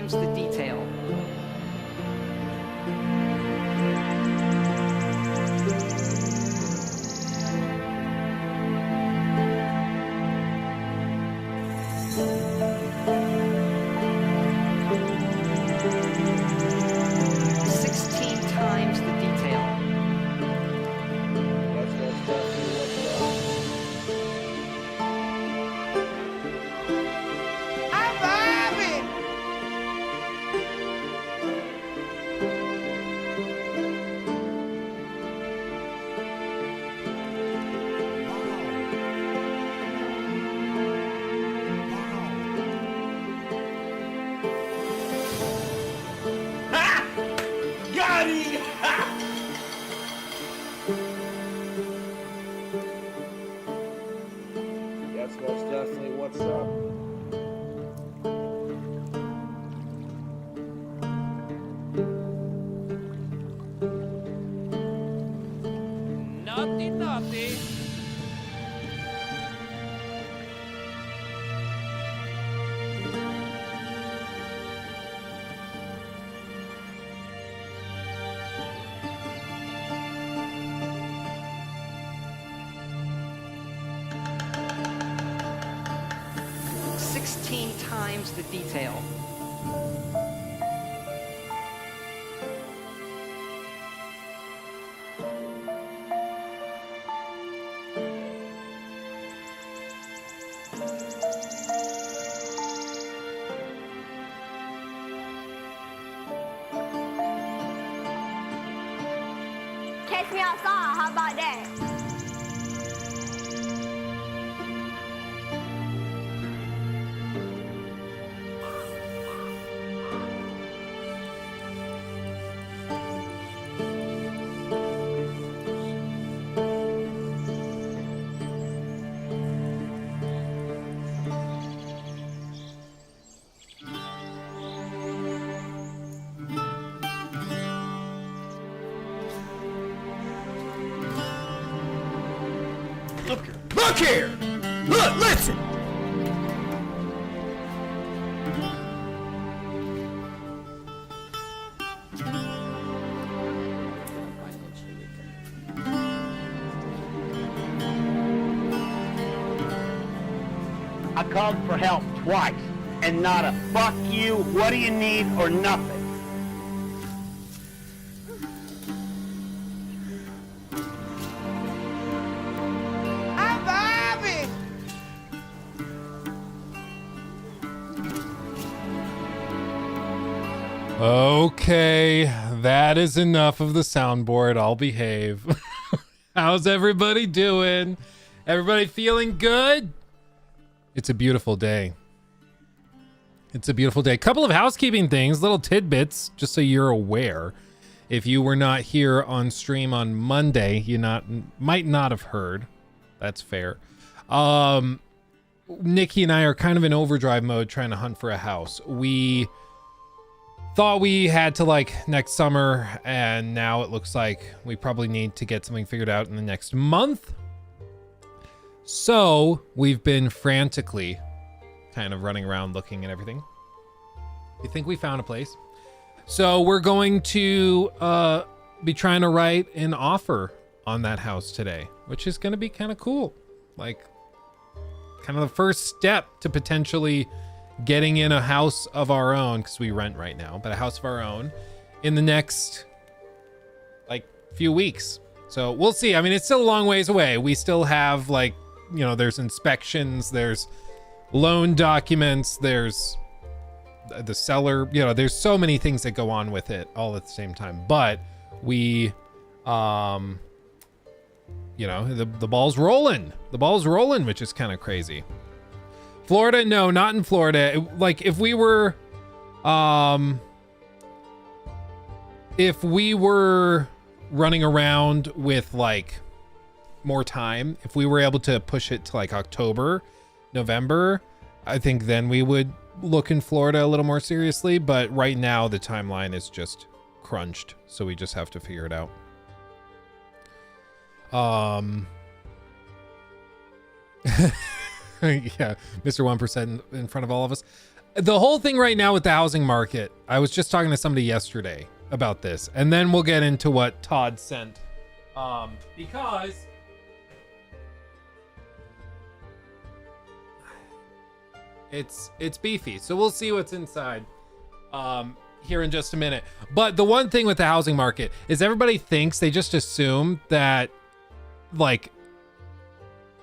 The detail. That's most definitely what's up. Naughty, naughty. Times the detail. Catch me outside, how about that? Look here! Look, listen! I called for help twice, and not a fuck you, what do you need, or nothing. Okay, that is enough of the soundboard. I'll behave. How's everybody doing? Everybody feeling good? It's a beautiful day. It's a beautiful day. Couple of housekeeping things, little tidbits, just so you're aware. If you were not here on stream on Monday, you might not have heard. That's fair. Nikki and I are kind of in overdrive mode trying to hunt for a house. We thought we had to like next summer, and now it looks like we probably need to get something figured out in the next month. So we've been frantically kind of running around looking at everything. We think we found a place. So we're going to be trying to write an offer on that house today, which is going to be kind of cool. Like kind of the first step to potentially getting in a house of our own, because we rent right now, but a house of our own in the next like few weeks. So we'll see. I mean, it's still a long ways away. We still have like, you know, there's inspections, there's loan documents, there's the seller, you know, there's so many things that go on with it all at the same time. But we, you know, the ball's rolling. The ball's rolling, which is kind of crazy. Florida, no, not in Florida. Like if we were running around with like more time, if we were able to push it to like October, November, I think then we would look in Florida a little more seriously. But right now the timeline is just crunched, so we just have to figure it out. Yeah, Mr. 1% in front of all of us. The whole thing right now with the housing market, I was just talking to somebody yesterday about this, and then we'll get into what Todd sent. Because it's beefy. So we'll see what's inside here in just a minute. But the one thing with the housing market is everybody thinks, they just assume that like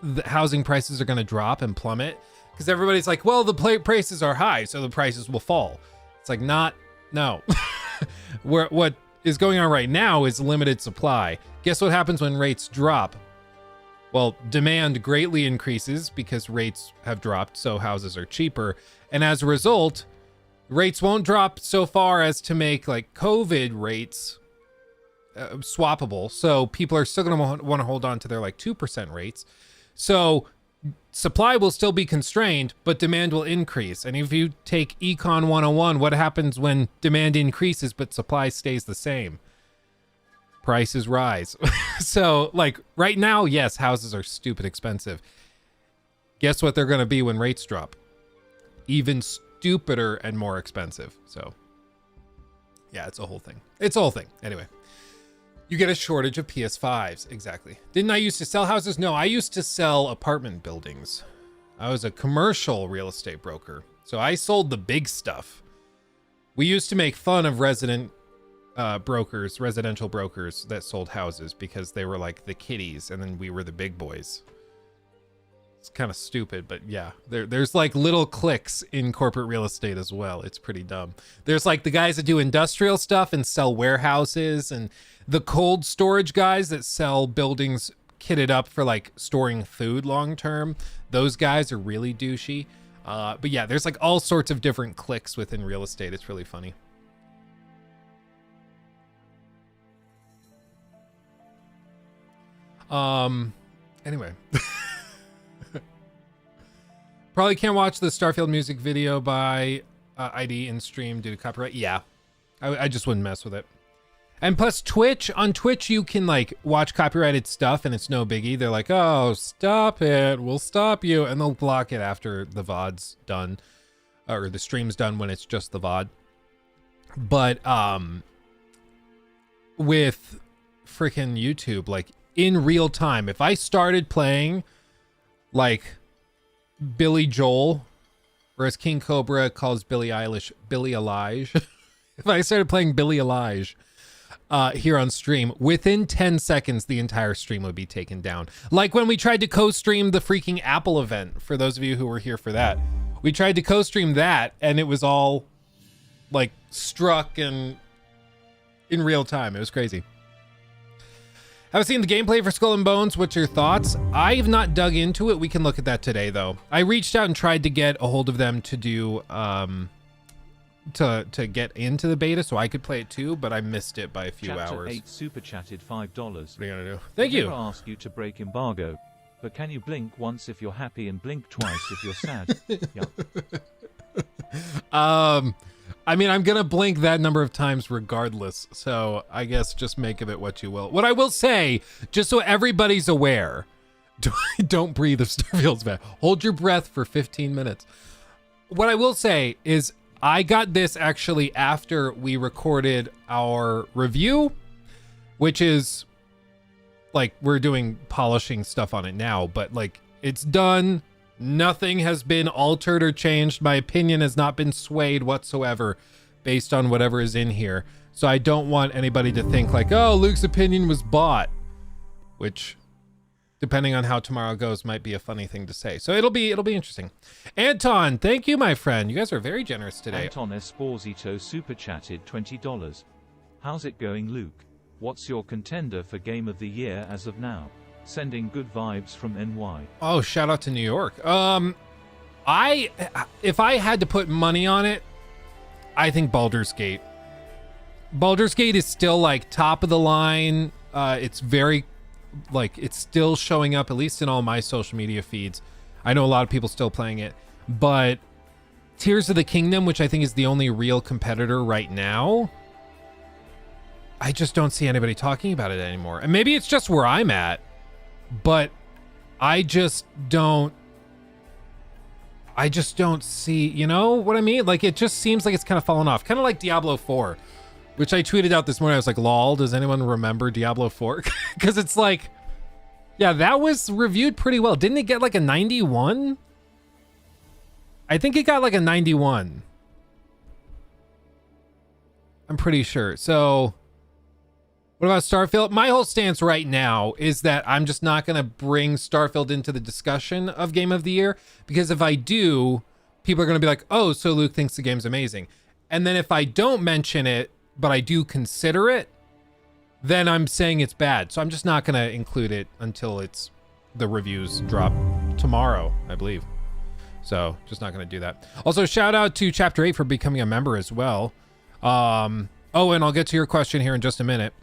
the housing prices are going to drop and plummet, because everybody's like, well, the prices are high, so the prices will fall. It's like, no. What is going on right now is limited supply. Guess what happens when rates drop? Well, demand greatly increases because rates have dropped, so houses are cheaper. And as a result, rates won't drop so far as to make like COVID rates swappable. So people are still going to want to hold on to their like 2% rates. So supply will still be constrained, but demand will increase. And if you take Econ 101, what happens when demand increases but supply stays the same? Prices rise. So like right now, yes, houses are stupid expensive. Guess what they're going to be when rates drop? Even stupider and more expensive. So yeah, it's a whole thing. Anyway. You get a shortage of PS5s. Exactly. Didn't I used to sell houses? No, I used to sell apartment buildings. I was a commercial real estate broker. So I sold the big stuff. We used to make fun of residential brokers that sold houses because they were like the kiddies and then we were the big boys. It's kind of stupid, but yeah, there's like little cliques in corporate real estate as well. It's pretty dumb. There's like the guys that do industrial stuff and sell warehouses, and the cold storage guys that sell buildings kitted up for like storing food long term. Those guys are really douchey. But yeah, there's like all sorts of different cliques within real estate. It's really funny. Anyway. Probably can't watch the Starfield music video by ID in stream due to copyright. Yeah, I just wouldn't mess with it. And plus Twitch, on Twitch you can like watch copyrighted stuff and it's no biggie. They're like, oh, stop it, we'll stop you. And they'll block it after the VOD's done, or the stream's done when it's just the VOD. But with freaking YouTube, like in real time, if I started playing like Billy Joel, or as King Cobra calls Billie Eilish, Billie Eilish. If I started playing Billie Eilish here on stream, within 10 seconds, the entire stream would be taken down. Like when we tried to co-stream the freaking Apple event, for those of you who were here for that. We tried to co-stream that, and it was all like struck and in real time. It was crazy. I've seen the gameplay for Skull and Bones. What's your thoughts? I've not dug into it. We can look at that today, though. I reached out and tried to get a hold of them to do to get into the beta so I could play it too, but I missed it by a few Chapter hours. 8 super chatted $5. What are you gonna do? Thank you. Never ask you to break embargo. but can you blink once if you're happy and blink twice if you're sad? Yup. I mean, I'm gonna blink that number of times regardless, so I guess just make of it what you will. What I will say, just so everybody's aware, don't breathe if Starfield's bad. Hold your breath for 15 minutes. What I will say is I got this actually after we recorded our review, which is like we're doing polishing stuff on it now, but like it's done. Nothing has been altered or changed. My opinion has not been swayed whatsoever based on whatever is in here. So I don't want anybody to think like, oh, Luke's opinion was bought, which depending on how tomorrow goes might be a funny thing to say. So it'll be interesting. Anton, thank you, my friend. You guys are very generous today. Anton Esposito super chatted $20. How's it going, Luke? What's your contender for Game of the Year as of now? Sending good vibes from NY. Oh, shout out to New York. If I had to put money on it, I think Baldur's Gate. Baldur's Gate is still like top of the line. It's very like it's still showing up, at least in all my social media feeds. I know a lot of people still playing it, but Tears of the Kingdom, which I think is the only real competitor right now, I just don't see anybody talking about it anymore. And maybe it's just where I'm at, but I just don't see, you know what I mean? Like, it just seems like it's kind of fallen off. Kind of like Diablo 4, which I tweeted out this morning. I was like, lol, does anyone remember Diablo 4? Because it's like, yeah, that was reviewed pretty well. Didn't it get like a 91? I think it got like a 91. I'm pretty sure. So what about Starfield? My whole stance right now is that I'm just not going to bring Starfield into the discussion of Game of the Year, because if I do, people are going to be like, oh, so Luke thinks the game's amazing. And then if I don't mention it, but I do consider it, then I'm saying it's bad. So I'm just not going to include it until the reviews drop tomorrow, I believe. So just not going to do that. Also, shout out to Chapter 8 for becoming a member as well. Oh, and I'll get to your question here in just a minute.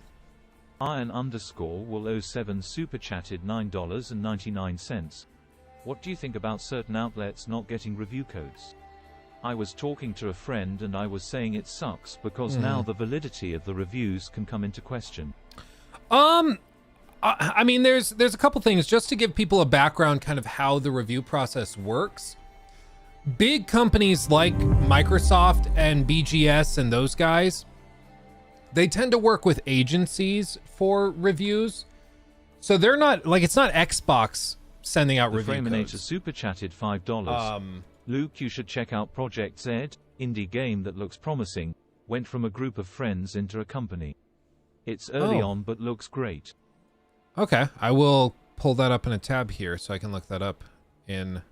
Iron_will07 super chatted $9.99. What do you think about certain outlets not getting review codes? I was talking to a friend and I was saying it sucks because now the validity of the reviews can come into question. I mean, there's a couple things just to give people a background kind of how the review process works. Big companies like Microsoft and BGS and those guys, they tend to work with agencies for reviews. So they're not like, it's not Xbox sending out review Framinator codes. super chatted $5. Luke, you should check out Project Z, indie game that looks promising. Went from a group of friends into a company. It's early on, but looks great. Okay, I will pull that up in a tab here so I can look that up in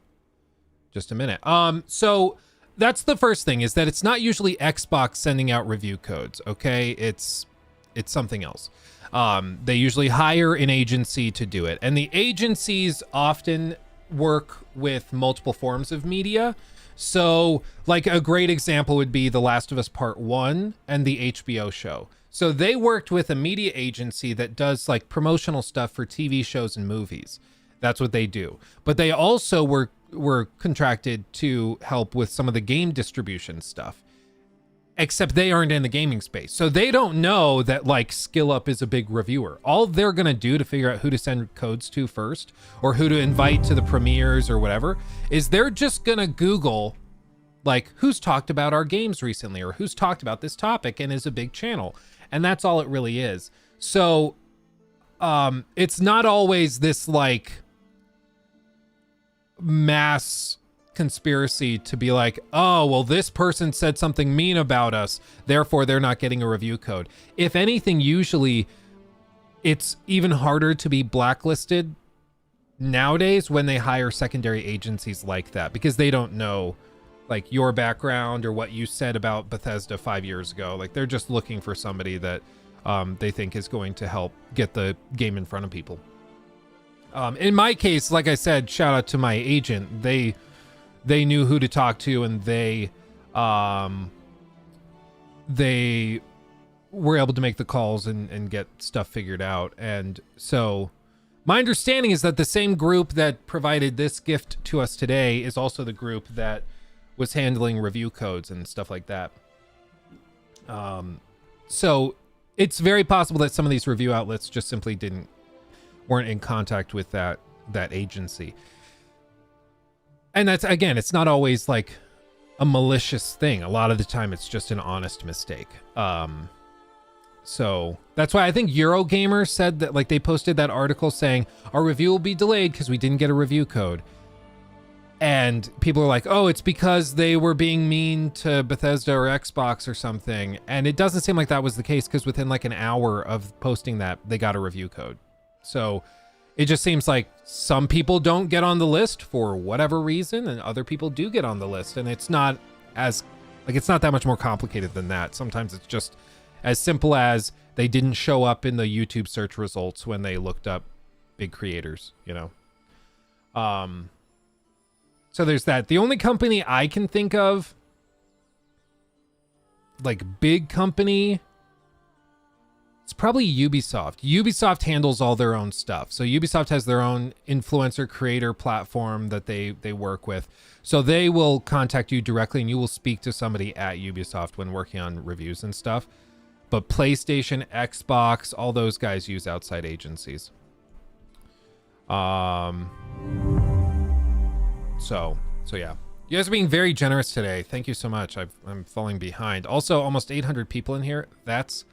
just a minute. So that's the first thing, is that it's not usually Xbox sending out review codes. Okay, it's something else. They usually hire an agency to do it, and the agencies often work with multiple forms of media. So like a great example would be The Last of Us Part 1 and the HBO show. So they worked with a media agency that does like promotional stuff for TV shows and movies. That's what they do. But they also were contracted to help with some of the game distribution stuff, except they aren't in the gaming space. So they don't know that like SkillUp is a big reviewer. All they're going to do to figure out who to send codes to first, or who to invite to the premieres or whatever, is they're just going to Google like who's talked about our games recently, or who's talked about this topic and is a big channel. And that's all it really is. So it's not always this like mass conspiracy to be like, oh, well, this person said something mean about us, therefore they're not getting a review code. If anything, usually it's even harder to be blacklisted nowadays when they hire secondary agencies like that, because they don't know like your background or what you said about Bethesda 5 years ago. Like they're just looking for somebody that they think is going to help get the game in front of people. In my case, like I said, shout out to my agent. They knew who to talk to, and they were able to make the calls and get stuff figured out. And so My understanding is that the same group that provided this gift to us today is also the group that was handling review codes and stuff like that. So it's very possible that some of these review outlets just simply weren't in contact with that agency. And that's, again, it's not always like a malicious thing. A lot of the time it's just an honest mistake. So that's why I think Eurogamer said that, like, they posted that article saying our review will be delayed because we didn't get a review code. And people are like, oh, it's because they were being mean to Bethesda or Xbox or something. And it doesn't seem like that was the case, because within like an hour of posting that, they got a review code. So it just seems like some people don't get on the list for whatever reason, and other people do get on the list. And it's not it's not that much more complicated than that. Sometimes it's just as simple as they didn't show up in the YouTube search results when they looked up big creators, you know? So there's that. The only company I can think of, like big company, it's probably Ubisoft. Ubisoft handles all their own stuff. So Ubisoft has their own influencer creator platform that they work with. So they will contact you directly and you will speak to somebody at Ubisoft when working on reviews and stuff. But PlayStation, Xbox, all those guys use outside agencies. So yeah. You guys are being very generous today. Thank you so much. I'm falling behind. Also, almost 800 people in here. That's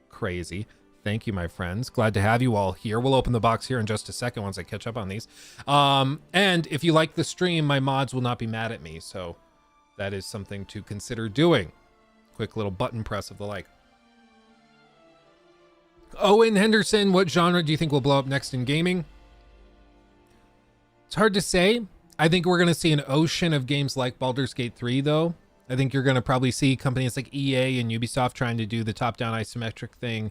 crazy. Thank you, my friends. Glad to have you all here. We'll open the box here in just a second once I catch up on these. And if you like the stream, my mods will not be mad at me. So that is something to consider doing. Quick little button press of the like. Owen Henderson, what genre do you think will blow up next in gaming? It's hard to say. I think we're going to see an ocean of games like Baldur's Gate 3, though. I think you're going to probably see companies like EA and Ubisoft trying to do the top-down isometric thing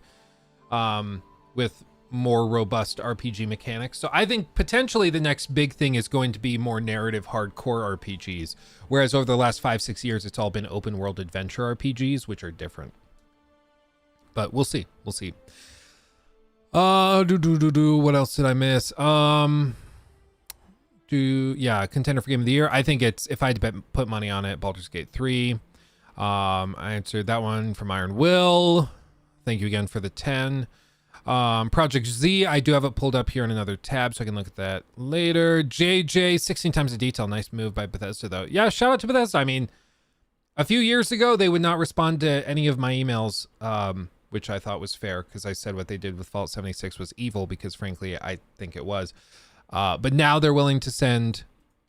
with more robust RPG mechanics. So I think potentially the next big thing is going to be more narrative hardcore RPGs, whereas over the last 5-6 years, it's all been open-world adventure RPGs, which are different. But we'll see. We'll see. What else did I miss? Contender for Game of the Year. I think it's, if I had to put money on it, Baldur's Gate 3. I answered that one from Iron Will. Thank you again for the 10. Project Z, I do have it pulled up here in another tab, so I can look at that later. JJ, 16 times the detail. Nice move by Bethesda, though. Yeah, shout out to Bethesda. I mean, a few years ago, they would not respond to any of my emails, which I thought was fair, because I said what they did with Fallout 76 was evil, because frankly, I think it was. But now they're willing to send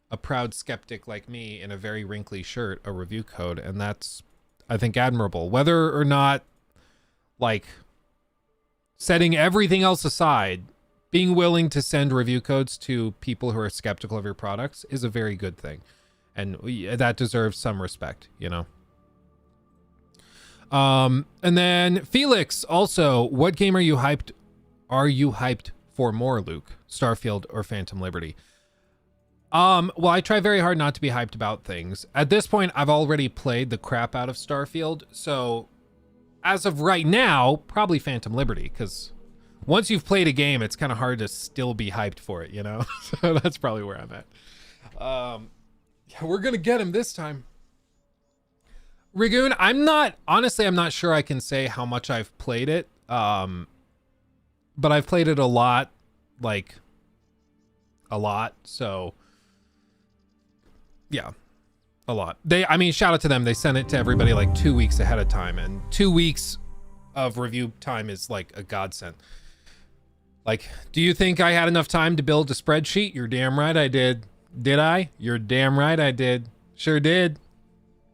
a proud skeptic like me in a very wrinkly shirt a review code, and that's, I think, admirable. Whether or not, like, setting everything else aside, being willing to send review codes to people who are skeptical of your products is a very good thing, and that deserves some respect, you know? And then Felix, also, what game are you hyped for more, Luke? Starfield or Phantom Liberty? Well, I try very hard not to be hyped about things. At this point, I've already played the crap out of Starfield, so as of right now, probably Phantom Liberty, because once you've played a game, it's kind of hard to still be hyped for it, you know? So that's probably where I'm at. Yeah, we're gonna get him this time. Ragoon, I'm not sure I can say how much I've played it. But I've played it a lot, like a lot. So yeah, a lot. Shout out to them. They sent it to everybody like 2 weeks ahead of time, and 2 weeks of review time is like a godsend. Like, do you think I had enough time to build a spreadsheet? You're damn right I did. Did I? You're damn right I did. Sure did.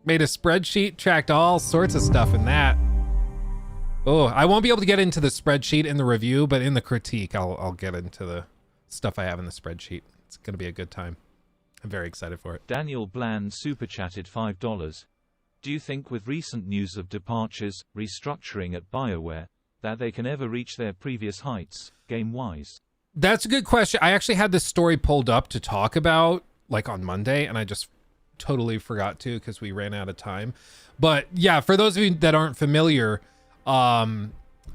Made a spreadsheet, tracked all sorts of stuff in that. Oh, I won't be able to get into the spreadsheet in the review, but in the critique, I'll get into the stuff I have in the spreadsheet. It's going to be a good time. I'm very excited for it. Daniel Bland super chatted $5. Do you think with recent news of departures, restructuring at BioWare, that they can ever reach their previous heights, game-wise? That's a good question. I actually had this story pulled up to talk about, like, on Monday, and I just totally forgot to because we ran out of time. But yeah, for those of you that aren't familiar,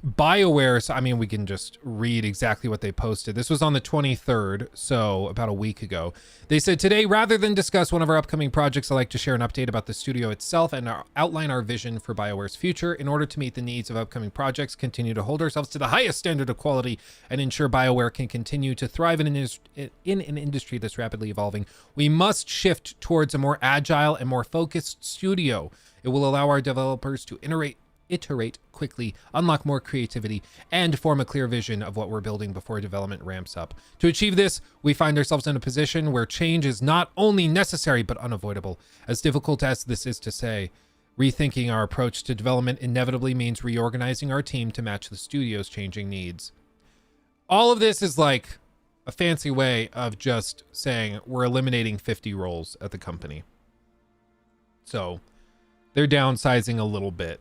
BioWare, so I mean, we can just read exactly what they posted. This was on the 23rd, so about a week ago. They said, today, rather than discuss one of our upcoming projects, I'd like to share an update about the studio itself and outline our vision for BioWare's future. In order to meet the needs of upcoming projects, continue to hold ourselves to the highest standard of quality, and ensure BioWare can continue to thrive in an industry that's rapidly evolving, we must shift towards a more agile and more focused studio. It will allow our developers to iterate quickly, unlock more creativity, and form a clear vision of what we're building before development ramps up. To achieve this, we find ourselves in a position where change is not only necessary, but unavoidable. As difficult as this is to say, rethinking our approach to development inevitably means reorganizing our team to match the studio's changing needs. All of this is like a fancy way of just saying we're eliminating 50 roles at the company. So they're downsizing a little bit.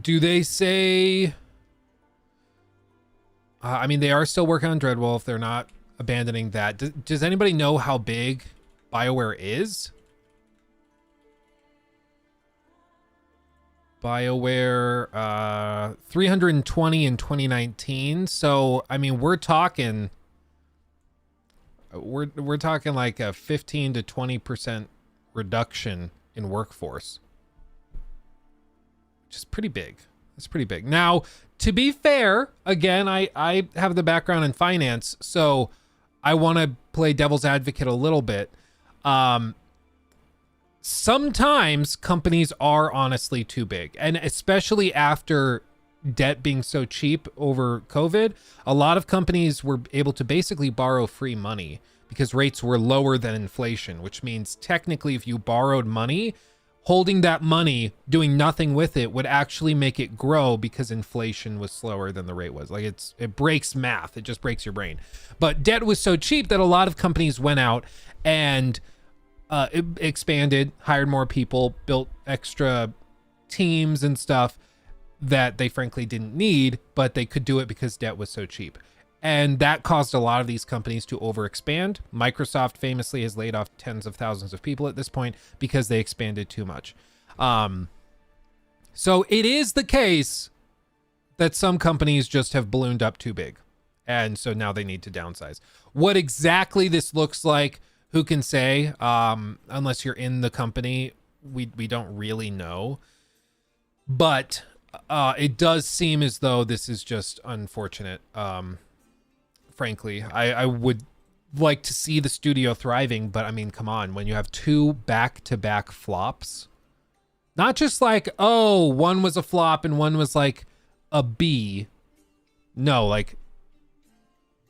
Do they say, I mean, they are still working on Dreadwolf. They're not abandoning that. Does anybody know how big BioWare is? BioWare, 320 in 2019. So, I mean, we're talking like a 15 to 20% reduction in workforce. Which is pretty big. It's pretty big. Now, to be fair, again, I have the background in finance, so I want to play devil's advocate a little bit. Sometimes companies are honestly too big, and especially after debt being so cheap over COVID, a lot of companies were able to basically borrow free money because rates were lower than inflation, which means technically if you borrowed money, holding that money, doing nothing with it would actually make it grow because inflation was slower than the rate was. Like it breaks math. It just breaks your brain. But debt was so cheap that a lot of companies went out and expanded, hired more people, built extra teams and stuff that they frankly didn't need, but they could do it because debt was so cheap. And that caused a lot of these companies to overexpand. Microsoft famously has laid off tens of thousands of people at this point because they expanded too much. So it is the case that some companies just have ballooned up too big. And so now they need to downsize. What exactly this looks like, who can say? Unless you're in the company, we don't really know. But it does seem as though this is just unfortunate. Frankly, I would like to see the studio thriving, but I mean, come on, when you have two back-to-back flops, not just like, oh, one was a flop and one was like a B. No, like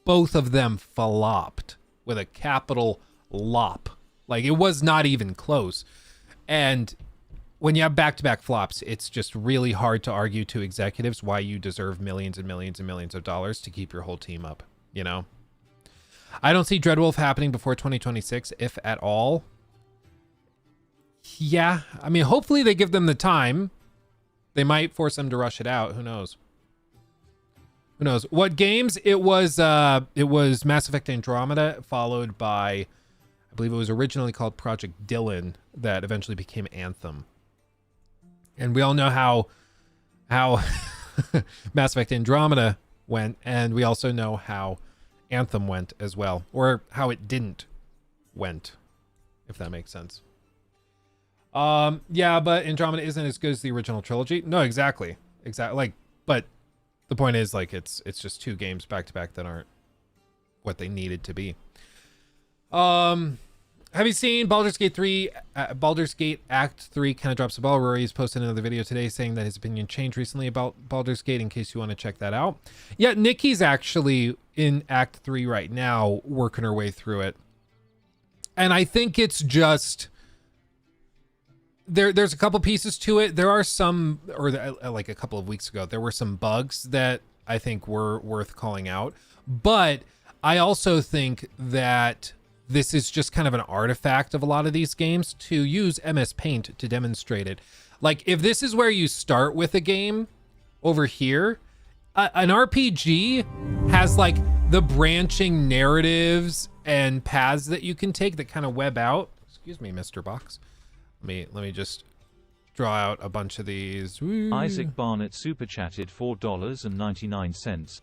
both of them flopped with a capital lop. Like it was not even close. And when you have back-to-back flops, it's just really hard to argue to executives why you deserve millions and millions and millions of dollars to keep your whole team up. You know, I don't see Dreadwolf happening before 2026, if at all. Yeah, I mean, hopefully they give them the time. They might force them to rush it out. Who knows? Who knows? What games? It was Mass Effect Andromeda, followed by, I believe it was originally called Project Dylan, that eventually became Anthem. And we all know how Mass Effect Andromeda went, and we also know how Anthem went as well, or how it didn't went, if that makes sense. Yeah, but Andromeda isn't as good as the original trilogy. No, exactly. Like, but the point is, like, it's just two games back to back that aren't what they needed to be. Have you seen Baldur's Gate 3? Baldur's Gate Act 3 kind of drops the ball. Rory's posted another video today saying that his opinion changed recently about Baldur's Gate, in case you want to check that out. Yeah, Nikki's actually in Act 3 right now, working her way through it. And I think it's just... There's a couple pieces to it. There are some, or like a couple of weeks ago, there were some bugs that I think were worth calling out. But I also think that this is just kind of an artifact of a lot of these games to use MS Paint to demonstrate it. Like, if this is where you start with a game over here, an RPG has like the branching narratives and paths that you can take that kind of web out. Excuse me, Mr. Box. Let me just draw out a bunch of these. Woo. Isaac Barnett super chatted $4.99.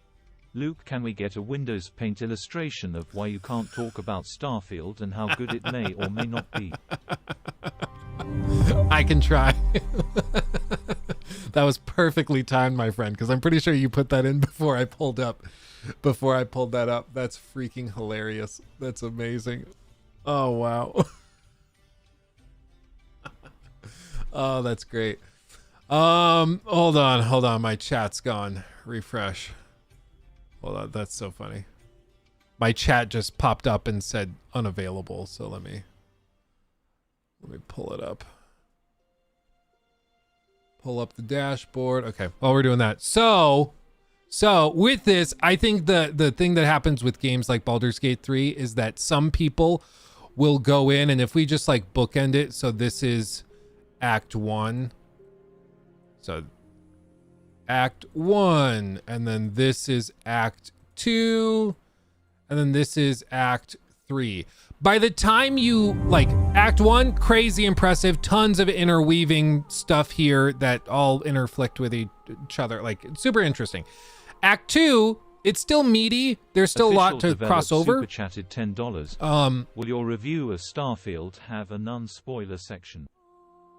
Luke, can we get a Windows Paint illustration of why you can't talk about Starfield and how good it may or may not be? I can try. That was perfectly timed, my friend, because I'm pretty sure you put that in before I pulled that up. That's freaking hilarious. That's amazing. Oh, wow. Oh, that's great. Hold on. My chat's gone. Refresh. Hold on. That's so funny. My chat just popped up and said unavailable. So let me pull it up. Pull up the dashboard. Okay. While we're doing that. So with this, I think the thing that happens with games like Baldur's Gate 3 is that some people will go in, and if we just like bookend it, so this is Act 1. So Act 1, and then this is Act 2, and then this is Act 3. By the time you like Act 1, crazy impressive, tons of interweaving stuff here that all interflict with each other, like super interesting. Act 2, it's still meaty. There's still a lot to cross over. Super chatted $10. Will your review of Starfield have a non-spoiler section?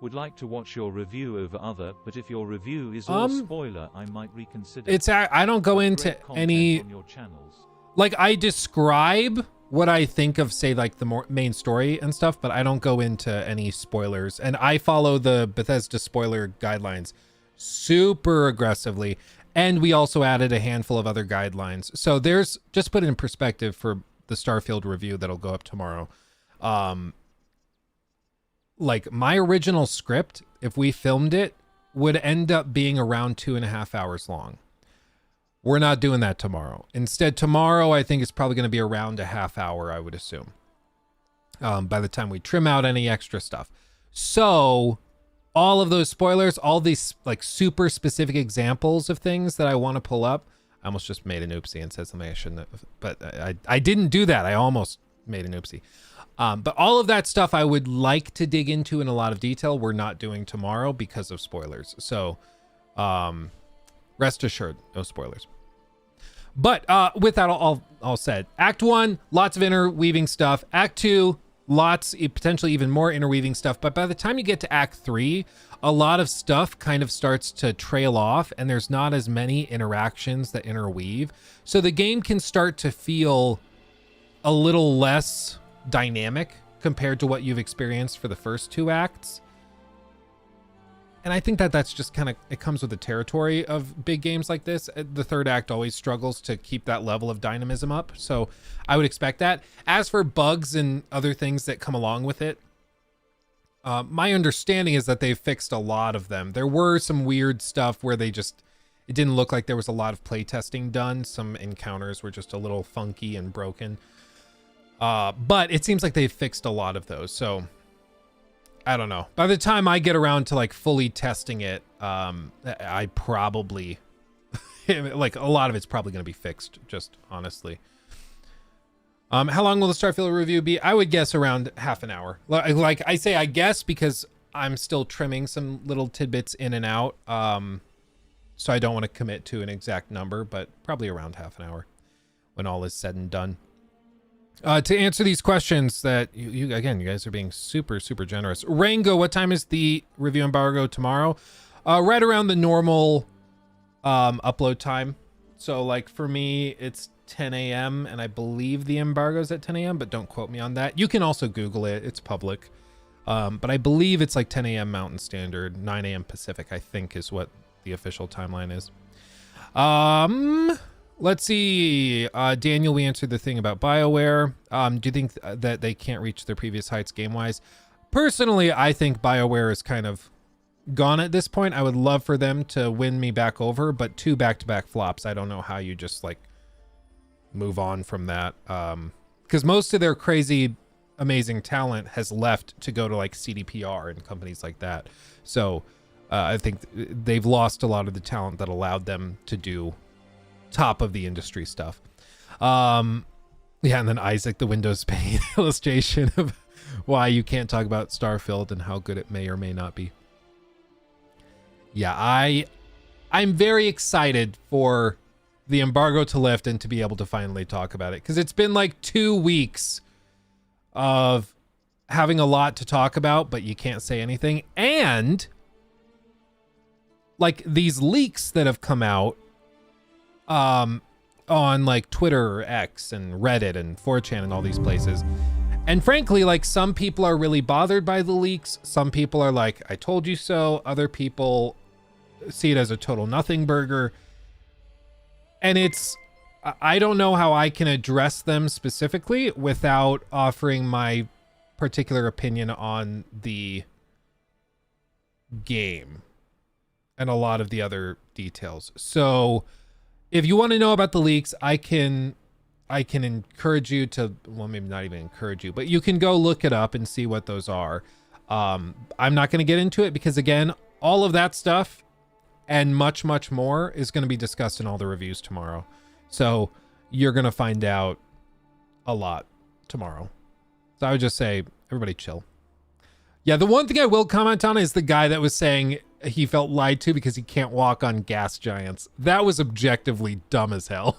Would like to watch your review over other, but if your review is all spoiler, I might reconsider. I don't go into any on your channels. Like, I describe what I think of, say, like the more main story and stuff, but I don't go into any spoilers. And I follow the Bethesda spoiler guidelines super aggressively. And we also added a handful of other guidelines. So there's, just put it in perspective for the Starfield review that'll go up tomorrow. Like my original script, if we filmed it, would end up being around 2.5 hours long. We're not doing that tomorrow. Instead, tomorrow, I think it's probably going to be around a half hour, I would assume. By the time we trim out any extra stuff. So all of those spoilers, all these like super specific examples of things that I want to pull up. I almost just made an oopsie and said something I shouldn't have, but I didn't do that. I almost made an oopsie. But all of that stuff I would like to dig into in a lot of detail. We're not doing tomorrow because of spoilers. So rest assured, no spoilers. But with that all said, Act 1, lots of interweaving stuff. Act 2, lots, potentially even more interweaving stuff. But by the time you get to Act 3, a lot of stuff kind of starts to trail off, and there's not as many interactions that interweave. So the game can start to feel a little less dynamic compared to what you've experienced for the first 2 acts. And I think that that's just kind of, it comes with the territory of big games like this. The third act always struggles to keep that level of dynamism up. So I would expect that. As for bugs and other things that come along with it, my understanding is that they've fixed a lot of them. There were some weird stuff where it didn't look like there was a lot of playtesting done. Some encounters were just a little funky and broken. But it seems like they've fixed a lot of those. So I don't know. By the time I get around to like fully testing it, I probably like a lot of it's probably going to be fixed, just honestly. How long will the Starfield review be? I would guess around half an hour. Like I say, I guess because I'm still trimming some little tidbits in and out. So I don't want to commit to an exact number, but probably around half an hour when all is said and done. To answer these questions that you guys are being super, super generous. Rango, what time is the review embargo tomorrow? Right around the normal upload time. So like for me, it's 10 a.m. and I believe the embargo's at 10 a.m., but don't quote me on that. You can also Google it. It's public. But I believe it's like 10 a.m. Mountain Standard, 9 a.m. Pacific, I think is what the official timeline is. Let's see. Daniel, we answered the thing about BioWare. Do you think that they can't reach their previous heights game-wise? Personally, I think BioWare is kind of gone at this point. I would love for them to win me back over, but 2 back-to-back flops. I don't know how you just like move on from that. Because most of their crazy, amazing talent has left to go to like CDPR and companies like that. So I think they've lost a lot of the talent that allowed them to do top of the industry stuff. Yeah, and then Isaac, the Windows Paint illustration of why you can't talk about Starfield and how good it may or may not be. Yeah, I'm very excited for the embargo to lift and to be able to finally talk about it, because it's been like 2 weeks of having a lot to talk about, but you can't say anything. And like these leaks that have come out on like Twitter or X and Reddit and 4chan and all these places. And frankly, like some people are really bothered by the leaks. Some people are like, I told you so. Other people see it as a total nothing burger. And I don't know how I can address them specifically without offering my particular opinion on the game and a lot of the other details. So if you want to know about the leaks, I can encourage you to, well, maybe not even encourage you, but you can go look it up and see what those are. I'm not going to get into it because, again, all of that stuff and much, much more is going to be discussed in all the reviews tomorrow. So you're going to find out a lot tomorrow. So I would just say, everybody chill. Yeah, the one thing I will comment on is the guy that was saying he felt lied to because he can't walk on gas giants. That was objectively dumb as hell.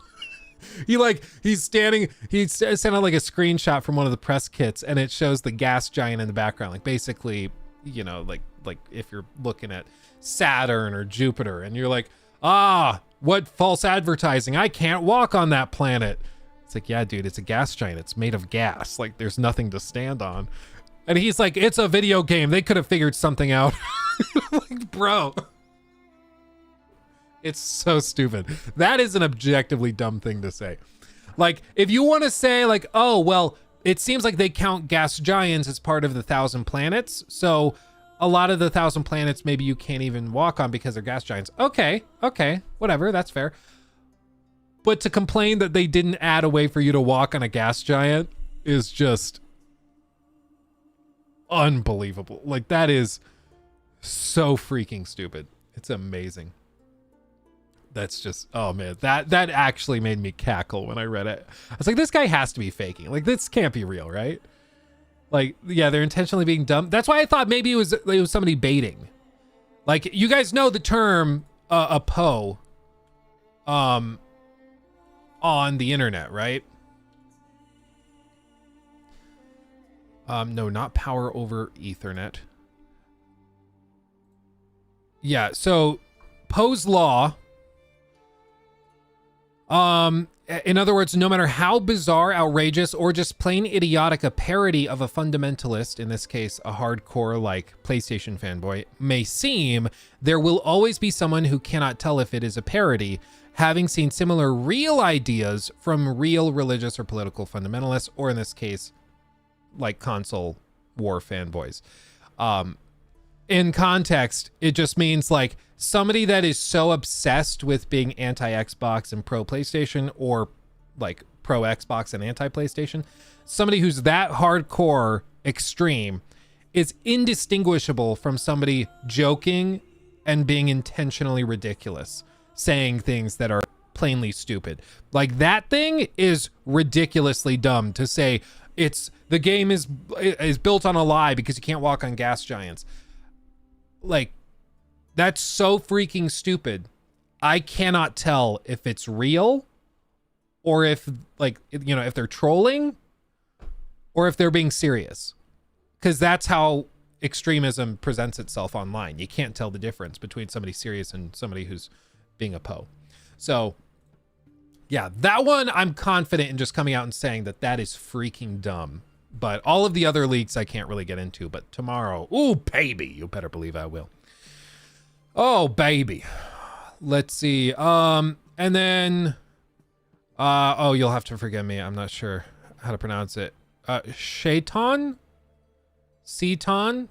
He's standing, he sent out like a screenshot from one of the press kits and it shows the gas giant in the background. Like basically, you know, like if you're looking at Saturn or Jupiter and you're like, what false advertising? I can't walk on that planet. It's like, yeah, dude, it's a gas giant. It's made of gas. Like there's nothing to stand on. And he's like, it's a video game. They could have figured something out. Like, bro. It's so stupid. That is an objectively dumb thing to say. Like, if you want to say like, oh, well, it seems like they count gas giants as part of the 1,000 planets. So a lot of the 1,000 planets, maybe you can't even walk on because they're gas giants. Okay, whatever. That's fair. But to complain that they didn't add a way for you to walk on a gas giant is just unbelievable. Like, that is so freaking stupid. It's amazing. That's just, oh man, that actually made me cackle when I read it. I was like, this guy has to be faking. Like, this can't be real, right? Like, yeah, they're intentionally being dumb. That's why I thought maybe it was somebody baiting. Like, you guys know the term a PO on the internet, right? No, not power over Ethernet. Yeah, so Poe's law. In other words, no matter how bizarre, outrageous, or just plain idiotic a parody of a fundamentalist, in this case, a hardcore like PlayStation fanboy, may seem, there will always be someone who cannot tell if it is a parody, having seen similar real ideas from real religious or political fundamentalists, or in this case, like console war fanboys. In context, it just means like somebody that is so obsessed with being anti-Xbox and pro-PlayStation, or like pro-Xbox and anti-PlayStation, somebody who's that hardcore extreme is indistinguishable from somebody joking and being intentionally ridiculous, saying things that are plainly stupid. Like, that thing is ridiculously dumb to say the game is built on a lie because you can't walk on gas giants. Like, that's so freaking stupid. I cannot tell if it's real or if, like, you know, if they're trolling or if they're being serious. Because that's how extremism presents itself online. You can't tell the difference between somebody serious and somebody who's being a Poe. So, yeah, that one I'm confident in just coming out and saying that is freaking dumb. But all of the other leaks I can't really get into. But tomorrow, ooh, baby, you better believe I will. Oh, baby. Let's see. And then, oh, you'll have to forgive me. I'm not sure how to pronounce it. Shaitan? Seaton?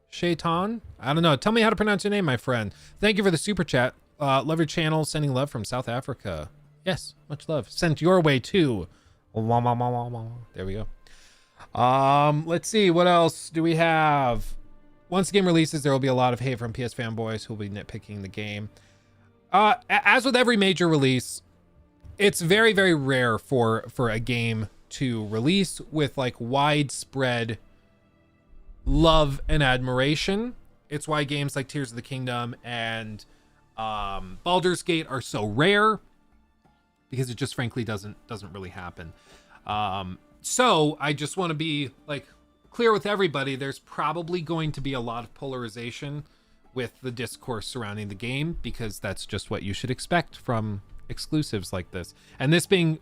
Shaitan? I don't know. Tell me how to pronounce your name, my friend. Thank you for the super chat. Love your channel. Sending love from South Africa. Yes, much love. Sent your way too. There we go. Let's see. What else do we have? Once the game releases, there will be a lot of hate from PS fanboys who will be nitpicking the game. As with every major release, it's very, very rare for a game to release with like widespread love and admiration. It's why games like Tears of the Kingdom and Baldur's Gate are so rare, because it just frankly doesn't really happen. So I just want to be like clear with everybody. There's probably going to be a lot of polarization with the discourse surrounding the game, because that's just what you should expect from exclusives like this. And this being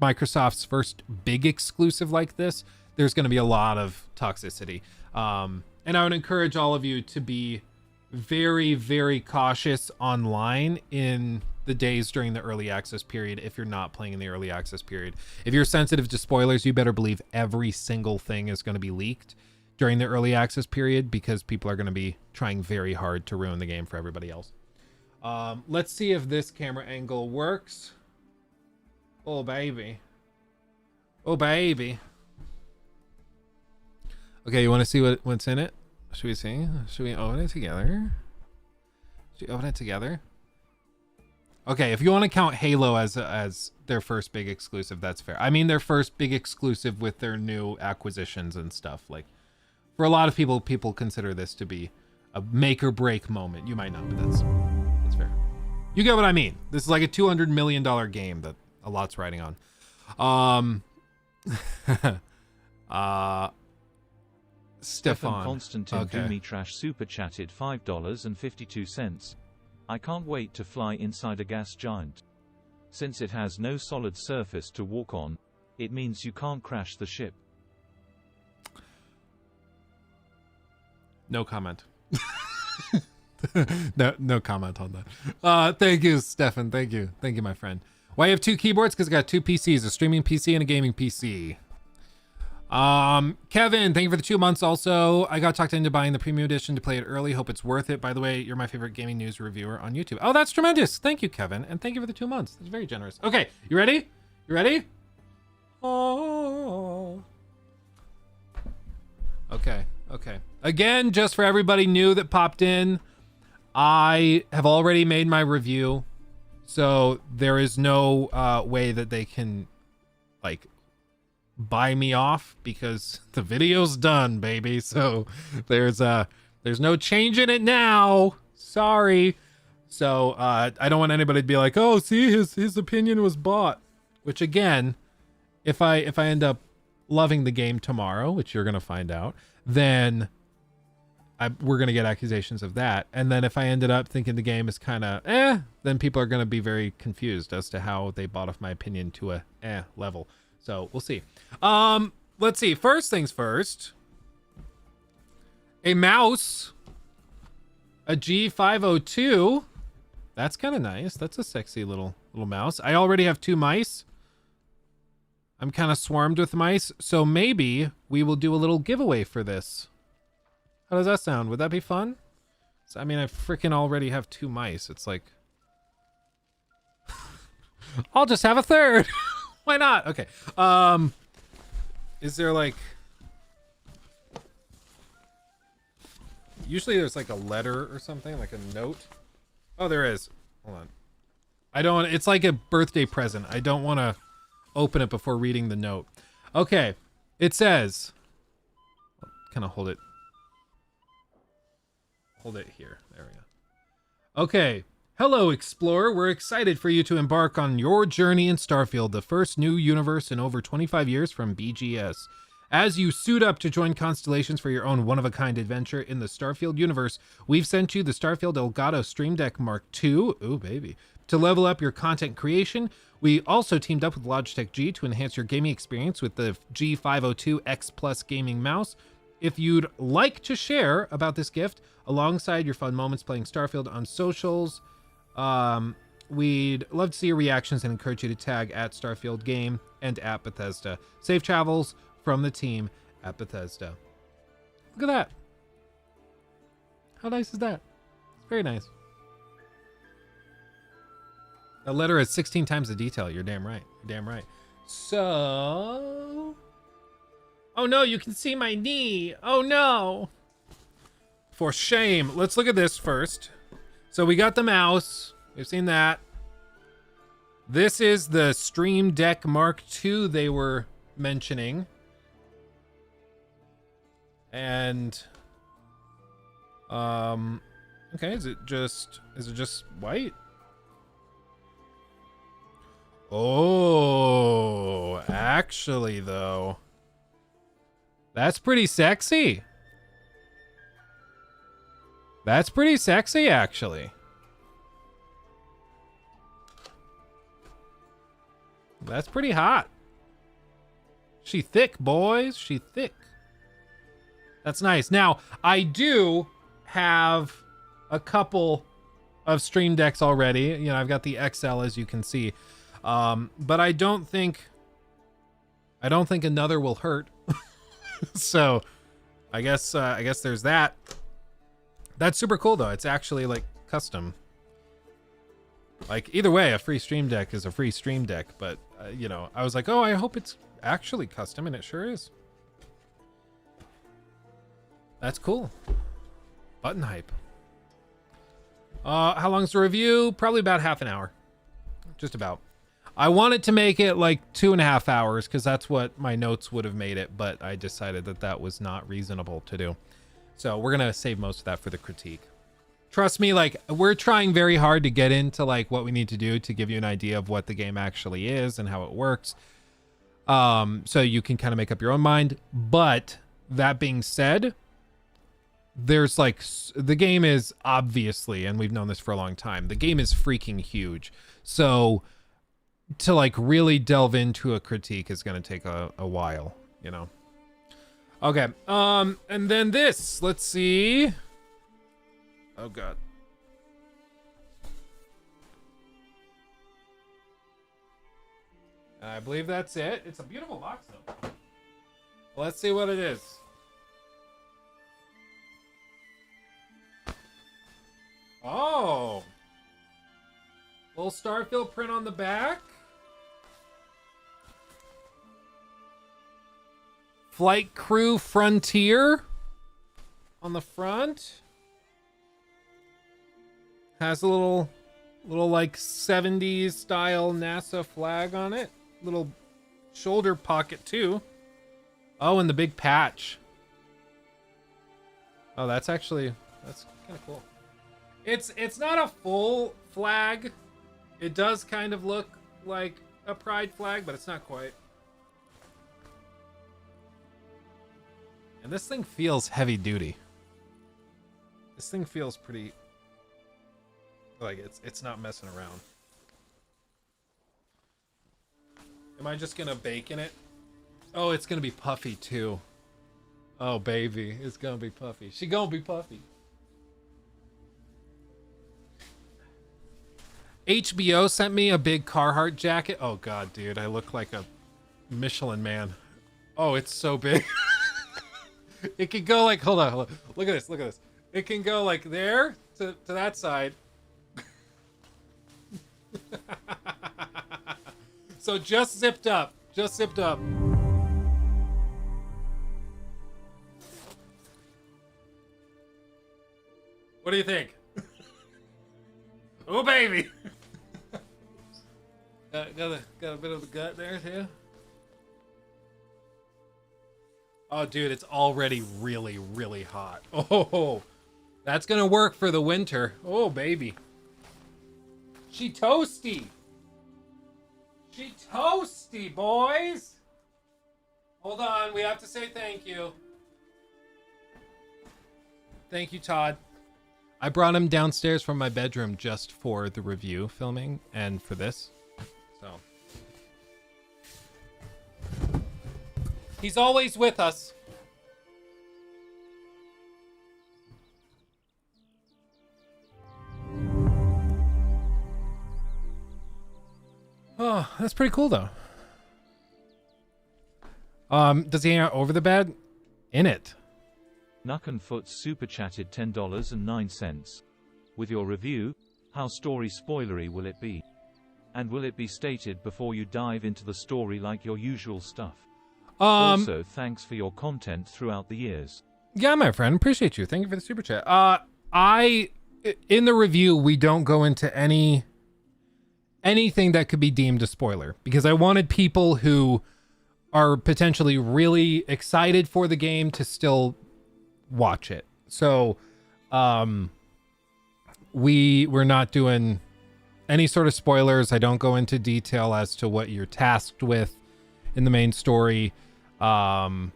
Microsoft's first big exclusive like this, there's going to be a lot of toxicity. And I would encourage all of you to be very, very cautious online in the days during the early access period if you're not playing in the early access period. If you're sensitive to spoilers, you better believe every single thing is going to be leaked during the early access period, because people are going to be trying very hard to ruin the game for everybody else. Let's see if this camera angle works. Oh, baby. Oh, baby. Okay, you want to see what's in it? Should we see? Should we open it together? Should we open it together? Okay, if you want to count Halo as their first big exclusive, that's fair. I mean, their first big exclusive with their new acquisitions and stuff. Like, for a lot of people consider this to be a make or break moment. You might not, but that's fair. You get what I mean. This is like a $200 million game that a lot's riding on. Stefan Stefan Constantine Doomy Trash super chatted $5.52. I can't wait to fly inside a gas giant. Since it has no solid surface to walk on, it means you can't crash the ship. No comment. No comment on that. Thank you, Stefan. Thank you, my friend. Why you have two keyboards? Because I got two PCs, a streaming PC and a gaming PC. Kevin, thank you for the 2 months. Also, I got talked into buying the premium edition to play it early. Hope it's worth it. By the way, you're my favorite gaming news reviewer on YouTube. Oh, that's tremendous. Thank you, Kevin, and thank you for the 2 months. That's very generous. Okay, you ready? You ready? Oh. Okay. Again, just for everybody new that popped in, I have already made my review, so there is no way that they can like buy me off, because the video's done, baby. So there's no change in it now. Sorry. So I don't want anybody to be like, oh, see, his opinion was bought. Which again, if I end up loving the game tomorrow, which you're gonna find out, then we're gonna get accusations of that. And then if I ended up thinking the game is kind of then people are gonna be very confused as to how they bought off my opinion to a level. So we'll see. Let's see. First things first. A mouse. A G502. That's kind of nice. That's a sexy little mouse. I already have 2 mice. I'm kind of swarmed with mice. So maybe we will do a little giveaway for this. How does that sound? Would that be fun? So, I mean, I freaking already have 2 mice. It's like, I'll just have a third. Why not? Okay. Is there like, usually there's like a letter or something, like a note. Oh, there is. Hold on. I don't, it's like a birthday present. I don't want to open it before reading the note. Okay. It says, kind of hold it here. There we go. Okay. Hello, Explorer. We're excited for you to embark on your journey in Starfield, the first new universe in over 25 years from BGS. As you suit up to join Constellations for your own one-of-a-kind adventure in the Starfield universe, we've sent you the Starfield Elgato Stream Deck Mark II, ooh baby, to level up your content creation. We also teamed up with Logitech G to enhance your gaming experience with the G502 X Plus gaming mouse. If you'd like to share about this gift alongside your fun moments playing Starfield on socials, we'd love to see your reactions and encourage you to tag at Starfield Game and at Bethesda. Safe travels from the team at Bethesda. Look at that. How nice is that? It's very nice. That letter has 16 times the detail. You're damn right. You're damn right. So, oh no, you can see my knee. Oh no. For shame. Let's look at this first. So we got the mouse. We've seen that. This is the Stream Deck Mark II they were mentioning. And Okay, is it just white? Oh, actually though. That's pretty sexy. That's pretty sexy actually. That's pretty hot. She thick, boys. She thick. That's nice. Now, I do have a couple of Stream Decks already. You know, I've got the XL, as you can see. But I don't think another will hurt. So, I guess there's that. That's super cool though. It's actually like custom. Like either way, a free Stream Deck is a free Stream Deck, but you know, I was like, "Oh, I hope it's actually custom," and it sure is. That's cool. Button hype. How long's the review? Probably about half an hour. Just about. I wanted to make it like 2.5 hours because that's what my notes would have made it, but I decided that that was not reasonable to do. So we're gonna save most of that for the critique. Trust me, like we're trying very hard to get into like what we need to do to give you an idea of what the game actually is and how it works. So you can kind of make up your own mind. But that being said, there's like the game is obviously, and we've known this for a long time, the game is freaking huge. So to like really delve into a critique is going to take a while, you know. Okay. And then this, let's see. Oh God. I believe that's it. It's a beautiful box though. Let's see what it is. Oh. Little Starfield print on the back. Flight Crew Frontier on the front. Has a little like 70s style NASA flag on it. Little shoulder pocket too. Oh, and the big patch. Oh, that's kind of cool. It's not a full flag. It does kind of look like a pride flag, but it's not quite. And this thing feels heavy duty. This thing feels pretty like it's not messing around. Am I just gonna bake in it? Oh, it's gonna be puffy too. Oh baby, it's gonna be puffy. She gonna be puffy. HBO sent me a big Carhartt jacket. Oh God, dude, I look like a Michelin man. Oh, it's so big. It can go like, hold on. Look at this. It can go like there to that side. So just zipped up. What do you think? Oh baby. got a bit of the gut there too. Oh dude, it's already really, really hot. Oh, that's gonna work for the winter. Oh baby. She toasty, boys. Hold on, we have to say thank you. Thank you, Todd. I brought him downstairs from my bedroom just for the review filming and for this. So he's always with us. Oh, that's pretty cool though. Does he hang out over the bed? In it. Nuckenfoot super chatted $10.09. With your review, how story spoilery will it be? And will it be stated before you dive into the story like your usual stuff? Also, thanks for your content throughout the years. Yeah, my friend, appreciate you. Thank you for the super chat. In the review, we don't go into anything that could be deemed a spoiler because I wanted people who are potentially really excited for the game to still watch it. So we're not doing any sort of spoilers. I don't go into detail as to what you're tasked with in the main story. I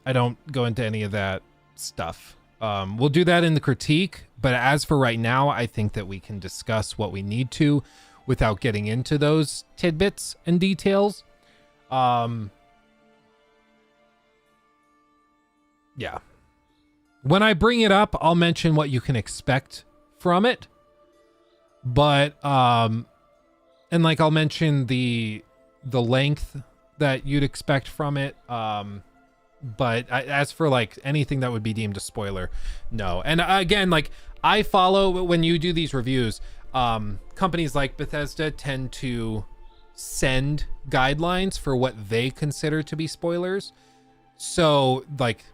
don't go into any of that stuff. We'll do that in the critique, but as for right now, I think that we can discuss what we need to without getting into those tidbits and details. Yeah. When I bring it up, I'll mention what you can expect from it. But and like I'll mention the length that you'd expect from it. But as for like anything that would be deemed a spoiler, no. And again, like I follow when you do these reviews, companies like Bethesda tend to send guidelines for what they consider to be spoilers. So like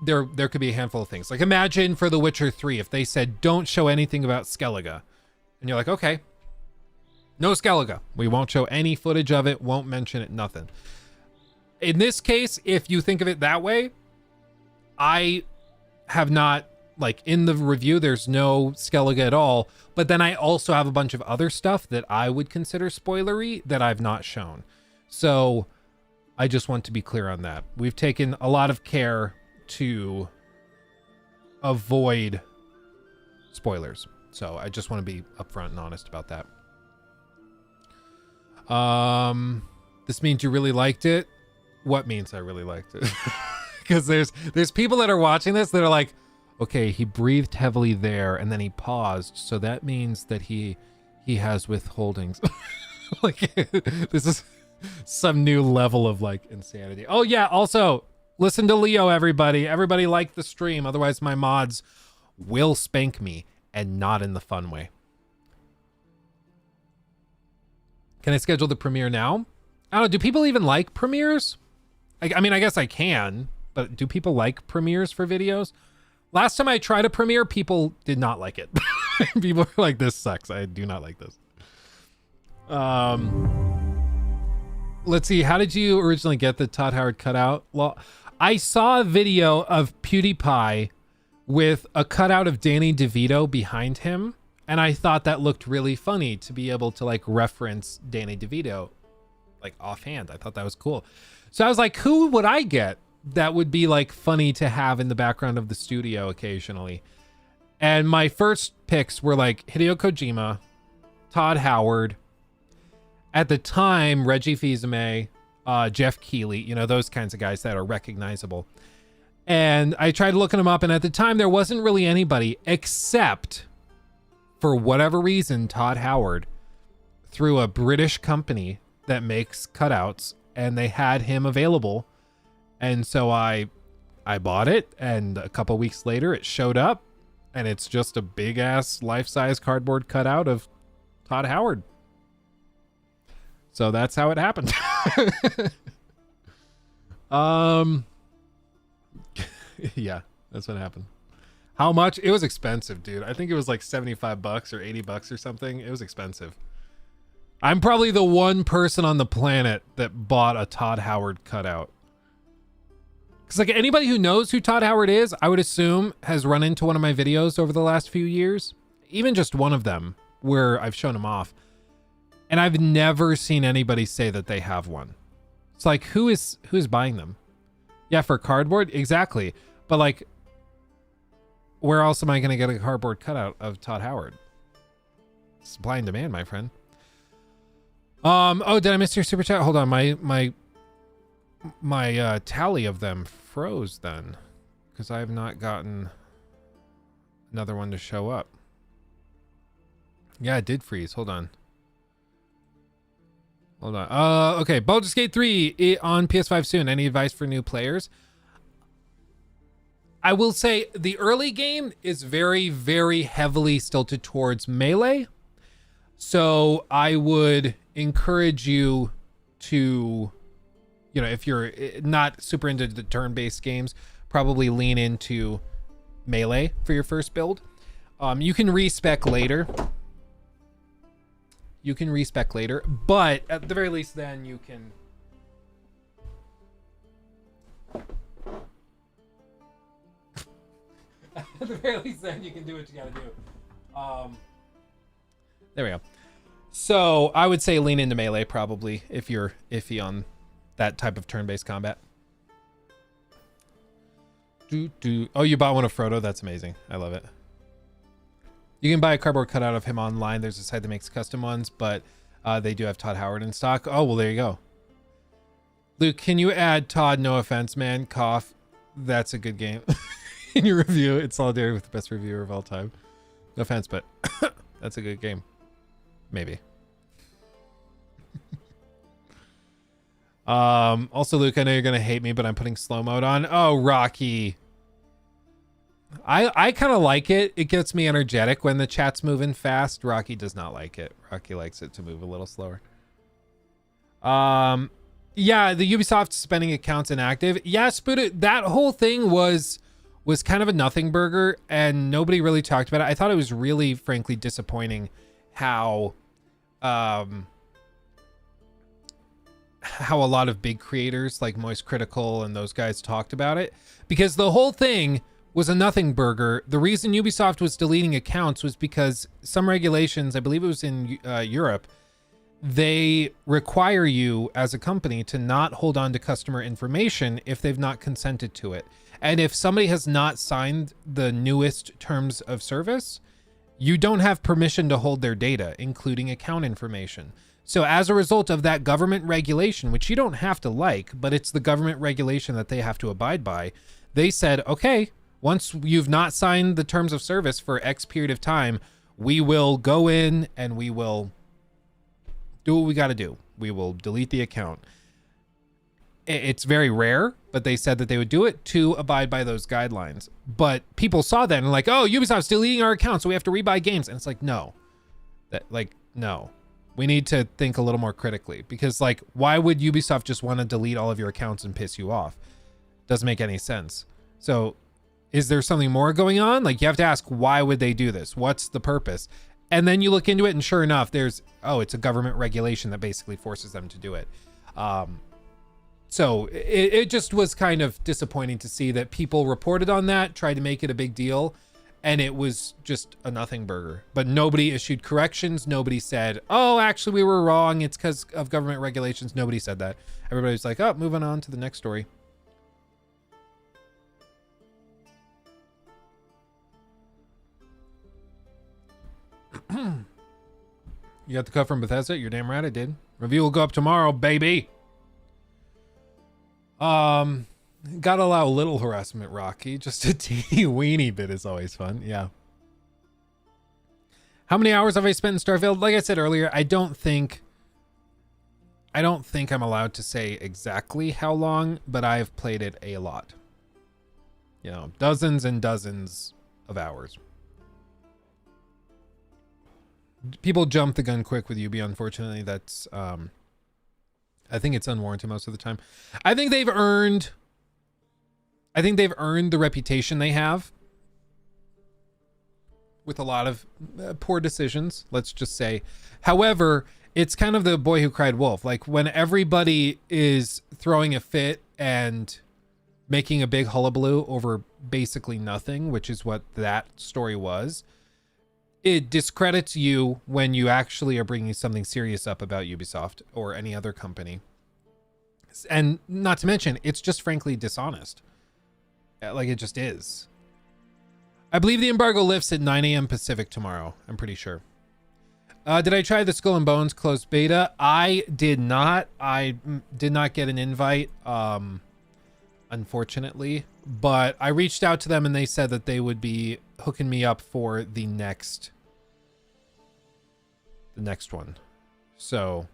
there could be a handful of things. Like imagine for The Witcher 3, if they said don't show anything about Skellige, and you're like, okay, no Skellige. We won't show any footage of it, won't mention it, nothing. In this case, if you think of it that way, I have not, like in the review, there's no Skellige at all, but then I also have a bunch of other stuff that I would consider spoilery that I've not shown. So I just want to be clear on that. We've taken a lot of care to avoid spoilers. So I just want to be upfront and honest about that. This means you really liked it. What means I really liked it? Because there's people that are watching this that are like, okay, he breathed heavily there and then he paused, so that means that he has withholdings. Like this is some new level of like insanity. Oh yeah, also listen to Leo, everybody. Everybody like the stream, otherwise my mods will spank me, and not in the fun way. Can I schedule the premiere now? I don't know, do people even like premieres? I mean, I guess I can, but do people like premieres for videos? Last time I tried a premiere, people did not like it. People were like, this sucks. I do not like this. Let's see. How did you originally get the Todd Howard cutout? Well, I saw a video of PewDiePie with a cutout of Danny DeVito behind him, and I thought that looked really funny to be able to like reference Danny DeVito like offhand. I thought that was cool. So I was like, who would I get that would be like funny to have in the background of the studio occasionally? And my first picks were like Hideo Kojima, Todd Howard, at the time Reggie Fils-Aimé, Jeff Keighley, you know, those kinds of guys that are recognizable. And I tried looking them up, and at the time there wasn't really anybody except for whatever reason Todd Howard, through a British company that makes cutouts, and they had him available. And so I bought it, and a couple weeks later it showed up, and it's just a big ass life-size cardboard cutout of Todd Howard. So that's how it happened. Yeah, that's what happened. How much? It was expensive, dude. I think it was like $75 or $80 or something. It was expensive. I'm probably the one person on the planet that bought a Todd Howard cutout. Because like anybody who knows who Todd Howard is, I would assume has run into one of my videos over the last few years. Even just one of them where I've shown him off. And I've never seen anybody say that they have one. It's like, who's buying them? Yeah, for cardboard? Exactly. But like, where else am I going to get a cardboard cutout of Todd Howard? Supply and demand, my friend. Oh, did I miss your super chat? Hold on, my tally of them froze then, because I have not gotten another one to show up. Yeah, it did freeze. Hold on. Okay, Baldur's Gate 3 on PS5 soon. Any advice for new players? I will say the early game is very, very heavily stilted towards melee. So I would encourage you to, you know, if you're not super into the turn-based games, probably lean into melee for your first build. You can respec later. But at the very least then you can... At the very least, then you can do what you gotta do. There we go. So I would say lean into melee probably if you're iffy on that type of turn-based combat. Oh, you bought one of Frodo? That's amazing. I love it. You can buy a cardboard cutout of him online. There's a site that makes custom ones, but they do have Todd Howard in stock. Oh, well, there you go. Luke, can you add Todd, no offense, man, cough? That's a good game. In your review, it's solidarity with the best reviewer of all time. No offense, but that's a good game. Maybe. Also, Luke, I know you're gonna hate me, but I'm putting slow mode on. Oh, Rocky. I kind of like it. It gets me energetic when the chat's moving fast. Rocky does not like it. Rocky likes it to move a little slower. Yeah, the Ubisoft suspending accounts inactive. Yeah, Spoot, that whole thing was kind of a nothing burger, and nobody really talked about it. I thought it was really, frankly, disappointing how a lot of big creators like Moist Critical and those guys talked about it, because the whole thing was a nothing burger. The reason Ubisoft was deleting accounts was because some regulations, I believe it was in Europe, they require you as a company to not hold on to customer information if they've not consented to it. And if somebody has not signed the newest terms of service, you don't have permission to hold their data, including account information. So as a result of that government regulation, which you don't have to like, but it's the government regulation that they have to abide by, they said, okay, once you've not signed the terms of service for X period of time, we will go in and we will do what we got to do. We will delete the account. It's very rare, but they said that they would do it to abide by those guidelines. But people saw that and like, oh, Ubisoft's deleting our account, so we have to rebuy games. And it's like, no. No. We need to think a little more critically, because like, why would Ubisoft just want to delete all of your accounts and piss you off? Doesn't make any sense. So is there something more going on? Like, you have to ask, why would they do this? What's the purpose? And then you look into it and sure enough, it's a government regulation that basically forces them to do it. So it just was kind of disappointing to see that people reported on that, tried to make it a big deal, and it was just a nothing burger. But nobody issued corrections. Nobody said, oh, actually we were wrong, it's because of government regulations. Nobody said that. Everybody's like, oh, moving on to the next story. You got the cut from Bethesda? You're damn right I did. Review will go up tomorrow, baby. Gotta allow a little harassment, Rocky. Just a teeny weeny bit is always fun. Yeah. How many hours have I spent in Starfield? Like I said earlier, I don't think I'm allowed to say exactly how long, but I've played it a lot. You know, dozens and dozens of hours. People jump the gun quick with Ubi, unfortunately. That's I think it's unwarranted most of the time. I think they've earned the reputation they have with a lot of poor decisions, let's just say. However, it's kind of the boy who cried wolf. Like, when everybody is throwing a fit and making a big hullabaloo over basically nothing, which is what that story was, it discredits you when you actually are bringing something serious up about Ubisoft or any other company. And not to mention, it's just frankly dishonest. Like, it just is. I believe the embargo lifts at 9 a.m. Pacific tomorrow. I'm pretty sure. Did I try the Skull and Bones closed beta? I did not. I did not get an invite, unfortunately. But I reached out to them and they said that they would be hooking me up for the next one. So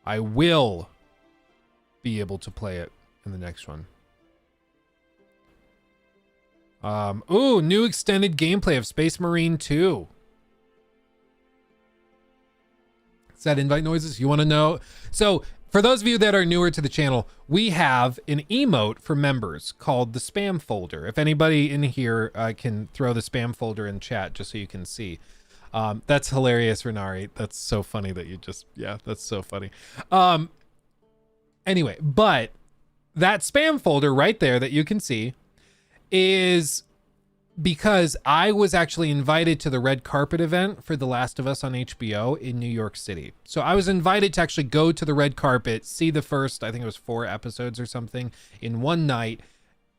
I will be able to play it in the next one. Ooh, new extended gameplay of Space Marine 2. Is that invite noises? You want to know? So for those of you that are newer to the channel, we have an emote for members called the spam folder. If anybody in here can throw the spam folder in chat just so you can see. That's hilarious, Renari. That's so funny that you just, yeah, that's so funny. Anyway, but that spam folder right there that you can see is because I was actually invited to the red carpet event for The Last of Us on HBO in New York City. So I was invited to actually go to the red carpet, see the first, I think it was 4 episodes or something in one night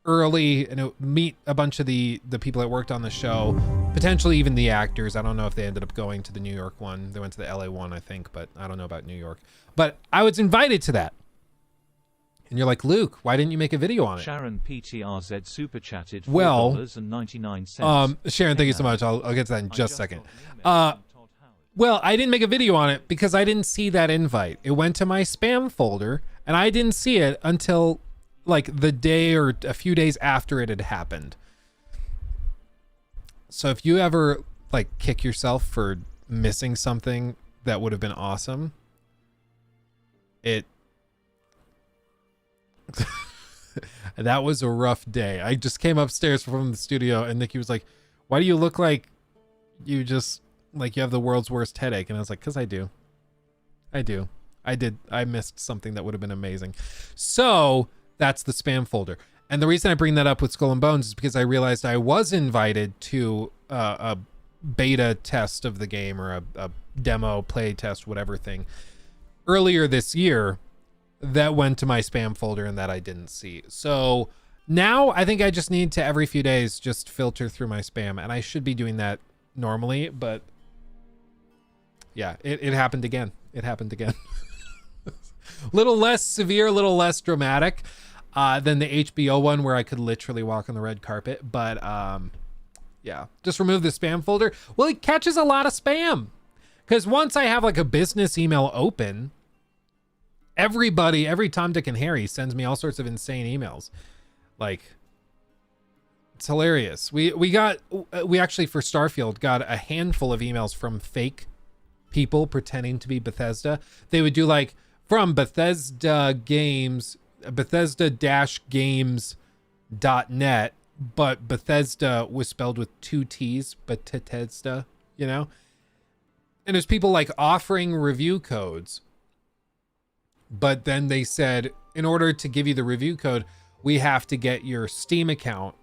early, and meet a bunch of the people that worked on the show, potentially even the actors. I don't know if they ended up going to the New York one. They went to the LA one, I think, but I don't know about New York. But I was invited to that. And you're like, Luke, why didn't you make a video on it? Sharon PTRZ super chatted $4.99. Sharon, thank you so much. I'll get to that in just a second. Well, I didn't make a video on it because I didn't see that invite. It went to my spam folder, and I didn't see it until like the day or a few days after it had happened. So if you ever like kick yourself for missing something that would have been awesome, that was a rough day. I just came upstairs from the studio and Nikki was like, why do you look like you just like you have the world's worst headache? And I was like, because I do. I missed something that would have been amazing. So that's the spam folder. And the reason I bring that up with Skull and Bones is because I realized I was invited to a beta test of the game, or a demo play test, whatever thing, earlier this year that went to my spam folder and that I didn't see. So now I think I just need to every few days just filter through my spam, and I should be doing that normally, but yeah, it happened again. It happened again. Little less severe, a little less dramatic than the HBO one where I could literally walk on the red carpet. But yeah, just remove the spam folder. Well, it catches a lot of spam because once I have like a business email open, every Tom, Dick, and Harry sends me all sorts of insane emails. Like, it's hilarious. We actually for Starfield got a handful of emails from fake people pretending to be Bethesda. They would do like from Bethesda Games, Bethesda-games.net, but Bethesda was spelled with 2 T's, Bethesda, you know? And there's people like offering review codes, but then they said, in order to give you the review code, we have to get your Steam account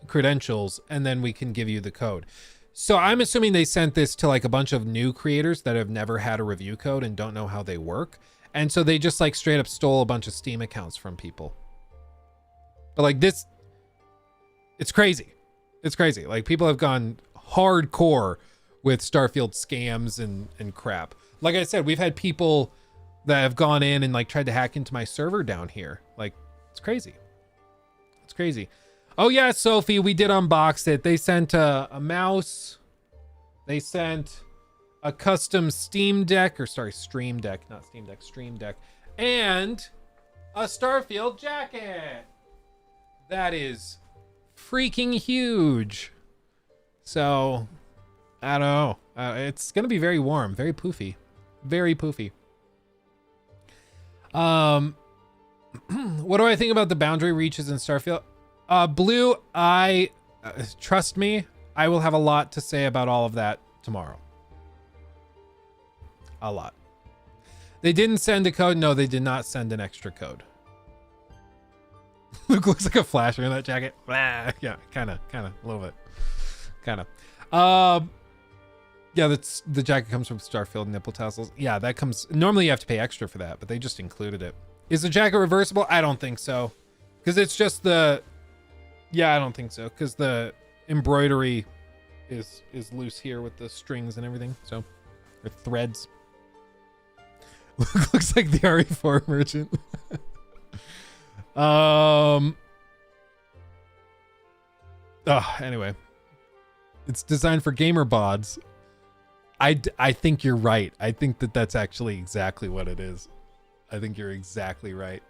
credentials, and then we can give you the code. So I'm assuming they sent this to like a bunch of new creators that have never had a review code and don't know how they work. And so they just like straight up stole a bunch of Steam accounts from people. But like this, it's crazy. It's crazy. Like people have gone hardcore with Starfield scams and crap. Like I said, we've had people that have gone in and like tried to hack into my server down here. Like, it's crazy. It's crazy. Oh yeah, Sophie, we did unbox it. They sent a mouse. They sent a custom Stream Deck, Stream Deck, and a Starfield jacket. That is freaking huge. So, I don't know. It's going to be very warm, very poofy. Very poofy. What do I think about the boundary reaches in Starfield? Blue, trust me, I will have a lot to say about all of that tomorrow. A lot. They didn't send a code. No, they did not send an extra code. Luke looks like a flasher in that jacket. Yeah, kind of, a little bit. Kind of. Yeah, the jacket comes from Starfield nipple tassels. Yeah, that comes. Normally you have to pay extra for that, but they just included it. Is the jacket reversible? I don't think so. Because it's just the. Yeah, I don't think so. Because the embroidery is loose here with the strings and everything. So, or threads. Looks like the RE4 merchant. Anyway. It's designed for gamer bods. I think you're right. I think that's actually exactly what it is. I think you're exactly right.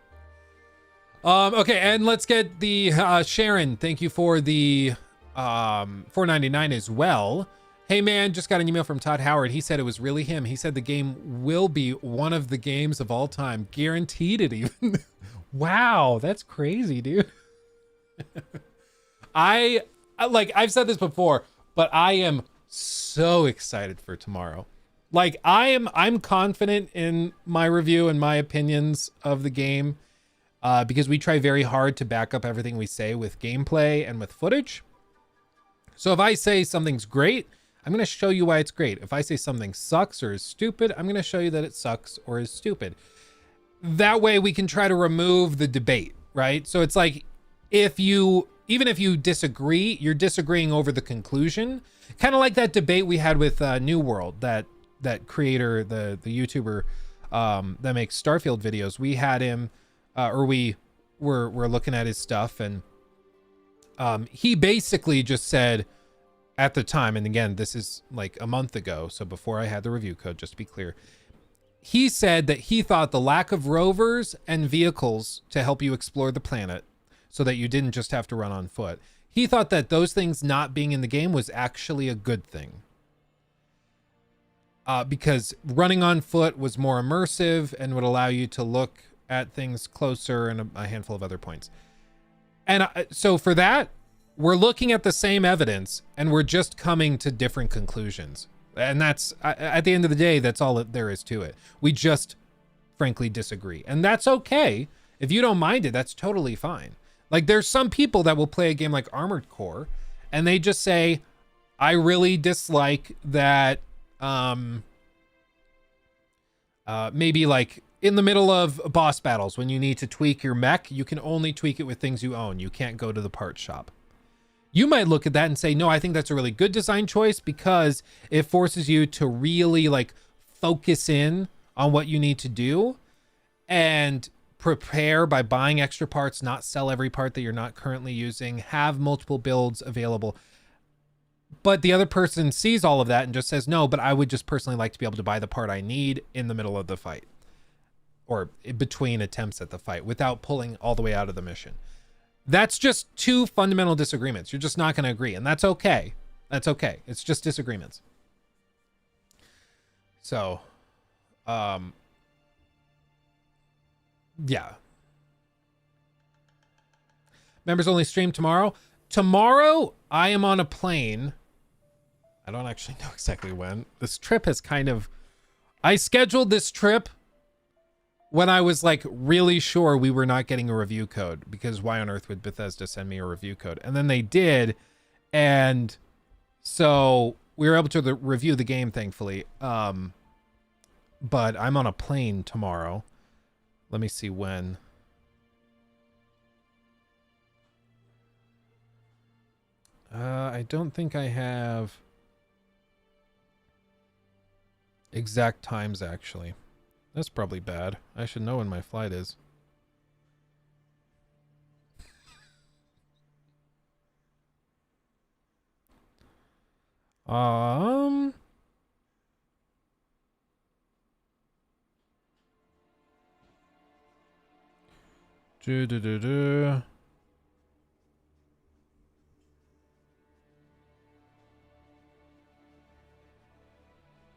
Okay, and let's get the Sharon. Thank you for the $4.99 as well. Hey man, just got an email from Todd Howard. He said it was really him. He said the game will be one of the games of all time. Guaranteed it even. Wow, that's crazy, dude. I've said this before, but I am so excited for tomorrow. Like I'm confident in my review and my opinions of the game because we try very hard to back up everything we say with gameplay and with footage. So if I say something's great, I'm going to show you why it's great. If I say something sucks or is stupid, I'm going to show you that it sucks or is stupid. That way we can try to remove the debate, right? So it's like, even if you disagree, you're disagreeing over the conclusion. Kind of like that debate we had with New World, that creator, the YouTuber that makes Starfield videos. We had him, or we were looking at his stuff, and he basically just said at the time, and again, this is like a month ago, so before I had the review code, just to be clear, he said that he thought the lack of rovers and vehicles to help you explore the planet so that you didn't just have to run on foot, he thought that those things not being in the game was actually a good thing. Because running on foot was more immersive and would allow you to look at things closer, and a handful of other points. And so for that, we're looking at the same evidence and we're just coming to different conclusions. And that's, at the end of the day, that's all that there is to it. We just frankly disagree. And that's okay. If you don't mind it, that's totally fine. Like, there's some people that will play a game like Armored Core and they just say, I really dislike that maybe like in the middle of boss battles, when you need to tweak your mech, you can only tweak it with things you own. You can't go to the parts shop. You might look at that and say, no, I think that's a really good design choice because it forces you to really like focus in on what you need to do and prepare by buying extra parts, not sell every part that you're not currently using, have multiple builds available. But the other person sees all of that and just says, no, but I would just personally like to be able to buy the part I need in the middle of the fight or between attempts at the fight without pulling all the way out of the mission. That's just two fundamental disagreements. You're just not going to agree, and that's okay. That's okay. It's just disagreements. So, yeah. Members only stream tomorrow. Tomorrow, I am on a plane. I don't actually know exactly when. This trip has kind of... I scheduled this trip when I was like really sure we were not getting a review code, because why on earth would Bethesda send me a review code? And then they did. And so we were able to review the game, thankfully. But I'm on a plane tomorrow. Let me see when. I don't think I have exact times, actually. That's probably bad. I should know when my flight is.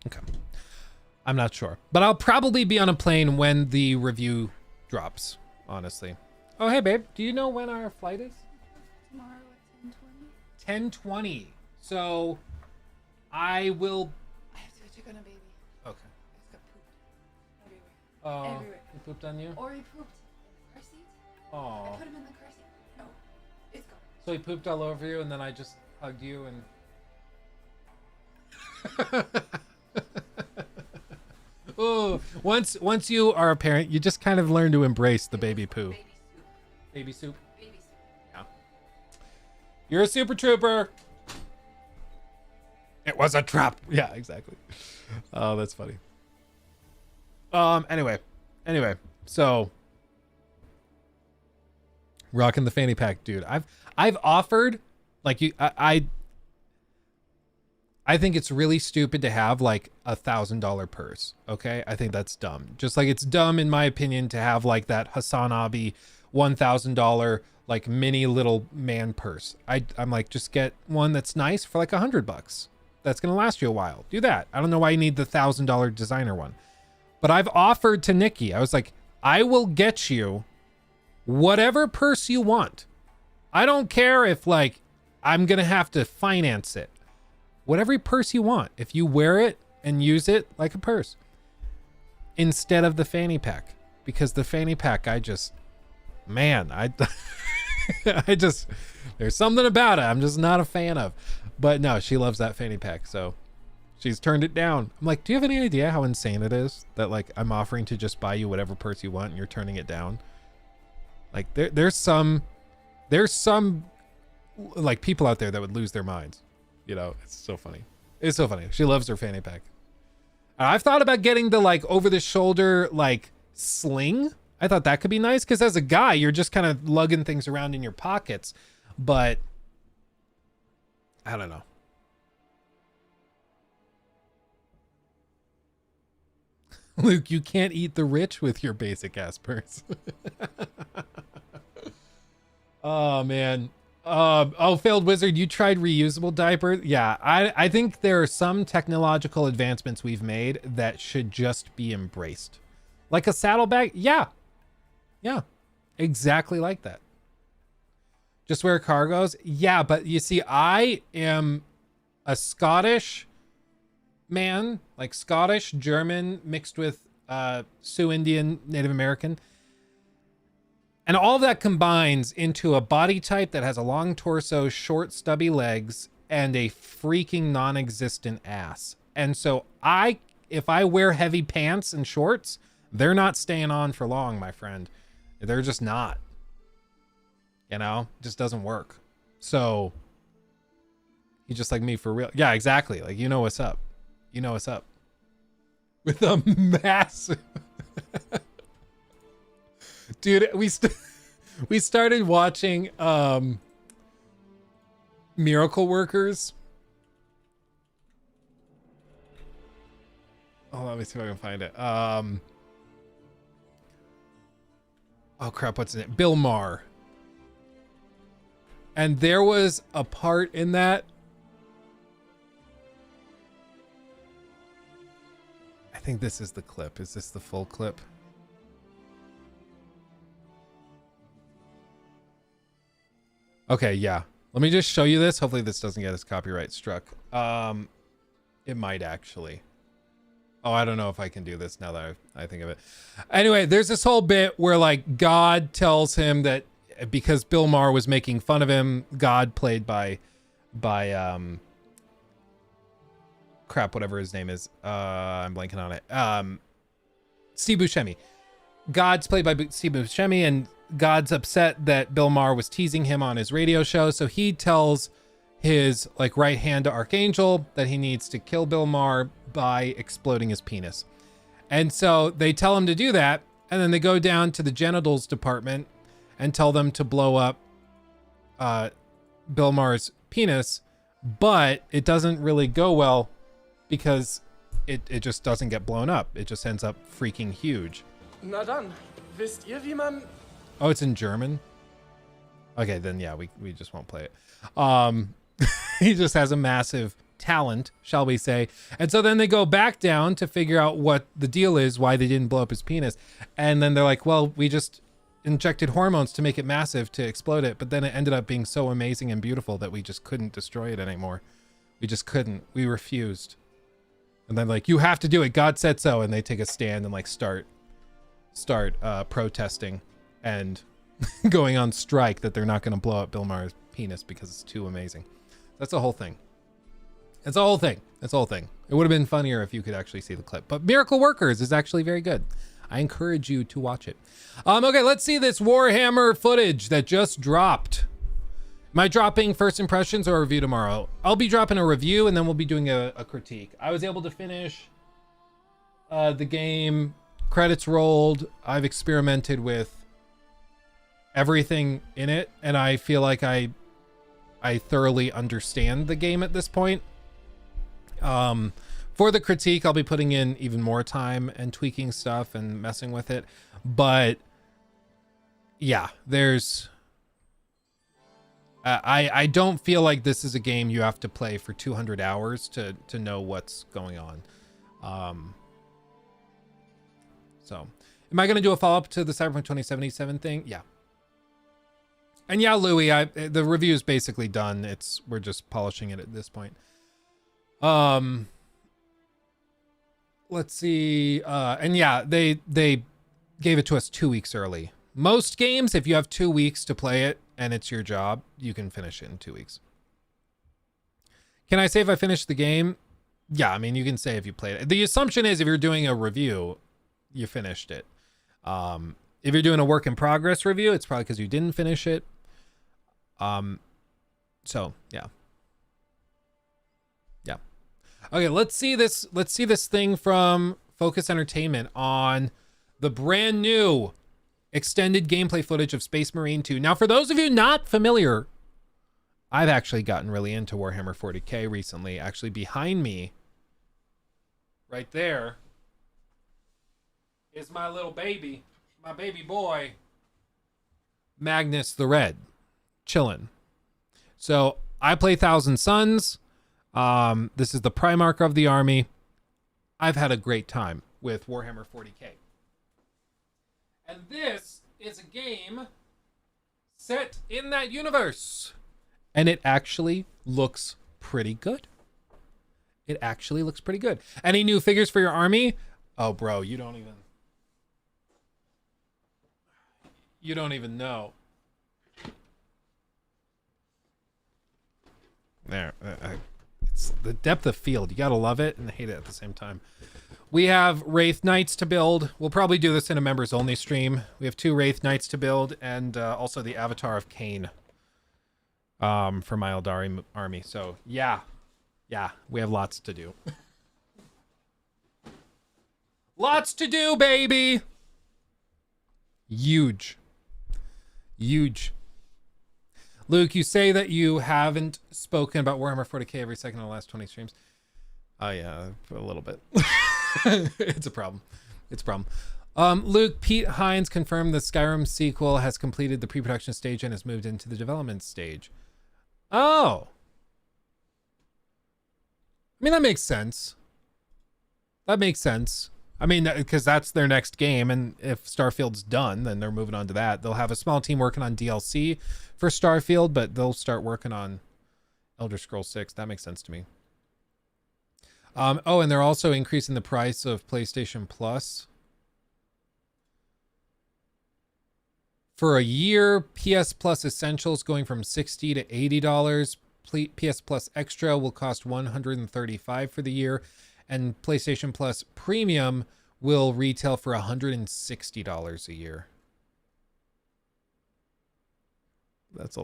Okay. I'm not sure, but I'll probably be on a plane when the review drops, honestly. Oh, hey, babe. Do you know when our flight is? Tomorrow at 10:20. 10:20. So I will... I have to go check on a baby. Okay. It's got pooped everywhere. Oh, Everywhere. he pooped on you? Or he pooped in the car seat. I Oh. put him in the car seat. No, it's gone. So he pooped all over you, and then I just hugged you and... Oh, once you are a parent, you just kind of learn to embrace the baby poo. Baby soup. Baby soup. Baby soup. Yeah. You're a super trooper. It was a trap. Yeah, exactly. Oh, that's funny. Anyway, so rocking the fanny pack, dude. I've offered, like, you, I think it's really stupid to have like $1,000 purse. Okay. I think that's dumb. Just like it's dumb, in my opinion, to have like that Hassan Abi $1,000 like mini little man purse. I'm like, just get one that's nice for like $100. That's going to last you a while. Do that. I don't know why you need the $1,000 designer one, but I've offered to Nikki. I was like, I will get you whatever purse you want. I don't care if like I'm going to have to finance it. Whatever purse you want, if you wear it and use it like a purse instead of the fanny pack, because the fanny pack, I just there's something about it I'm just not a fan of. But no, she loves that fanny pack, so she's turned it down. I'm like, do you have any idea how insane it is that like I'm offering to just buy you whatever purse you want and you're turning it down? Like there's some like people out there that would lose their minds. You know, it's so funny. It's so funny. She loves her fanny pack. I've thought about getting the like over the shoulder like sling. I thought that could be nice because as a guy, you're just kind of lugging things around in your pockets. But I don't know. Luke, you can't eat the rich with your basic ass purse. Oh man. Failed Wizard, you tried reusable diapers? Yeah, I think there are some technological advancements we've made that should just be embraced. Like a saddlebag? Yeah. Yeah. Exactly like that. Just wear cargos? Yeah, but you see, I am a Scottish man, like Scottish, German, mixed with Sioux Indian, Native American. And all of that combines into a body type that has a long torso, short, stubby legs, and a freaking non-existent ass. And so if I wear heavy pants and shorts, they're not staying on for long, my friend. They're just not. You know, it just doesn't work. So you just like me for real. Yeah, exactly. Like, you know what's up. You know what's up. With a massive... Dude, we started watching Miracle Workers. Oh, let me see if I can find it. Oh crap, what's his name? Bill Maher. And there was a part in that. I think this is the clip. Is this the full clip? Okay, yeah. Let me just show you this. Hopefully this doesn't get us copyright struck. It might actually. Oh, I don't know if I can do this now that I think of it. Anyway, there's this whole bit where like God tells him that because Bill Maher was making fun of him, God played by crap, whatever his name is. I'm blanking on it. Steve Buscemi. God's played by Steve Buscemi, and God's upset that Bill Maher was teasing him on his radio show. So he tells his like right hand to Archangel that he needs to kill Bill Maher by exploding his penis. And so they tell him to do that. And then they go down to the genitals department and tell them to blow up Bill Maher's penis. But it doesn't really go well because it just doesn't get blown up. It just ends up freaking huge. Na dann, wisst ihr, wie man... Oh, it's in German? Okay, then yeah, we just won't play it. He just has a massive talent, shall we say. And so then they go back down to figure out what the deal is, why they didn't blow up his penis. And then they're like, well, we just injected hormones to make it massive to explode it. But then it ended up being so amazing and beautiful that we just couldn't destroy it anymore. We just couldn't. We refused. And then like, you have to do it. God said so. And they take a stand and like start protesting and going on strike that they're not going to blow up Bill Maher's penis because it's too amazing. That's the whole thing. It's a whole thing. It's a whole thing. It would have been funnier if you could actually see the clip. But Miracle Workers is actually very good. I encourage you to watch it. Okay, let's see this Warhammer footage that just dropped. Am I dropping first impressions or a review tomorrow? I'll be dropping a review and then we'll be doing a critique. I was able to finish the game. Credits rolled. I've experimented with everything in it, and I feel like I thoroughly understand the game at this point. For the critique, I'll be putting in even more time and tweaking stuff and messing with it. But yeah, there's I don't feel like this is a game you have to play for 200 hours to know what's going on. So, am I going to do a follow-up to the Cyberpunk 2077 thing? Yeah. And yeah, Louis, the review is basically done. We're just polishing it at this point. Let's see. And yeah, they gave it to us 2 weeks early. Most games, if you have 2 weeks to play it and it's your job, you can finish it in 2 weeks. Can I say if I finished the game? Yeah, I mean, you can say if you played it. The assumption is if you're doing a review, you finished it. If you're doing a work in progress review, it's probably because you didn't finish it. So yeah. Yeah. Okay, let's see this thing from Focus Entertainment on the brand new extended gameplay footage of Space Marine 2. Now, for those of you not familiar, I've actually gotten really into Warhammer 40k recently. Actually, behind me, right there, is my little baby, my baby boy, Magnus the Red, chillin'. So I play Thousand Suns. This is the Primarch of the army. I've had a great time with Warhammer 40k. And this is a game set in that universe. And it actually looks pretty good. It actually looks pretty good. Any new figures for your army? Oh, bro, you don't even know. There. It's the depth of field. You gotta love it and hate it at the same time. We have Wraith Knights to build. We'll probably do this in a members only stream. We have 2 Wraith Knights to build, and also the Avatar of Cain for my Eldari army. So yeah, we have lots to do. Lots to do, baby. Huge. Luke, you say that you haven't spoken about Warhammer 40k every second in the last 20 streams. Oh yeah, a little bit. It's a problem. Luke, Pete Hines confirmed the Skyrim sequel has completed the pre-production stage and has moved into the development stage. Oh. I mean, that makes sense. I mean, because that's their next game, and if Starfield's done, then they're moving on to that. They'll have a small team working on DLC for Starfield, but they'll start working on Elder Scrolls 6. That makes sense to me. Oh, and they're also increasing the price of PlayStation Plus. For a year, PS Plus Essentials going from $60 to $80. PS Plus Extra will cost $135 for the year. And PlayStation Plus Premium will retail for $160 a year. That's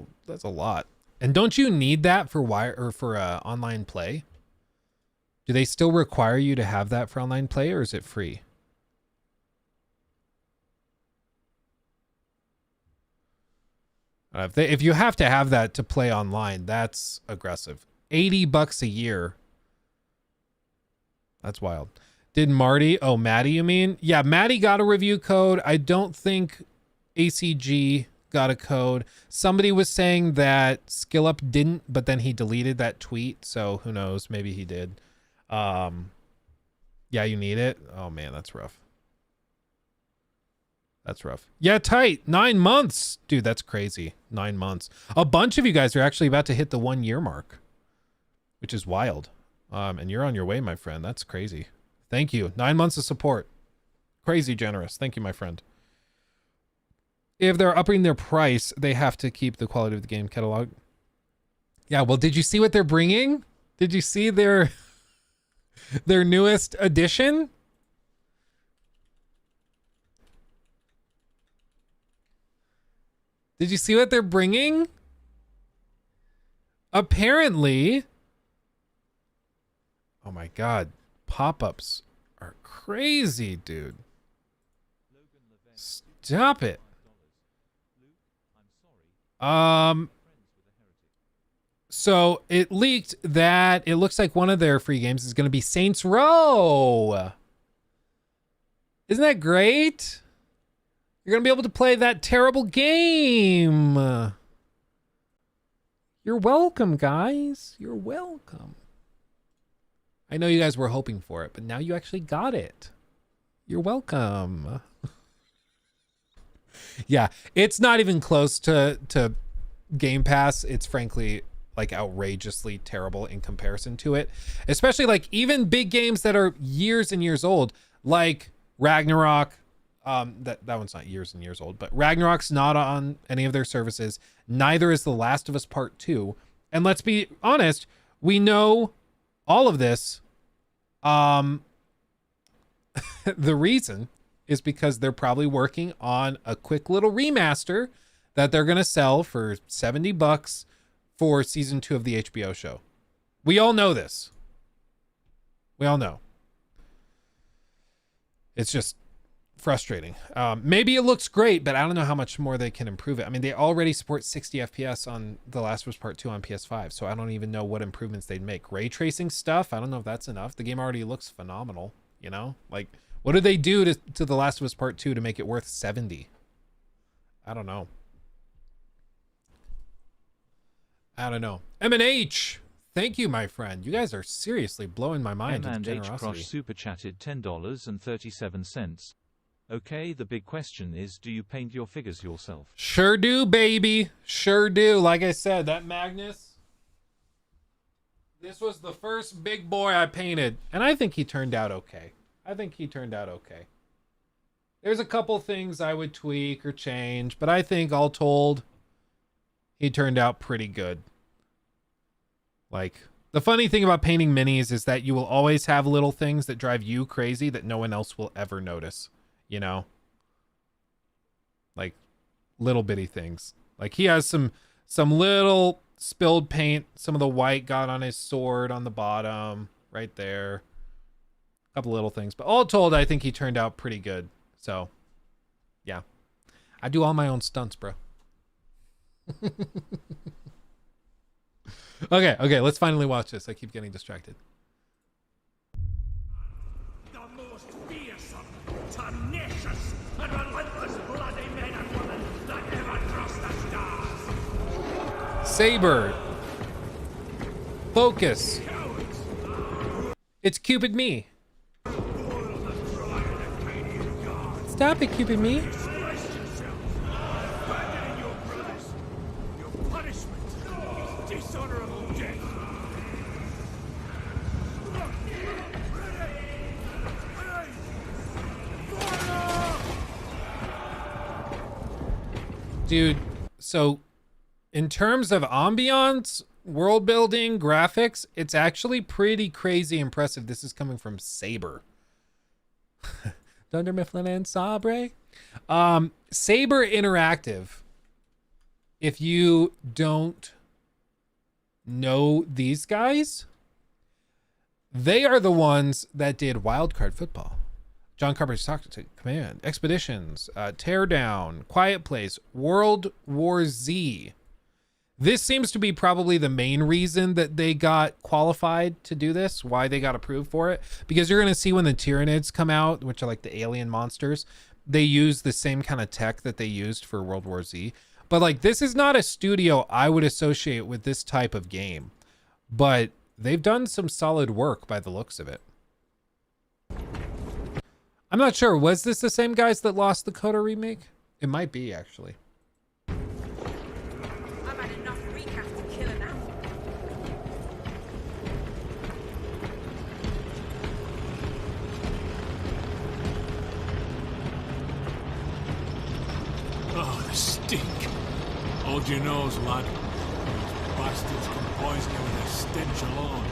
a lot. And don't you need that for online play? Do they still require you to have that for online play, or is it free? If you have to have that to play online, that's aggressive. $80 a year. That's wild. Did Maddie, you mean? Yeah, Maddie got a review code. I don't think ACG got a code. Somebody was saying that SkillUp didn't, but then he deleted that tweet. So who knows? Maybe he did. Yeah, you need it. Oh man, that's rough. Yeah, tight. 9 months. Dude, that's crazy. 9 months. A bunch of you guys are actually about to hit the 1 year mark, which is wild. And you're on your way, my friend. That's crazy. Thank you. 9 months of support. Crazy generous. Thank you, my friend. If they're upping their price, they have to keep the quality of the game catalog. Yeah, well, did you see what they're bringing? Did you see their newest edition? Did you see what they're bringing? Apparently... Oh my god, pop-ups are crazy, dude. Stop it. So it leaked that it looks like one of their free games is going to be Saints Row. Isn't that great? You're going to be able to play that terrible game. You're welcome, guys. You're welcome. I know you guys were hoping for it, but now you actually got it. You're welcome. Yeah, it's not even close to Game Pass. It's frankly like outrageously terrible in comparison to it. Especially like even big games that are years and years old, like Ragnarok. That one's not years and years old, but Ragnarok's not on any of their services. Neither is The Last of Us Part 2. And let's be honest, We know all of this. The reason is because they're probably working on a quick little remaster that they're going to sell for $70 for season 2 of the HBO show. We all know this. We all know. It's just frustrating. Maybe it looks great, but I don't know how much more they can improve it. I mean, they already support 60 FPS on The Last of Us Part 2 on PS5, so I don't even know what improvements they'd make. Ray tracing stuff, I don't know if that's enough. The game already looks phenomenal, you know? Like, what did they do to The Last of Us Part 2 to make it worth 70? I don't know. I don't know. M&H, thank you, my friend. You guys are seriously blowing my mind with M&H generosity. Crush super chatted $10.37. Okay, the big question is, do you paint your figures yourself? Sure do, baby. Sure do. Like I said, that Magnus, this was the first big boy I painted, and I think he turned out okay. There's a couple things I would tweak or change, but I think all told, he turned out pretty good. Like, the funny thing about painting minis is that you will always have little things that drive you crazy that no one else will ever notice, you know? Like, little bitty things. Like, he has some little spilled paint. Some of the white got on his sword on the bottom, right there. A couple little things. But all told, I think he turned out pretty good. So, yeah. I do all my own stunts, bro. Okay, let's finally watch this. I keep getting distracted. The most fearsome, tenacious, and relentless bloody men and women that ever crossed the stars. Saber. Focus. It's Cupid me. Stop it, Cupid me. Dude, so in terms of ambiance, world building, graphics, it's actually pretty crazy impressive. This is coming from Saber. Dunder Mifflin and Sabre. Saber Interactive. If you don't know these guys, they are the ones that did Wildcard Football. John Carpenter's Toxic Command, Expeditions, Teardown, Quiet Place, World War Z. This seems to be probably the main reason that they got qualified to do this, why they got approved for it. Because you're going to see when the Tyranids come out, which are like the alien monsters, they use the same kind of tech that they used for World War Z. But like, this is not a studio I would associate with this type of game. But they've done some solid work by the looks of it. I'm not sure. Was this the same guys that lost the Coda remake? It might be, actually. I've had enough recast to kill her now. Oh, the stink. Hold your nose, lad. Those bastards can poison you with their stench alone.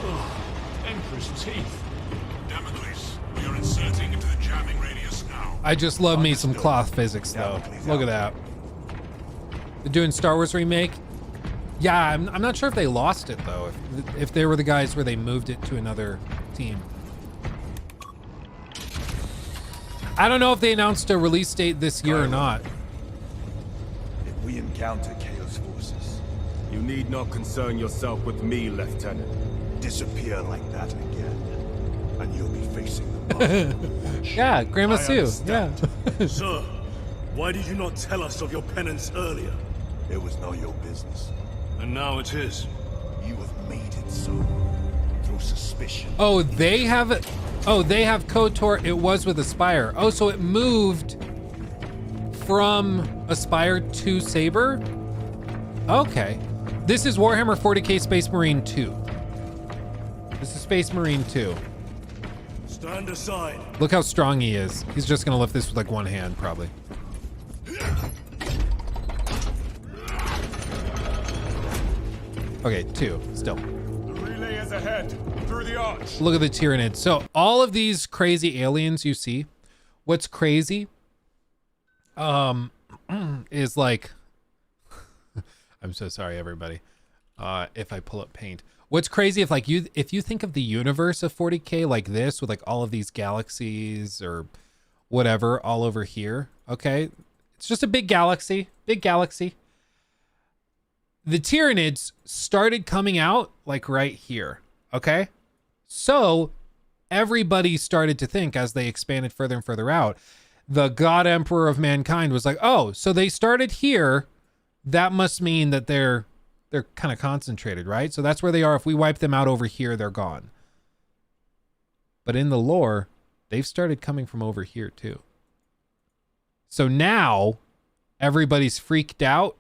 Oh, Emperor's teeth. Damocles, we are inserting into the jamming radius now. I just love me some cloth physics, though. Look at that. They're doing Star Wars remake. Yeah, I'm not sure if they lost it, though. If they were the guys where they moved it to another team. I don't know if they announced a release date this year or not. If we encounter Chaos forces, you need not concern yourself with me, Lieutenant. Disappear like that again, and you'll be facing the Yeah, Grandma Sue. Yeah. Sir, why did you not tell us of your penance earlier? It was not your business. And now it is. You have made it so through suspicion. Oh, they have KOTOR. It was with Aspire. Oh, so it moved from Aspire to Saber? Okay. This is Warhammer 40k Space Marine 2. This is Space Marine 2. Stand aside. Look how strong he is. He's just gonna lift this with like one hand, probably. Okay, 2 still. The relay is ahead, through the arch. Look at the Tyranids. So all of these crazy aliens you see, what's crazy is like, I'm so sorry, everybody. If I pull up paint, what's crazy if you think of the universe of 40K like this, with like all of these galaxies or whatever all over here. Okay. It's just a big galaxy. The Tyranids started coming out like right here. Okay. So everybody started to think, as they expanded further and further out, the God Emperor of mankind was like, oh, so they started here. That must mean that they're kind of concentrated, right? So that's where they are. If we wipe them out over here, they're gone. But in the lore, they've started coming from over here too. So now everybody's freaked out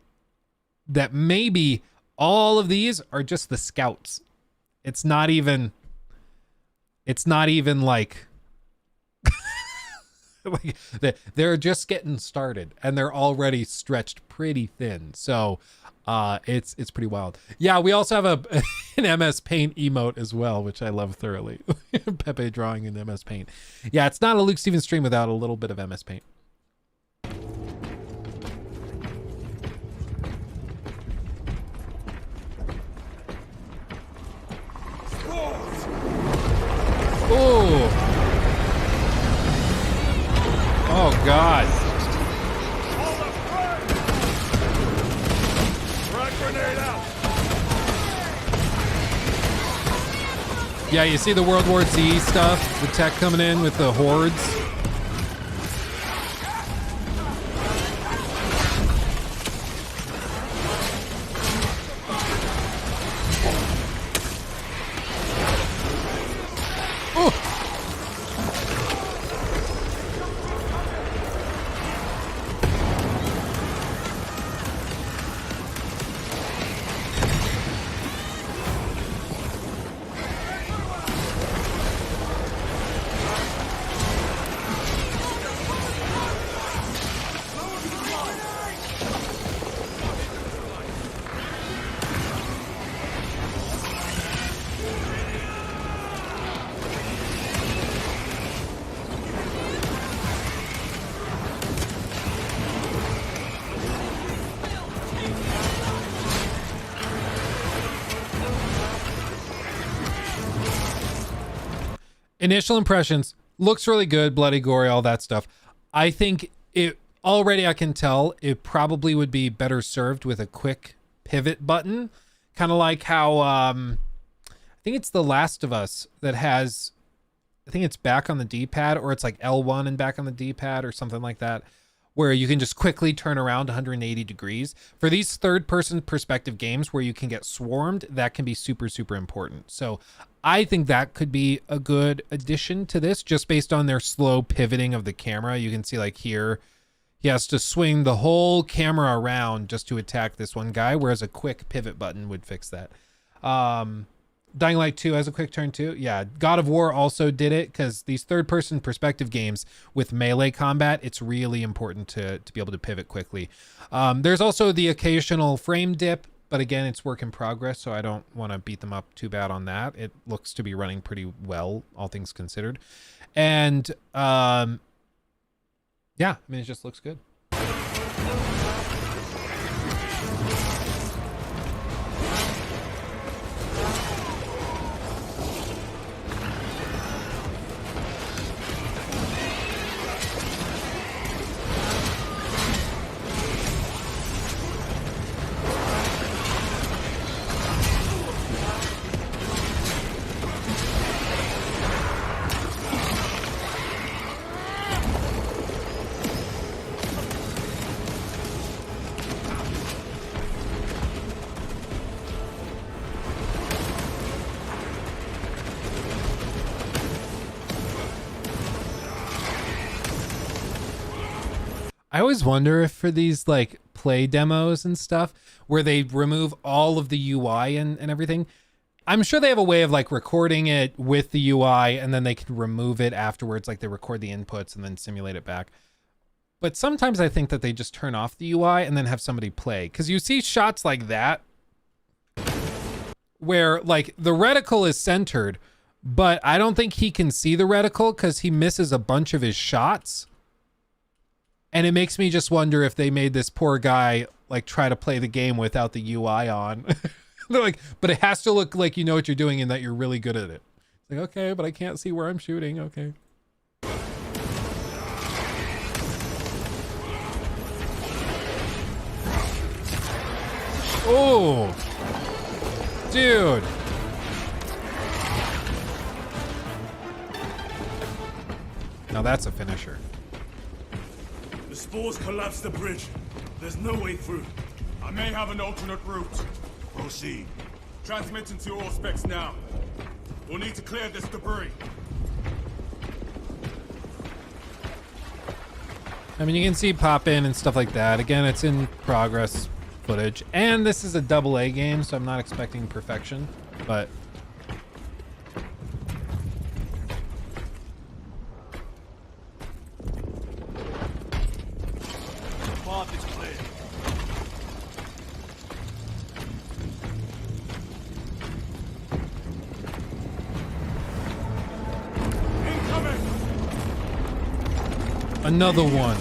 that maybe all of these are just the scouts. It's not even like, like they're just getting started and they're already stretched pretty thin. So it's pretty wild. Yeah, we also have an MS Paint emote as well, which I love thoroughly. Pepe drawing in MS Paint. Yeah, it's not a Luke Stevens stream without a little bit of MS Paint. Oh God. Yeah, you see the World War Z stuff, the tech coming in with the hordes. Initial impressions, looks really good, bloody, gory, all that stuff. I think it already, I can tell it probably would be better served with a quick pivot button, kind of like how I think it's The Last of Us that has, I think it's back on the D-pad, or it's like L1 and back on the D-pad or something like that, where you can just quickly turn around 180 degrees. For these third-person perspective games where you can get swarmed, that can be super, super important. So I think that could be a good addition to this, just based on their slow pivoting of the camera. You can see like here, he has to swing the whole camera around just to attack this one guy, whereas a quick pivot button would fix that. Dying Light 2 has a quick turn too. Yeah, God of War also did it, because these third-person perspective games with melee combat, it's really important to be able to pivot quickly. There's also the occasional frame dip, but again, it's work in progress, so I don't want to beat them up too bad on that. It looks to be running pretty well, all things considered. And yeah, I mean, it just looks good. I always wonder if for these like play demos and stuff where they remove all of the UI and everything, I'm sure they have a way of like recording it with the UI and then they can remove it afterwards. Like they record the inputs and then simulate it back. But sometimes I think that they just turn off the UI and then have somebody play. Cause you see shots like that where like the reticle is centered, but I don't think he can see the reticle because he misses a bunch of his shots. And it makes me just wonder if they made this poor guy like try to play the game without the UI on. They're like, but it has to look like you know what you're doing and that you're really good at it. It's like, okay, but I can't see where I'm shooting. Okay. Oh, dude. Now that's a finisher. The spores collapsed the bridge. There's no way through. I may have an alternate route. Proceed. Transmitting to all specs now. We'll need to clear this debris. I mean, you can see pop in and stuff like that. Again, it's in progress footage. And this is a AA game, so I'm not expecting perfection. But Path is clear. Incoming! another one.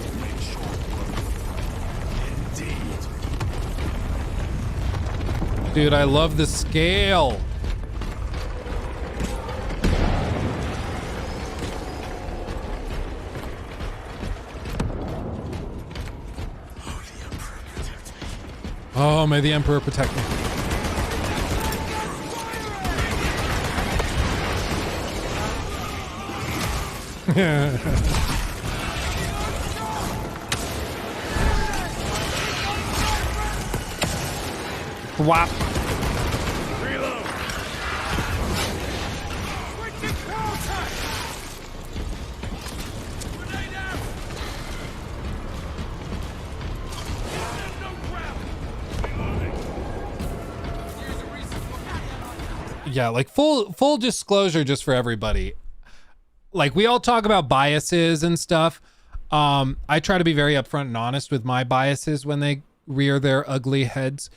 Indeed. Dude, I love the scale. Oh, may the Emperor protect me. Whop. Reload. Yeah, like full disclosure just for everybody. Like, we all talk about biases and stuff. I try to be very upfront and honest with my biases when they rear their ugly heads.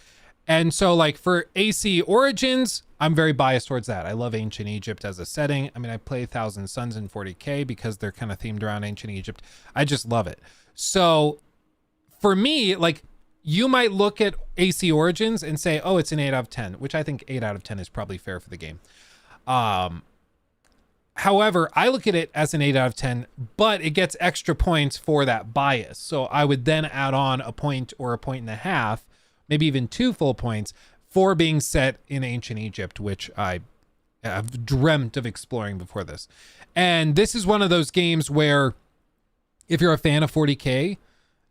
And so, like, for AC Origins, I'm very biased towards that. I love Ancient Egypt as a setting. I mean, I play Thousand Suns in 40K because they're kind of themed around Ancient Egypt. I just love it. So for me, like, you might look at AC Origins and say, oh, it's an 8 out of 10, which I think 8 out of 10 is probably fair for the game. However, I look at it as an 8 out of 10, but it gets extra points for that bias. So I would then add on a point or a point and a half, maybe even 2 full points for being set in Ancient Egypt, which I have dreamt of exploring before this. And this is one of those games where if you're a fan of 40K,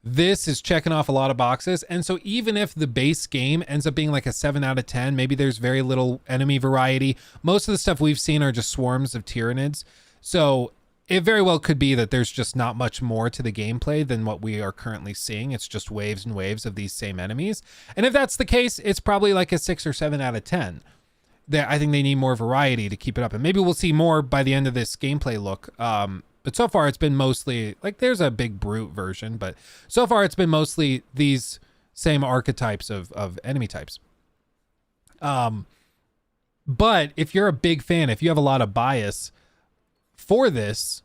this is checking off a lot of boxes. And so even if the base game ends up being like a 7 out of 10, maybe there's very little enemy variety. Most of the stuff we've seen are just swarms of Tyranids. So it very well could be that there's just not much more to the gameplay than what we are currently seeing. It's just waves and waves of these same enemies. And if that's the case, it's probably like a 6 or 7 out of 10. I think they need more variety to keep it up. And maybe we'll see more by the end of this gameplay look. But so far it's been mostly, like, there's a big brute version, but so far it's been mostly these same archetypes of enemy types. But if you're a big fan, if you have a lot of bias for this,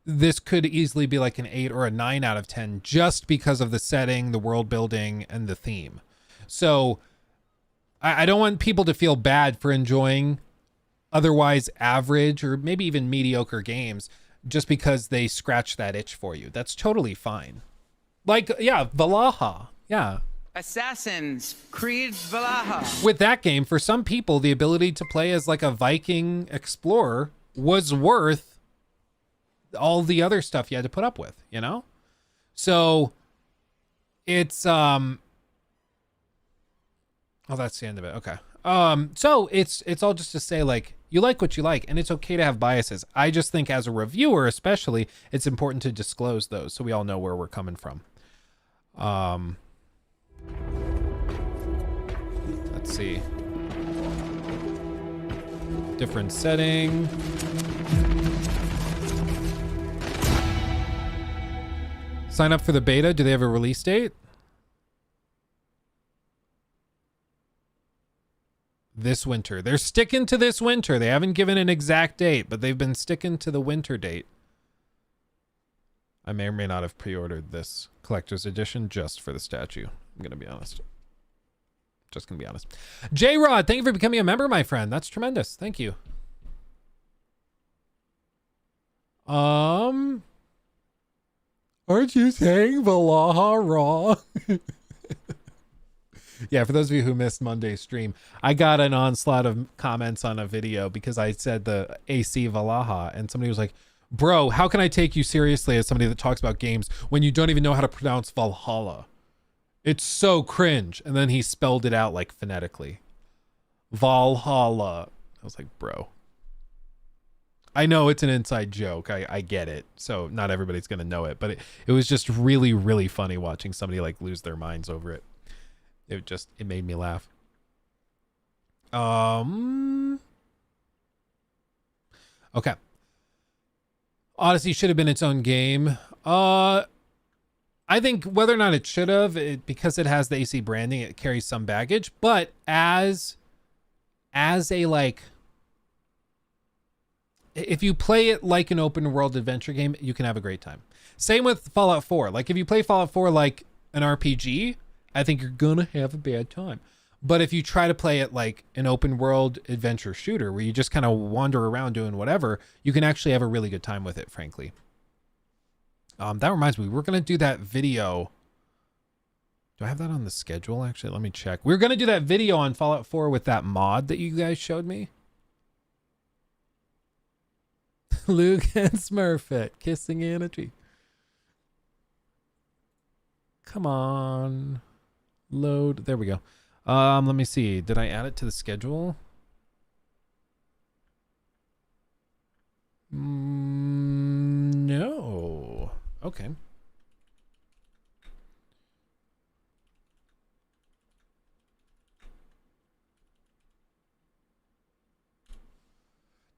this could easily be like an 8 or a 9 out of 10 just because of the setting, the world building, and the theme. So I don't want people to feel bad for enjoying otherwise average or maybe even mediocre games just because they scratch that itch for you. That's totally fine. Like, yeah, Valhalla. Yeah. Assassin's Creed Valhalla. With that game, for some people, the ability to play as like a Viking explorer was worth all the other stuff you had to put up with, you know? So it's, oh, that's the end of it. Okay. So it's all just to say, like, you like what you like, and it's okay to have biases. I just think as a reviewer, especially, it's important to disclose those so we all know where we're coming from. Let's see. Different setting. Sign up for the beta. Do they have a release date? this winter. They're sticking to this winter. They haven't given an exact date, but they've been sticking to the winter date. I may or may not have pre-ordered this collector's edition just for the statue. I'm going to be honest. Just going to be honest. J-Rod, thank you for becoming a member, my friend. That's tremendous. Thank you. Aren't you saying Valaha wrong? Yeah, for those of you who missed Monday's stream, I got an onslaught of comments on a video because I said the AC Valaha, and somebody was like, bro, how can I take you seriously as somebody that talks about games when you don't even know how to pronounce Valhalla? It's so cringe. And then he spelled it out like phonetically. Valhalla. I was like, bro. I know it's an inside joke. I get it. So not everybody's going to know it, but it was just really, really funny watching somebody like lose their minds over it. It made me laugh. Okay. Odyssey should have been its own game. I think whether or not it should have, because it has the AC branding, it carries some baggage, but as a like, if you play it like an open world adventure game, you can have a great time. Same with Fallout 4. Like if you play Fallout 4 like an RPG, I think you're gonna have a bad time. But if you try to play it like an open world adventure shooter where you just kind of wander around doing whatever, you can actually have a really good time with it, frankly. That reminds me, we're gonna do that video. Do I have that on the schedule? Actually, let me check. We're gonna do that video on Fallout 4 with that mod that you guys showed me. Luke and Smurfette kissing in a tree. Come on. Load. There we go. Let me see. Did I add it to the schedule? No. Okay.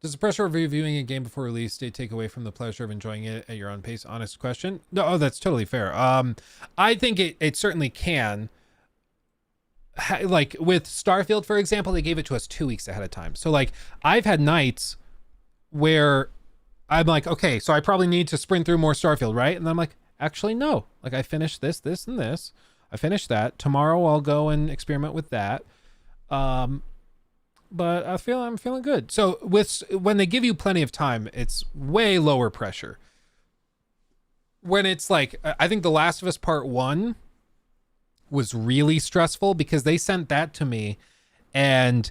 Does the pressure of reviewing a game before release date take away from the pleasure of enjoying it at your own pace? Honest question. No, oh, that's totally fair. I think it certainly can. Like with Starfield, for example, they gave it to us 2 weeks ahead of time. So like I've had nights where I'm like, okay, so I probably need to sprint through more Starfield, right? And then I'm like, actually, no. Like I finished this, and this. I finished that. Tomorrow I'll go and experiment with that. But I'm feeling good. So when they give you plenty of time, it's way lower pressure. When it's like, I think The Last of Us Part 1 was really stressful because they sent that to me and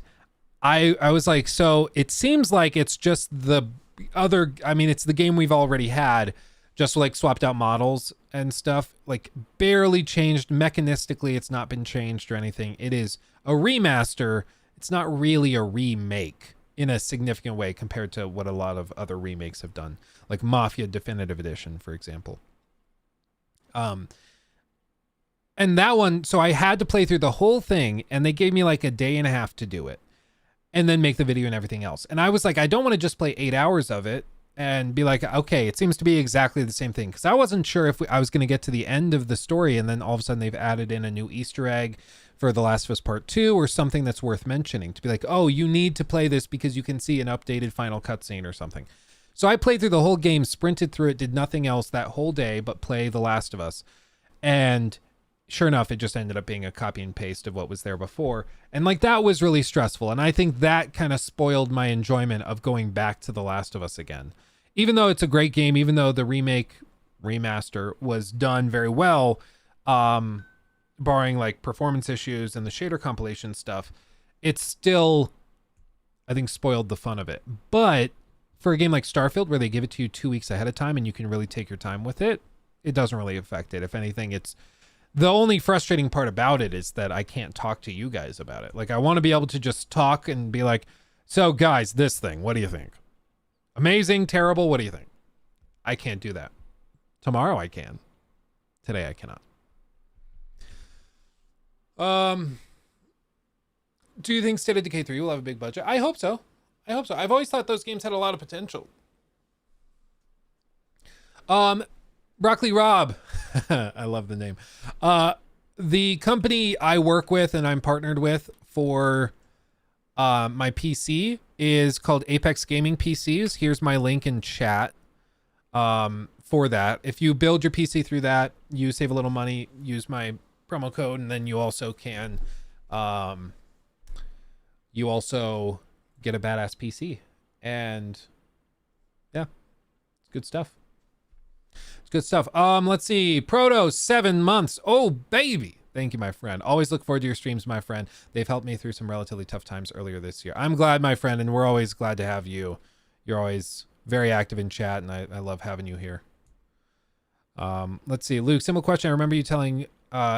I was like, so it seems like it's just the other, I mean, it's the game we've already had, just like swapped out models and stuff, like barely changed mechanistically. It's not been changed or anything. It is a remaster. It's not really a remake in a significant way compared to what a lot of other remakes have done, like Mafia Definitive Edition, for example. And that one, so I had to play through the whole thing and they gave me like a day and a half to do it and then make the video and everything else. And I was like, I don't want to just play 8 hours of it and be like, okay, it seems to be exactly the same thing. Cause I wasn't sure if I was going to get to the end of the story and then all of a sudden they've added in a new Easter egg for The Last of Us Part 2 or something that's worth mentioning to be like, oh, you need to play this because you can see an updated final cutscene or something. So I played through the whole game, sprinted through it, did nothing else that whole day but play The Last of Us. And sure enough, it just ended up being a copy and paste of what was there before. And like that was really stressful. And I think that kind of spoiled my enjoyment of going back to The Last of Us again. Even though it's a great game, even though the remaster was done very well, barring like performance issues and the shader compilation stuff, it's still, I think, spoiled the fun of it. But for a game like Starfield, where they give it to you 2 weeks ahead of time and you can really take your time with it, it doesn't really affect it. If anything, it's the only frustrating part about it is that I can't talk to you guys about it. Like I want to be able to just talk and be like, so guys, this thing, what do you think? Amazing, terrible, what do you think? I can't do that. Tomorrow I can. Today I cannot. Do you think State of Decay 3 will have a big budget? I hope so. I hope so. I've always thought those games had a lot of potential. Broccoli Rob. I love the name. The company I work with and I'm partnered with for My PC is called Apex Gaming PCs. Here's my link in chat for that. If you build your PC through that, you save a little money, use my promo code, and then you also can you also get a badass PC. And yeah, it's good stuff. It's good stuff. Let's see. Proto, 7 months. Oh, baby. Thank you, my friend. Always look forward to your streams, my friend. They've helped me through some relatively tough times earlier this year. I'm glad, my friend, and we're always glad to have you. You're always very active in chat, and I love having you here. Let's see. Luke, simple question. I remember you telling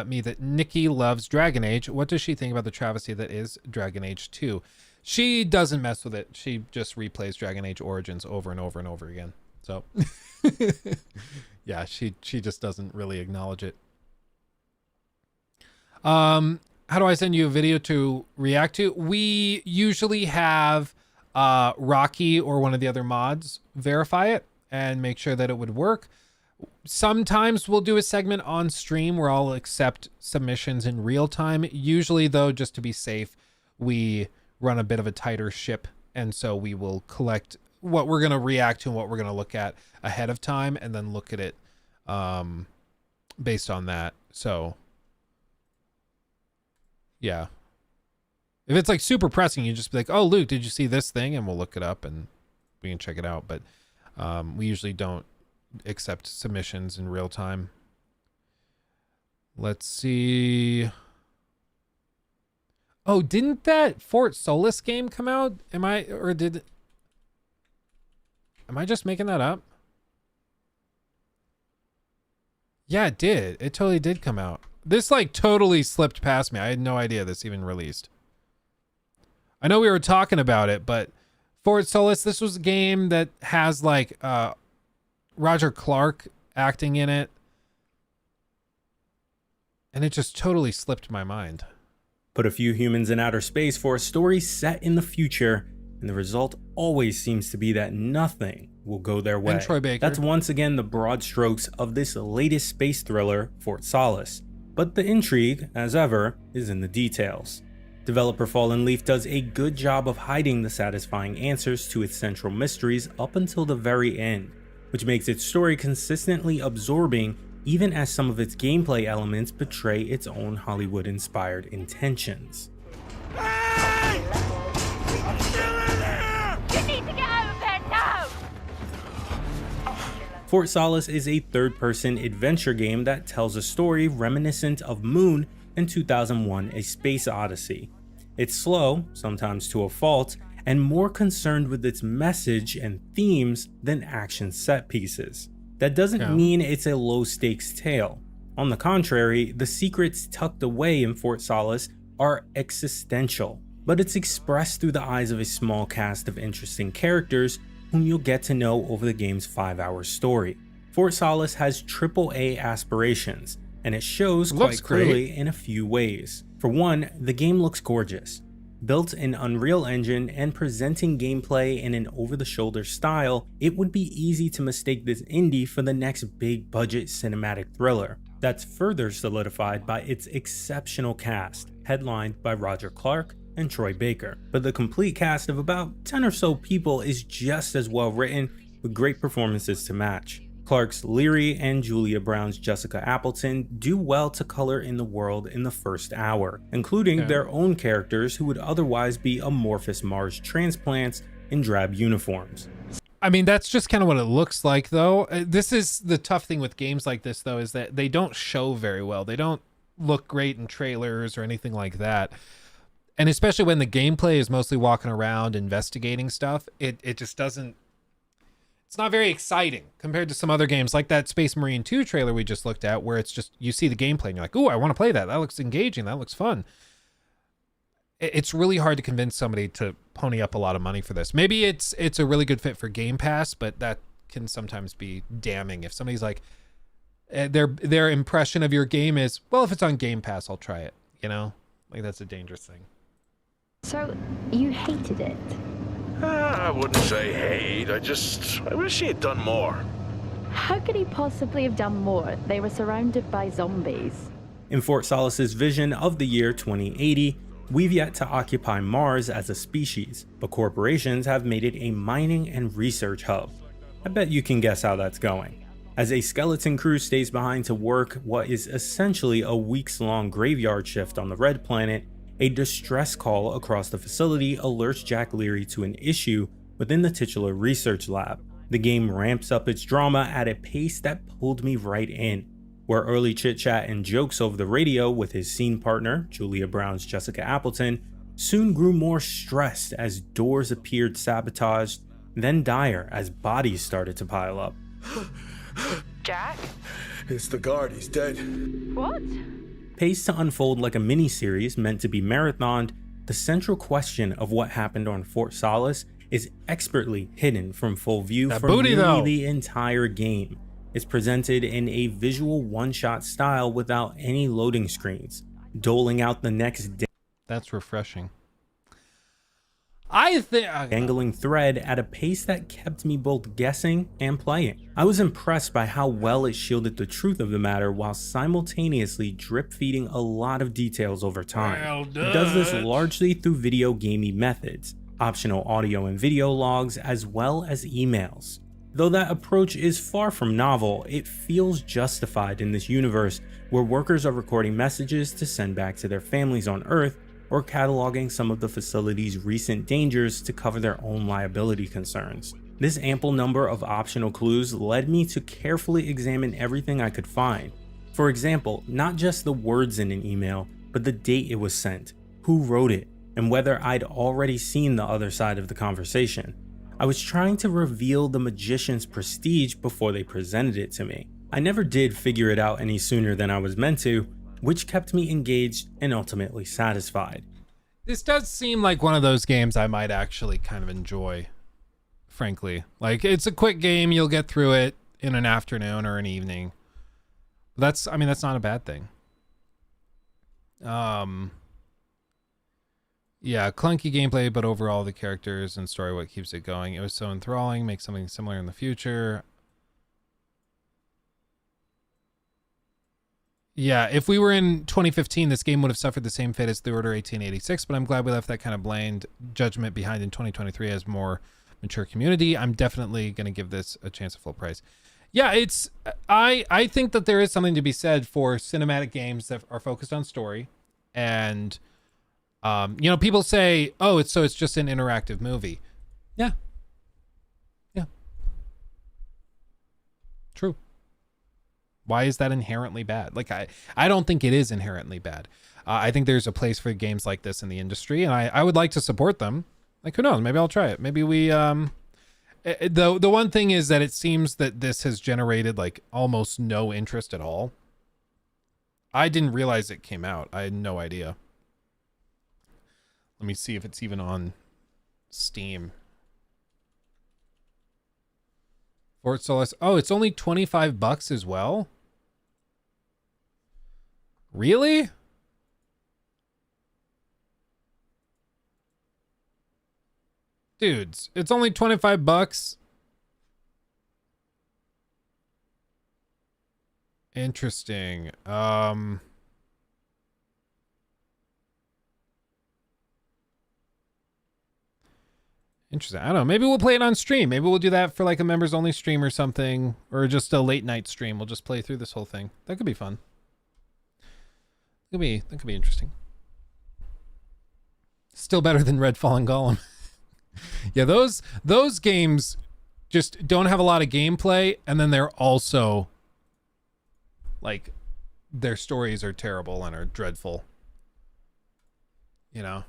me that Nikki loves Dragon Age. What does she think about the travesty that is Dragon Age 2? She doesn't mess with it. She just replays Dragon Age Origins over and over and over again. So, yeah, she just doesn't really acknowledge it. How do I send you a video to react to? We usually have Rocky or one of the other mods verify it and make sure that it would work. Sometimes we'll do a segment on stream where I'll accept submissions in real time. Usually, though, just to be safe, we run a bit of a tighter ship, and so we will collect what we're going to react to and what we're going to look at ahead of time, and then look at it based on that. So yeah, if it's like super pressing, you just be like, oh, Luke, did you see this thing? And we'll look it up and we can check it out. But we usually don't accept submissions in real time. Let's see. Oh, didn't that Fort Solace game come out? Am I just making that up? Yeah, it did. It totally did come out. This like totally slipped past me. I had no idea this even released. I know we were talking about it, but Fort Solace, this was a game that has like Roger Clark acting in it. And it just totally slipped my mind. Put a few humans in outer space for a story set in the future, and the result always seems to be that nothing will go their way. And Troy Baker. That's once again the broad strokes of this latest space thriller, Fort Solace. But the intrigue, as ever, is in the details. Developer Fallen Leaf does a good job of hiding the satisfying answers to its central mysteries up until the very end, which makes its story consistently absorbing even as some of its gameplay elements betray its own Hollywood-inspired intentions. You need to get out of there now! Fort Solace is a third-person adventure game that tells a story reminiscent of Moon and 2001: A Space Odyssey. It's slow, sometimes to a fault, and more concerned with its message and themes than action set pieces. That doesn't mean it's a low-stakes tale. On the contrary, the secrets tucked away in Fort Solace are existential, but it's expressed through the eyes of a small cast of interesting characters whom you'll get to know over the game's 5-hour story. Fort Solace has AAA aspirations, and it shows quite clearly in a few ways. For one, the game looks gorgeous. Built in Unreal Engine and presenting gameplay in an over-the-shoulder style, it would be easy to mistake this indie for the next big-budget cinematic thriller. That's further solidified by its exceptional cast, headlined by Roger Clark and Troy Baker. But the complete cast of about 10 or so people is just as well written, with great performances to match. Clark's Leary and Julia Brown's Jessica Appleton do well to color in the world in the first hour, including their own characters who would otherwise be amorphous Mars transplants in drab uniforms. I mean, that's just kind of what it looks like, though. This is the tough thing with games like this, though, is that they don't show very well. They don't look great in trailers or anything like that. And especially when the gameplay is mostly walking around investigating stuff, it just doesn't... It's not very exciting compared to some other games like that Space Marine 2 trailer we just looked at, where it's just, you see the gameplay and you're like, ooh, I want to play that. That looks engaging. That looks fun. It's really hard to convince somebody to pony up a lot of money for this. Maybe it's a really good fit for Game Pass, but that can sometimes be damning. If somebody's like, their impression of your game is, well, if it's on Game Pass, I'll try it. You know, like that's a dangerous thing. So you hated it? I wouldn't say hate, I wish he had done more. How could he possibly have done more? They were surrounded by zombies. In Fort Solace's vision of the year 2080, We've yet to occupy Mars as a species, but corporations have made it a mining and research hub. I bet you can guess how that's going. As a skeleton crew stays behind to work what is essentially a weeks-long graveyard shift on the Red Planet, a distress call across the facility alerts Jack Leary to an issue within the titular research lab. The game ramps up its drama at a pace that pulled me right in, where early chit-chat and jokes over the radio with his scene partner, Julia Brown's Jessica Appleton, soon grew more stressed as doors appeared sabotaged, then dire as bodies started to pile up. Jack? It's the guard, he's dead. What? Paced to unfold like a mini-series meant to be marathoned, the central question of what happened on Fort Solace is expertly hidden from full view for nearly the entire game. It's presented in a visual one-shot style without any loading screens, doling out the next day. That's refreshing. I think dangling thread at a pace that kept me both guessing and playing. I was impressed by how well it shielded the truth of the matter while simultaneously drip feeding a lot of details over time. It does this largely through video gamey methods, optional audio and video logs, as well as emails. Though that approach is far from novel, it feels justified in this universe where workers are recording messages to send back to their families on Earth, or cataloging some of the facility's recent dangers to cover their own liability concerns. This ample number of optional clues led me to carefully examine everything I could find. For example, not just the words in an email, but the date it was sent, who wrote it, and whether I'd already seen the other side of the conversation. I was trying to reveal the magician's prestige before they presented it to me. I never did figure it out any sooner than I was meant to, which kept me engaged and ultimately satisfied. This does seem like one of those games I might actually kind of enjoy, frankly. Like, it's a quick game, you'll get through it in an afternoon or an evening. That's not a bad thing. Yeah, clunky gameplay, but overall the characters and story what keeps it going. It was so enthralling, make something similar in the future. Yeah, if we were in 2015, this game would have suffered the same fate as The Order 1886, but I'm glad we left that kind of bland judgment behind in 2023 as more mature community. I'm definitely going to give this a chance at full price. Yeah, I think that there is something to be said for cinematic games that are focused on story. And, people say, oh, it's just an interactive movie. Yeah. Yeah. True. Why is that inherently bad? Like, I don't think it is inherently bad. I think there's a place for games like this in the industry, and I would like to support them. Like, who knows? Maybe I'll try it. Maybe we, the one thing is that it seems that this has generated, like, almost no interest at all. I didn't realize it came out. I had no idea. Let me see if it's even on Steam. Fort Solace. Oh, it's only $25 as well? Really? Dudes, it's only $25. Interesting. Interesting. I don't know. Maybe we'll play it on stream. Maybe we'll do that for like a members only stream or something, or just a late night stream. We'll just play through this whole thing. That could be fun. That could be interesting. Still better than Redfall and Golem. Yeah, those games just don't have a lot of gameplay, and then they're also like their stories are terrible and are dreadful. You know.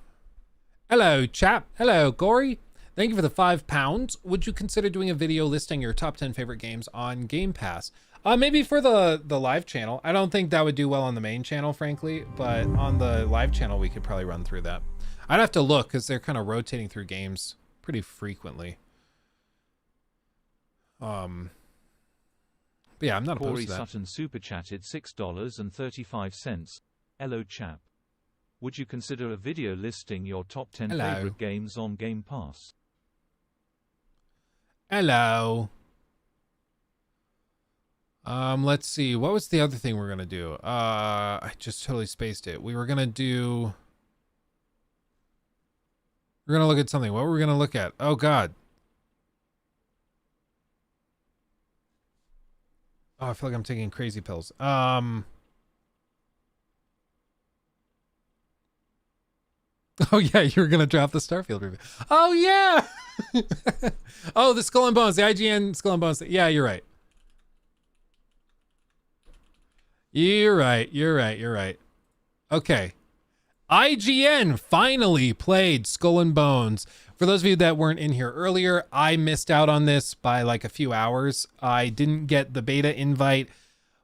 Hello, chap. Hello, Gory. Thank you for the £5. Would you consider doing a video listing your top 10 favorite games on Game Pass? Maybe for the live channel. I don't think that would do well on the main channel, frankly, but on the live channel, we could probably run through that. I'd have to look because they're kind of rotating through games pretty frequently. But yeah, I'm not opposed to that. Corey Sutton super chatted $6.35. Hello, chap. Would you consider a video listing your top 10 favorite games on Game Pass? Hello. Let's see. What was the other thing we're gonna do? I just totally spaced it. We were gonna do. We're gonna look at something. What were we gonna look at? Oh God. Oh, I feel like I'm taking crazy pills. Oh yeah, you're gonna drop the Starfield review. Oh yeah. Oh, the Skull and Bones, the IGN Skull and Bones. Yeah, you're right. You're right. Okay. IGN finally played Skull and Bones. For those of you that weren't in here earlier, I missed out on this by like a few hours. I didn't get the beta invite,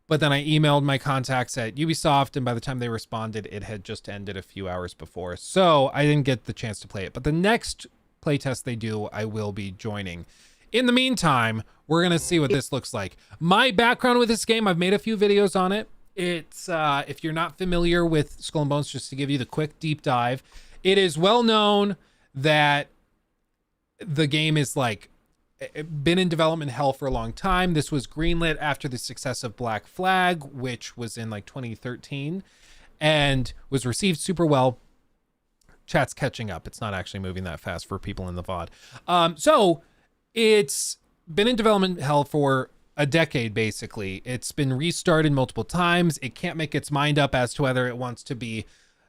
but then I emailed my contacts at Ubisoft, and by the time they responded, it had just ended a few hours before. So I didn't get the chance to play it. But the next playtest they do, I will be joining. In the meantime, we're going to see what this looks like. My background with this game, I've made a few videos on it. It's if you're not familiar with Skull and Bones, just to give you the quick deep dive, it is well known that the game is like been in development hell for a long time. This was greenlit after the success of Black Flag, which was in like 2013 and was received super well. Chat's catching up. It's not actually moving that fast for people in the VOD. So it's been in development hell for a decade, basically. It's been restarted multiple times. It can't make its mind up as to whether it wants to be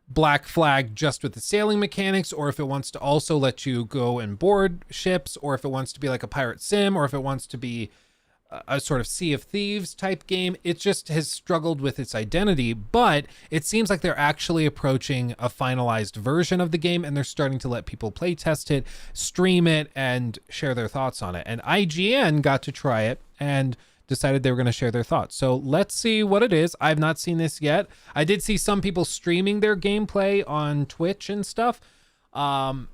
Black Flag just with the sailing mechanics, or if it wants to also let you go and board ships, or if it wants to be like a pirate sim, or if it wants to be a sort of Sea of Thieves type game. It just has struggled with its identity, but it seems like they're actually approaching a finalized version of the game, and they're starting to let people play test it, stream it, and share their thoughts on it. And IGN got to try it and decided they were going to share their thoughts. So let's see what it is. I've not seen this yet. I did see some people streaming their gameplay on Twitch and stuff. And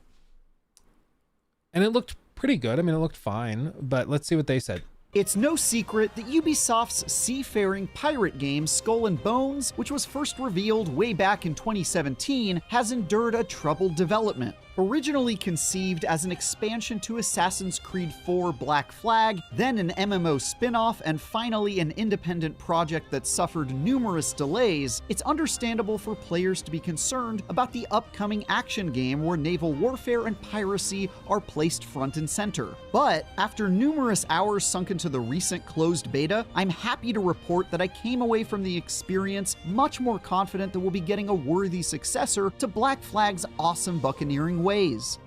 it looked pretty good. I mean, it looked fine, but let's see what they said. It's no secret that Ubisoft's seafaring pirate game Skull and Bones, which was first revealed way back in 2017, has endured a troubled development. Originally conceived as an expansion to Assassin's Creed 4 Black Flag, then an MMO spin-off, and finally an independent project that suffered numerous delays, it's understandable for players to be concerned about the upcoming action game where naval warfare and piracy are placed front and center. But after numerous hours sunk into the recent closed beta, I'm happy to report that I came away from the experience much more confident that we'll be getting a worthy successor to Black Flag's awesome buccaneering ways.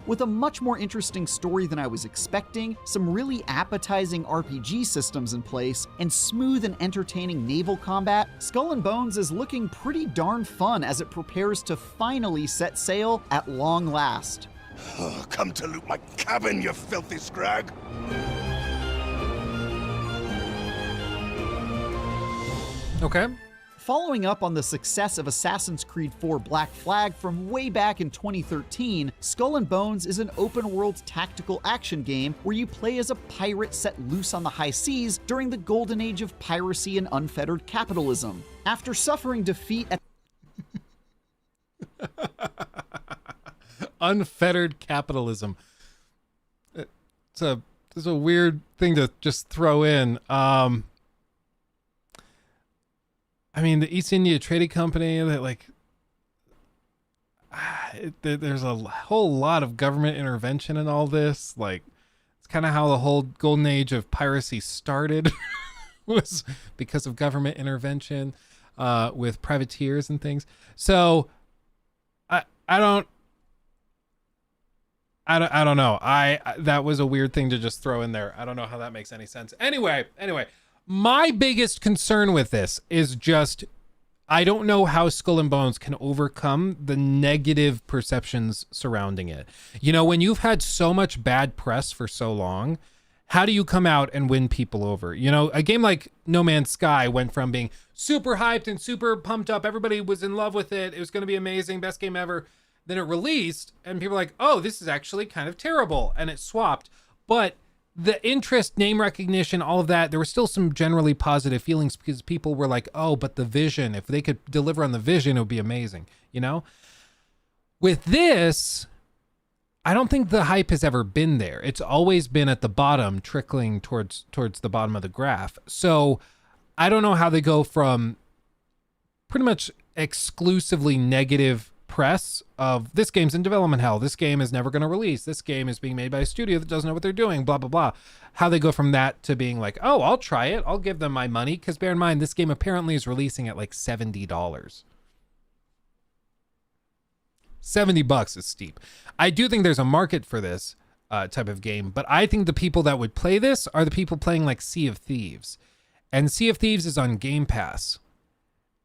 With a much more interesting story than I was expecting, some really appetizing RPG systems in place, and smooth and entertaining naval combat, Skull and Bones is looking pretty darn fun as it prepares to finally set sail at long last. Come to loot my cabin, you filthy scrag! Okay. Following up on the success of Assassin's Creed 4 Black Flag from way back in 2013, Skull and Bones is an open-world tactical action game where you play as a pirate set loose on the high seas during the golden age of piracy and unfettered capitalism. After suffering defeat at unfettered capitalism. It's a weird thing to just throw in. I mean, the East India Trading Company, that like, there's a whole lot of government intervention in all this. Like, it's kind of how the whole golden age of piracy started, was because of government intervention with privateers and things. So, I don't know. That was a weird thing to just throw in there. I don't know how that makes any sense. Anyway. My biggest concern with this is just, I don't know how Skull and Bones can overcome the negative perceptions surrounding it. You know, when you've had so much bad press for so long, how do you come out and win people over? You know, a game like No Man's Sky went from being super hyped and super pumped up. Everybody was in love with it. It was going to be amazing, best game ever. Then it released and people were like, oh, this is actually kind of terrible. And it swapped. But the interest, name recognition, all of that, there were still some generally positive feelings because people were like, oh, but the vision, if they could deliver on the vision, it would be amazing, you know? With this, I don't think the hype has ever been there. It's always been at the bottom, trickling towards the bottom of the graph. So I don't know how they go from pretty much exclusively negative press of this game's in development hell, this game is never going to release, this game is being made by a studio that doesn't know what they're doing, blah, blah, blah. How they go from that to being like, oh, I'll try it. I'll give them my money. Because bear in mind, this game apparently is releasing at like $70. $70 is steep. I do think there's a market for this type of game, but I think the people that would play this are the people playing like Sea of Thieves. And Sea of Thieves is on Game Pass.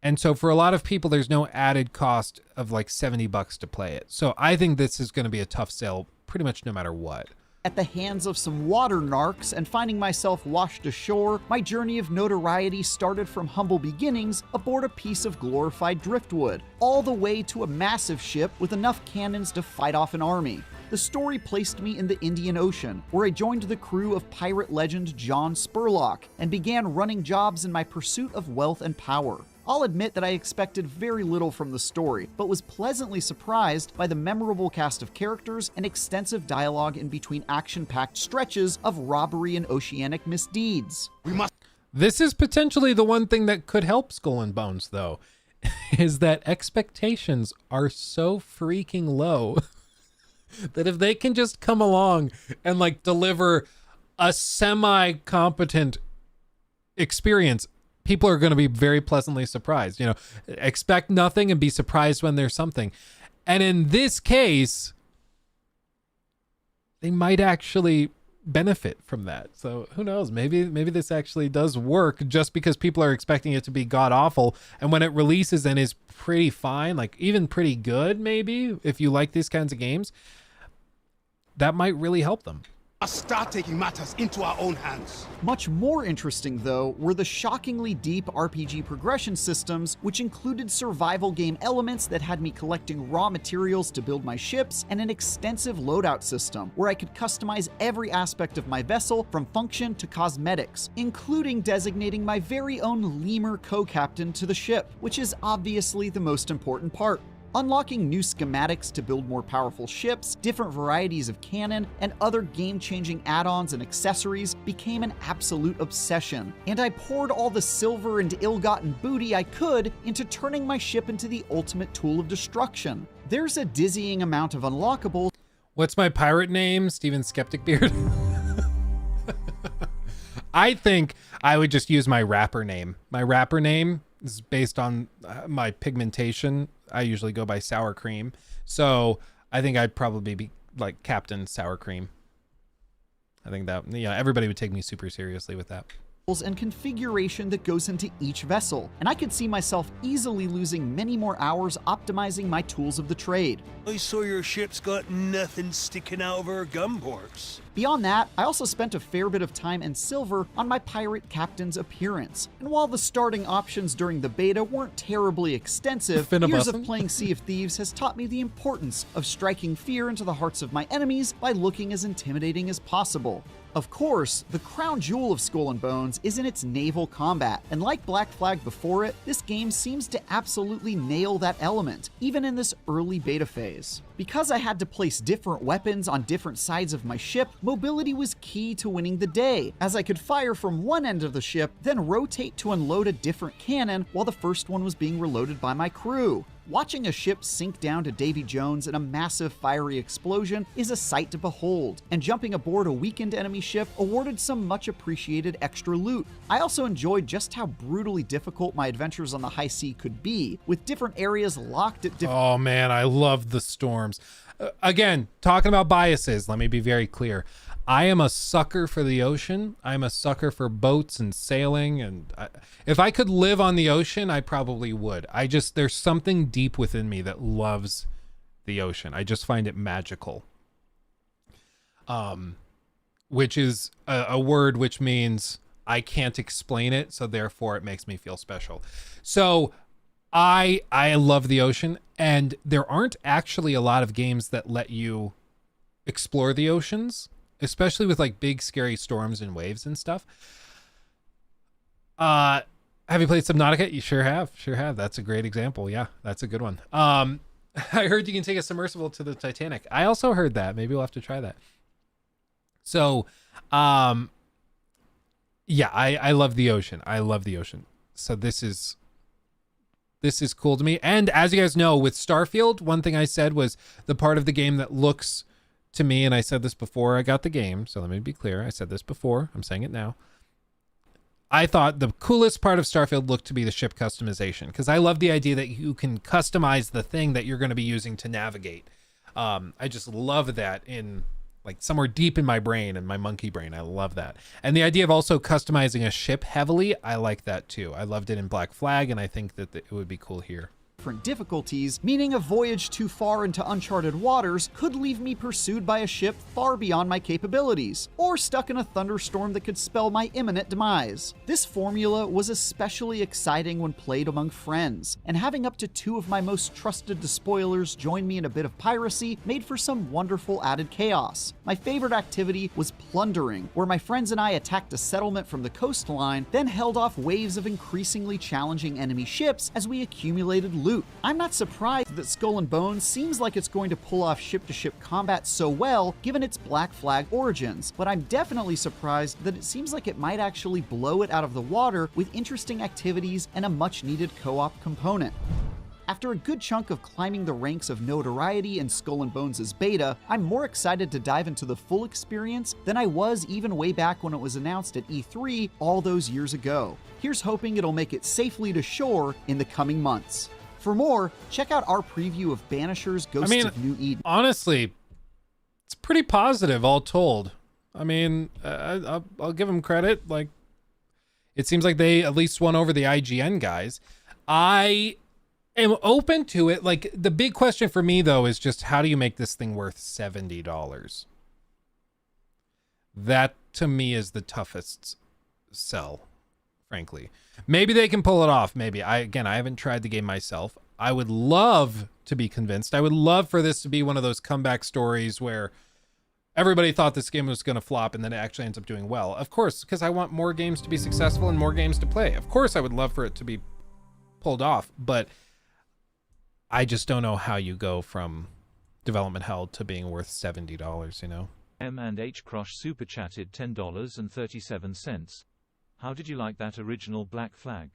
And so for a lot of people, there's no added cost of like $70 to play it. So I think this is going to be a tough sell pretty much no matter what. At the hands of some water narcs and finding myself washed ashore, my journey of notoriety started from humble beginnings aboard a piece of glorified driftwood, all the way to a massive ship with enough cannons to fight off an army. The story placed me in the Indian Ocean, where I joined the crew of pirate legend John Spurlock and began running jobs in my pursuit of wealth and power. I'll admit that I expected very little from the story, but was pleasantly surprised by the memorable cast of characters and extensive dialogue in between action-packed stretches of robbery and oceanic misdeeds. This is potentially the one thing that could help Skull and Bones, though, is that expectations are so freaking low that if they can just come along and like deliver a semi-competent experience, people are going to be very pleasantly surprised. You know, expect nothing and be surprised when there's something. And in this case, they might actually benefit from that. So who knows? Maybe this actually does work just because people are expecting it to be god awful. And when it releases and is pretty fine, like even pretty good, maybe if you like these kinds of games, that might really help them. Start taking matters into our own hands. Much more interesting, though, were the shockingly deep RPG progression systems, which included survival game elements that had me collecting raw materials to build my ships, and an extensive loadout system where I could customize every aspect of my vessel from function to cosmetics, including designating my very own lemur co-captain to the ship, which is obviously the most important part. Unlocking new schematics to build more powerful ships, different varieties of cannon, and other game-changing add-ons and accessories became an absolute obsession, and I poured all the silver and ill-gotten booty I could into turning my ship into the ultimate tool of destruction. There's a dizzying amount of unlockables. What's my pirate name? Steven Skeptic Beard. I think I would just use my rapper name. My rapper name is based on my pigmentation. I usually go by Sour Cream. So I think I'd probably be like Captain Sour Cream. I think that, you know, everybody would take me super seriously with that. And configuration that goes into each vessel, and I could see myself easily losing many more hours optimizing my tools of the trade. I saw your ship's got nothing sticking out of her gun ports. Beyond that, I also spent a fair bit of time and silver on my pirate captain's appearance. And while the starting options during the beta weren't terribly extensive, years of playing Sea of Thieves has taught me the importance of striking fear into the hearts of my enemies by looking as intimidating as possible. Of course, the crown jewel of Skull and Bones is in its naval combat, and like Black Flag before it, this game seems to absolutely nail that element, even in this early beta phase. Because I had to place different weapons on different sides of my ship, mobility was key to winning the day, as I could fire from one end of the ship, then rotate to unload a different cannon while the first one was being reloaded by my crew. Watching a ship sink down to Davy Jones in a massive fiery explosion is a sight to behold, and jumping aboard a weakened enemy ship awarded some much appreciated extra loot. I also enjoyed just how brutally difficult my adventures on the high sea could be, with different areas locked at different— Oh man, I love the storms. Again, talking about biases, let me be very clear. I am a sucker for the ocean. I'm a sucker for boats and sailing. And if I could live on the ocean, I probably would. There's something deep within me that loves the ocean. I just find it magical. Which is a word which means I can't explain it. So therefore it makes me feel special. So I love the ocean, and there aren't actually a lot of games that let you explore the oceans, especially with like big scary storms and waves and stuff. Have you played Subnautica? You sure have. That's a great example. Yeah, that's a good one. I heard you can take a submersible to the Titanic. I also heard that. Maybe we'll have to try that. So, yeah, I love the ocean. I love the ocean. So this is This is cool to me. And as you guys know, with Starfield, one thing I said was the part of the game that looks to me, and I said this before I got the game, so let me be clear. I said this before. I'm saying it now. I thought the coolest part of Starfield looked to be the ship customization, because I love the idea that you can customize the thing that you're going to be using to navigate. I just love that in like somewhere deep in my brain and my monkey brain. I love that. And the idea of also customizing a ship heavily, I like that too. I loved it in Black Flag, and I think that it would be cool here. Different difficulties, meaning a voyage too far into uncharted waters could leave me pursued by a ship far beyond my capabilities, or stuck in a thunderstorm that could spell my imminent demise. This formula was especially exciting when played among friends, and having up to 2 of my most trusted despoilers join me in a bit of piracy made for some wonderful added chaos. My favorite activity was plundering, where my friends and I attacked a settlement from the coastline, then held off waves of increasingly challenging enemy ships as we accumulated loot. I'm not surprised that Skull and Bones seems like it's going to pull off ship-to-ship combat so well given its Black Flag origins, but I'm definitely surprised that it seems like it might actually blow it out of the water with interesting activities and a much-needed co-op component. After a good chunk of climbing the ranks of notoriety in Skull and Bones' beta, I'm more excited to dive into the full experience than I was even way back when it was announced at E3 all those years ago. Here's hoping it'll make it safely to shore in the coming months. For more, check out our preview of Banisher's Ghosts of New Eden. Honestly, it's pretty positive all told. I mean, I'll give them credit. Like, it seems like they at least won over the IGN guys. I am open to it. Like, the big question for me, though, is just how do you make this thing worth $70? That, to me, is the toughest sell, frankly. Maybe they can pull it off. Maybe. I haven't tried the game myself. I would love to be convinced. I would love for this to be one of those comeback stories where everybody thought this game was going to flop and then it actually ends up doing well. Of course, because I want more games to be successful and more games to play. Of course, I would love for it to be pulled off, but I just don't know how you go from development hell to being worth $70, you know? M&H Crush super chatted $10.37. How did you like that original Black Flag?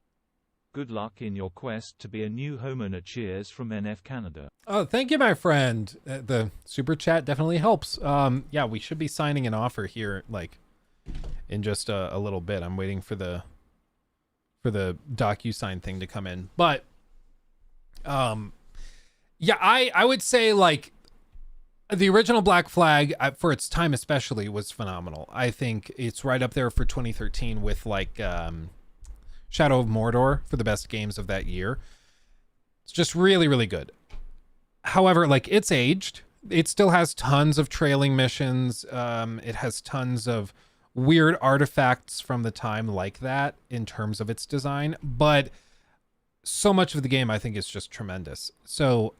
Good luck in your quest to be a new homeowner. Cheers from NF Canada. Oh, thank you, my friend. The super chat definitely helps. Yeah, we should be signing an offer here, like, in just a little bit. I'm waiting for the DocuSign thing to come in. But, yeah, I would say, like, the original Black Flag, for its time especially, was phenomenal. I think it's right up there for 2013 with, like, Shadow of Mordor for the best games of that year. It's just really, really good. However, like, it's aged. It still has tons of trailing missions. It has tons of weird artifacts from the time like that in terms of its design. But so much of the game, I think, is just tremendous. So,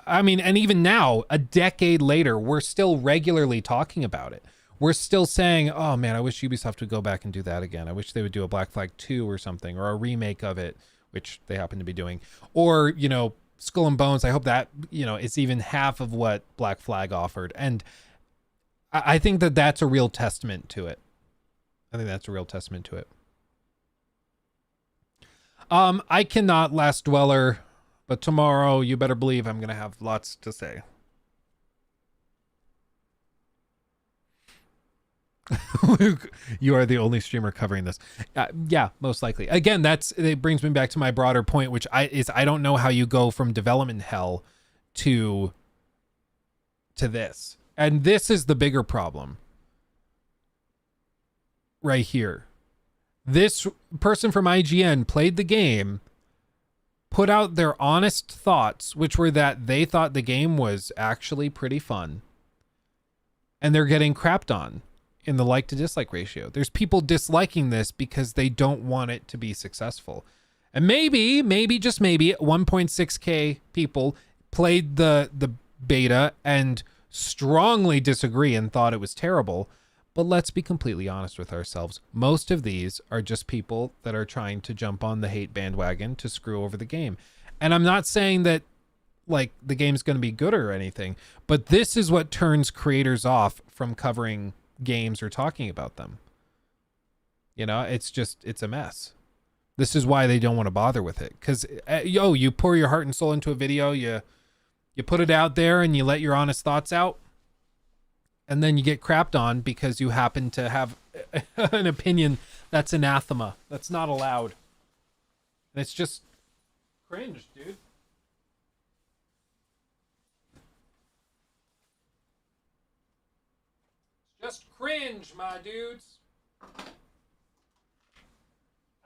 I mean, and even now, a decade later, we're still regularly talking about it. We're still saying, oh man, I wish Ubisoft would go back and do that again. I wish they would do a Black Flag 2 or something, or a remake of it, which they happen to be doing. Or, you know, Skull and Bones, I hope that, you know, it's even half of what Black Flag offered. And I think that that's a real testament to it. I think that's a real testament to it. I cannot Last Dweller, but tomorrow, you better believe I'm going to have lots to say. Luke, you are the only streamer covering this. Yeah, most likely. Again, it brings me back to my broader point, which I don't know how you go from development hell to this. And this is the bigger problem right here. This person from IGN played the game, put out their honest thoughts, which were that they thought the game was actually pretty fun, and they're getting crapped on in the like to dislike ratio. There's people disliking this because they don't want it to be successful. And maybe just maybe 1.6k people played the beta and strongly disagree and thought it was terrible. But let's be completely honest with ourselves. Most of these are just people that are trying to jump on the hate bandwagon to screw over the game. And I'm not saying that, like, the game's going to be good or anything, but this is what turns creators off from covering games or talking about them. You know, it's a mess. This is why they don't want to bother with it. Because, you pour your heart and soul into a video, you put it out there and you let your honest thoughts out. And then you get crapped on because you happen to have an opinion that's anathema. That's not allowed. And it's just cringe, dude. Just cringe, my dudes.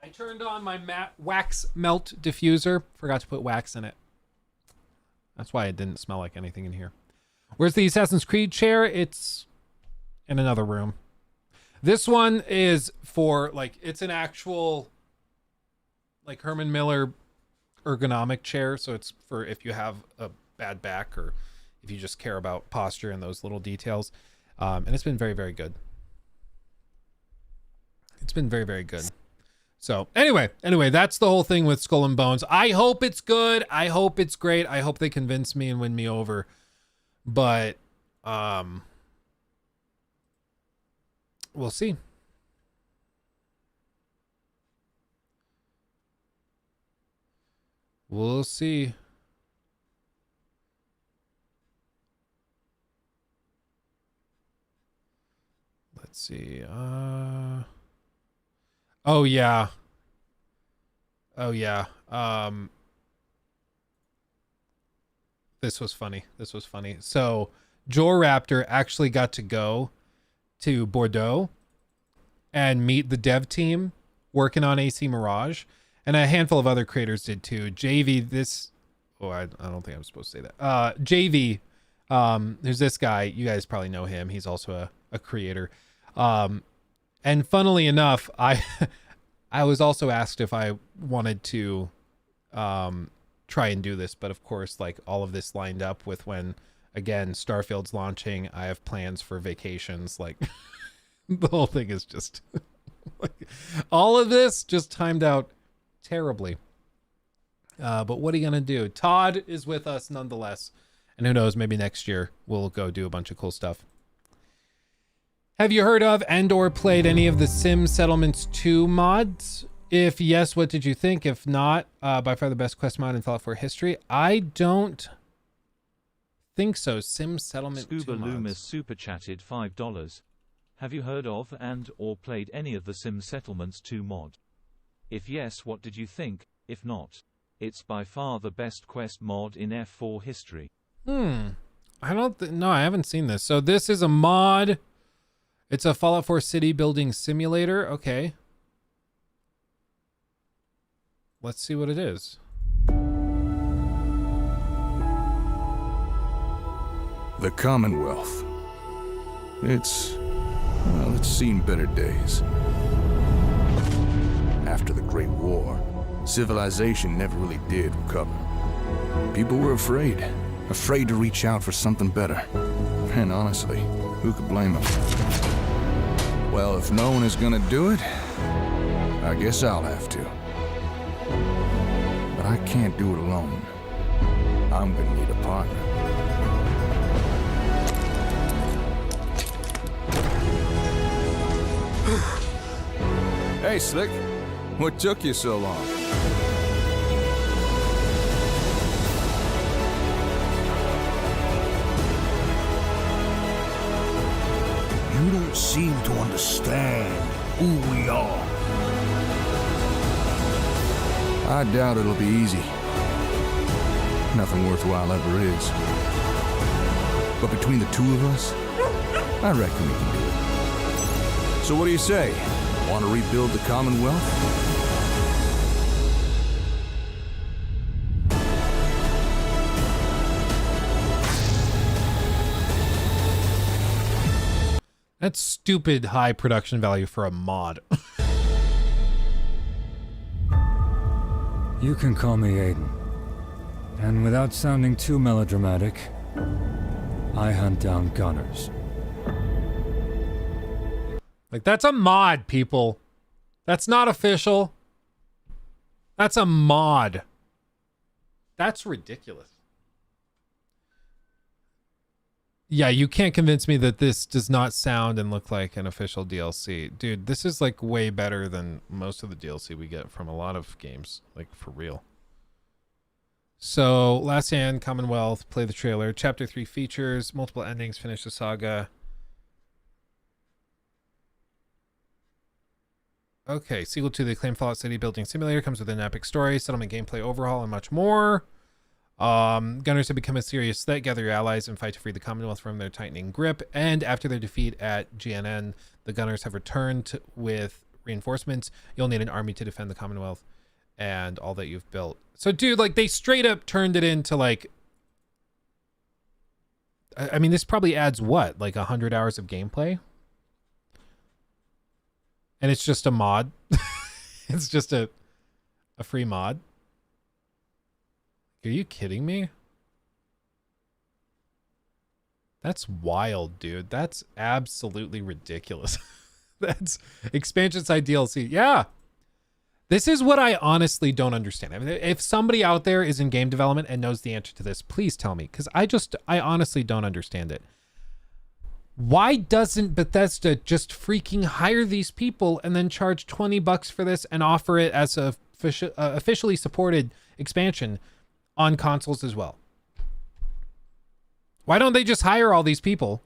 I turned on my wax melt diffuser. Forgot to put wax in it. That's why it didn't smell like anything in here. Where's the Assassin's Creed chair? It's in another room. This one is for, like, it's an actual, like, Herman Miller ergonomic chair. So it's for if you have a bad back or if you just care about posture and those little details. And it's been very, very good. It's been very, very good. So anyway, that's the whole thing with Skull and Bones. I hope it's good. I hope it's great. I hope they convince me and win me over. But we'll see. We'll see. Let's see. Oh yeah. This was funny. So Joel Raptor actually got to go to Bordeaux and meet the dev team working on AC Mirage, and a handful of other creators did too. JV, I don't think I'm supposed to say that. JV, there's this guy. You guys probably know him. He's also a creator. And funnily enough, I was also asked if I wanted to try and do this, but of course, like, all of this lined up with when, again, Starfield's launching. I have plans for vacations. Like, the whole thing is just like, all of this just timed out terribly. But what are you gonna do? Todd is with us nonetheless, and who knows, maybe next year we'll go do a bunch of cool stuff. Have you heard of and/or played any of the Sim Settlements 2 mods? If yes, what did you think? If not, by far the best quest mod in Fallout 4 history. I don't think so. Sim Settlement Scuba 2 mods. Loomis super chatted $5. Have you heard of and/or played any of the Sim Settlements 2 mod? If yes, what did you think? If not, it's by far the best quest mod in F4 history. I haven't seen this. So this is a mod. It's a Fallout 4 city building simulator. Okay. Let's see what it is. The Commonwealth. It's seen better days. After the Great War, civilization never really did recover. People were afraid to reach out for something better. And honestly, who could blame them? Well, if no one is gonna do it, I guess I'll have to. But I can't do it alone. I'm gonna need a partner. Hey, Slick. What took you so long? You don't seem to understand who we are. I doubt it'll be easy. Nothing worthwhile ever is. But between the two of us, I reckon we can do it. So what do you say? Want to rebuild the Commonwealth? That's stupid high production value for a mod. You can call me Aiden. And without sounding too melodramatic, I hunt down gunners. Like, that's a mod, people. That's not official. That's a mod. That's ridiculous. Yeah, you can't convince me that this does not sound and look like an official DLC. Dude, this is like way better than most of the DLC we get from a lot of games, like for real. So, Last Stand, Commonwealth, play the trailer. Chapter 3 features, multiple endings, finish the saga. Okay, sequel to the acclaimed Fallout City building simulator comes with an epic story, settlement gameplay overhaul, and much more. Gunners have become a serious threat. Gather your allies and fight to free the Commonwealth from their tightening grip. And after their defeat at GNN, the Gunners have returned with reinforcements. You'll need an army to defend the Commonwealth and all that you've built. So, dude, like, they straight up turned it into, like... I mean, this probably adds, what, like 100 hours of gameplay? And it's just a mod. It's just a free mod. Are you kidding me? That's wild, dude. That's absolutely ridiculous. That's expansion side DLC. Yeah. This is what I honestly don't understand. I mean, if somebody out there is in game development and knows the answer to this, please tell me, because I honestly don't understand it. Why doesn't Bethesda just freaking hire these people and then charge $20 for this and offer it as a officially supported expansion on consoles as well? Why don't they just hire all these people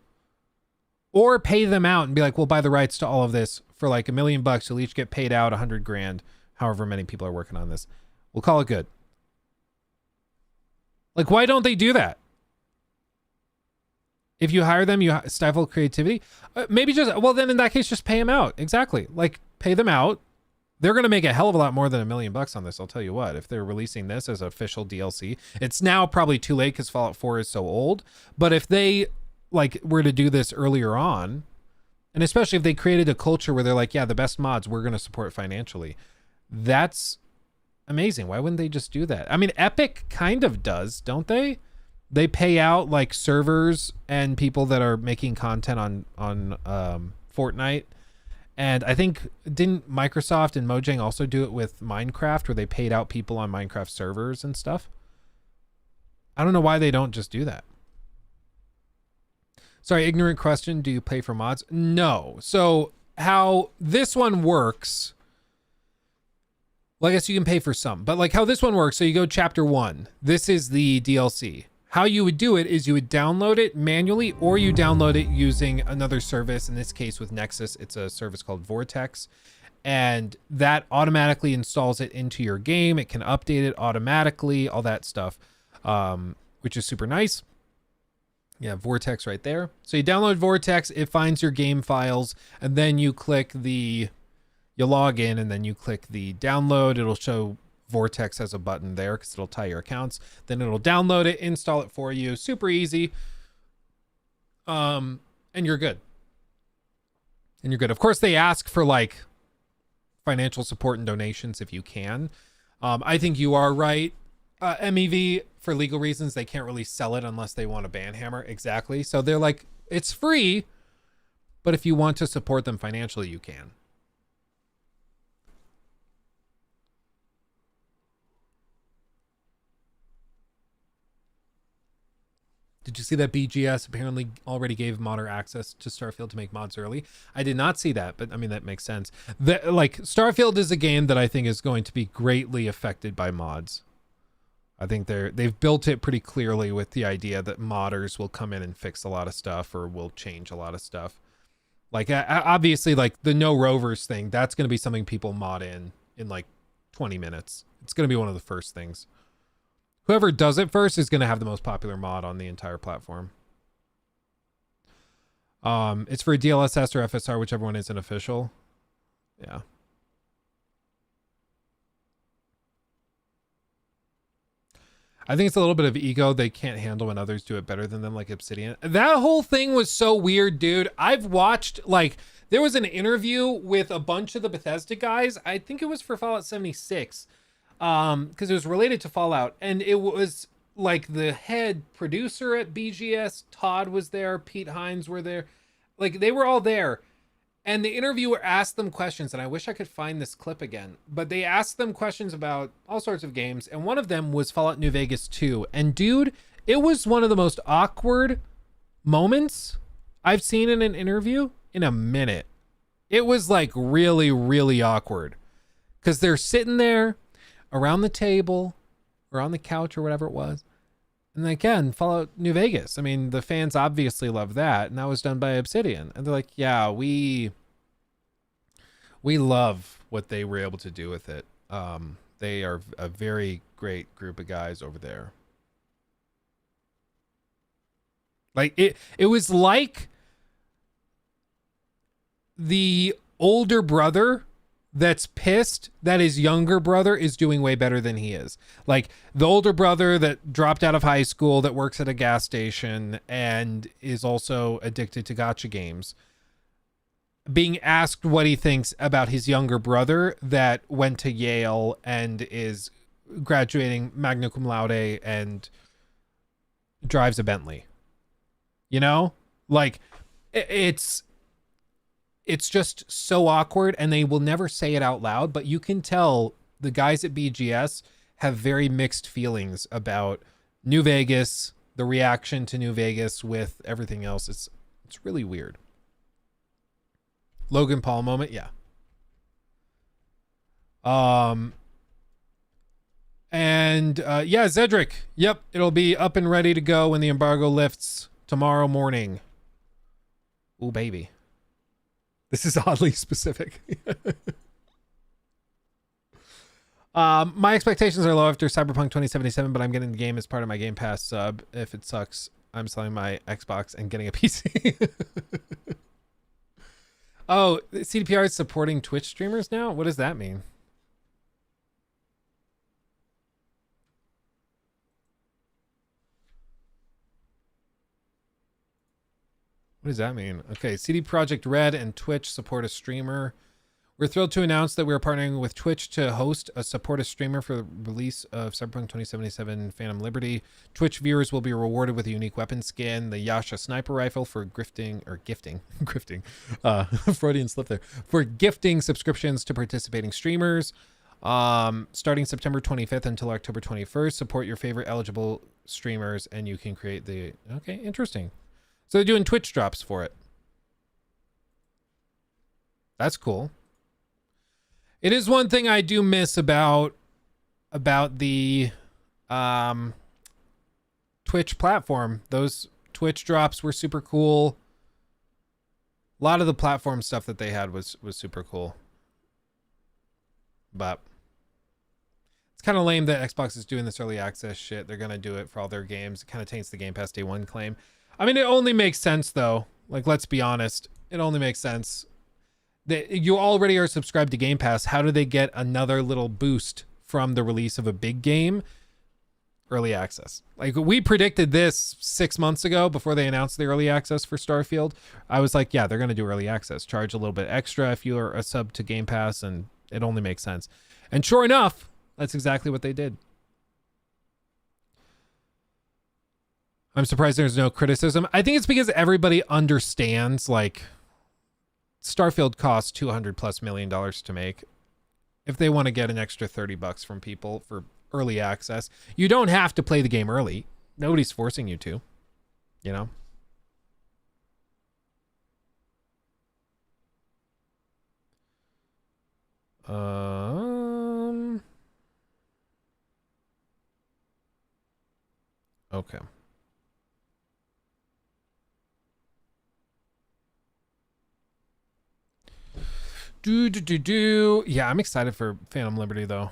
or pay them out and be like, we'll buy the rights to all of this for like $1 million. You'll each get paid out 100 grand, however many people are working on this. We'll call it good. Like, why don't they do that? If you hire them, you stifle creativity. Maybe just, well, then in that case, just pay them out. Exactly. Like, pay them out. They're going to make a hell of a lot more than $1 million on this. I'll tell you what, if they're releasing this as official DLC, it's now probably too late because Fallout 4 is so old. But if they like were to do this earlier on, and especially if they created a culture where they're like, yeah, the best mods we're going to support financially, that's amazing. Why wouldn't they just do that? I mean, Epic kind of does, don't they? They pay out like servers and people that are making content on Fortnite. And I think, didn't Microsoft and Mojang also do it with Minecraft, where they paid out people on Minecraft servers and stuff? I don't know why they don't just do that. Sorry, ignorant question. Do you pay for mods? No. So how this one works, well, I guess you can pay for some, but like how this one works, so you go chapter 1. This is the DLC. How you would do it is you would download it manually, or you download it using another service. In this case with Nexus, it's a service called Vortex, and that automatically installs it into your game. It can update it automatically, all that stuff, which is super nice. Yeah, Vortex right there. So you download Vortex, it finds your game files, and then you log in, and then you click the download. It'll show Vortex has a button there because it'll tie your accounts. Then it'll download it, install it for you. Super easy. And you're good. Of course, they ask for like financial support and donations if you can. I think you are right. MEV, for legal reasons, they can't really sell it unless they want a banhammer. Exactly. So they're like, it's free, but if you want to support them financially, you can. Did you see that BGS apparently already gave modder access to Starfield to make mods early? I did not see that, but I mean, that makes sense. Like, Starfield is a game that I think is going to be greatly affected by mods. I think they've built it pretty clearly with the idea that modders will come in and fix a lot of stuff or will change a lot of stuff. Like, obviously, like the no rovers thing, that's going to be something people mod in like 20 minutes. It's going to be one of the first things. Whoever does it first is going to have the most popular mod on the entire platform. It's for DLSS or FSR, whichever one isn't official. Yeah. I think it's a little bit of ego. They can't handle when others do it better than them, like Obsidian. That whole thing was so weird, dude. I've watched, like, there was an interview with a bunch of the Bethesda guys. I think it was for Fallout 76. Because it was related to Fallout, and it was like the head producer at BGS, Todd was there, Pete Hines were there, like they were all there, and the interviewer asked them questions, and I wish I could find this clip again, but they asked them questions about all sorts of games, and one of them was Fallout New Vegas 2, and dude, it was one of the most awkward moments I've seen in an interview in a minute. It was like really, really awkward because they're sitting there around the table or on the couch or whatever it was. And again, Fallout New Vegas. I mean, the fans obviously love that. And that was done by Obsidian. And they're like, yeah, we love what they were able to do with it. They are a very great group of guys over there. Like it was like the older brother that's pissed that his younger brother is doing way better than he is. Like the older brother that dropped out of high school, that works at a gas station and is also addicted to gacha games, being asked what he thinks about his younger brother that went to Yale and is graduating magna cum laude and drives a Bentley. You know, like it's just so awkward, and they will never say it out loud, but you can tell the guys at BGS have very mixed feelings about New Vegas, the reaction to New Vegas with everything else. It's really weird. Logan Paul moment. Yeah. Yeah, Zedric. Yep. It'll be up and ready to go when the embargo lifts tomorrow morning. Ooh, baby. This is oddly specific. My expectations are low after Cyberpunk 2077, but I'm getting the game as part of my Game Pass sub. If it sucks, I'm selling my Xbox and getting a PC. Oh, CDPR is supporting Twitch streamers now? What does that mean? What does that mean? Okay, CD Projekt Red and Twitch support a streamer. We're thrilled to announce that we're partnering with Twitch to host a support a streamer for the release of Cyberpunk 2077 Phantom Liberty. Twitch viewers will be rewarded with a unique weapon skin, the Yasha sniper rifle for gifting, Freudian slip there, for gifting subscriptions to participating streamers. Starting September 25th until October 21st, support your favorite eligible streamers and you can create the, okay, interesting. So they're doing Twitch drops for it. That's cool. It is one thing I do miss about the Twitch platform. Those Twitch drops were super cool. A lot of the platform stuff that they had was super cool. But it's kind of lame that Xbox is doing this early access shit. They're going to do it for all their games. It kind of taints the Game Pass Day 1 claim. I mean, it only makes sense, though. Like, let's be honest. It only makes sense. You already are subscribed to Game Pass. How do they get another little boost from the release of a big game? Early access. Like, we predicted this 6 months ago before they announced the early access for Starfield. I was like, yeah, they're going to do early access. Charge a little bit extra if you're a sub to Game Pass, and it only makes sense. And sure enough, that's exactly what they did. I'm surprised there's no criticism. I think it's because everybody understands, like, Starfield costs $200+ million to make. If they want to get an extra $30 from people for early access, you don't have to play the game early. Nobody's forcing you to, you know? Okay. Yeah, I'm excited for Phantom Liberty, though.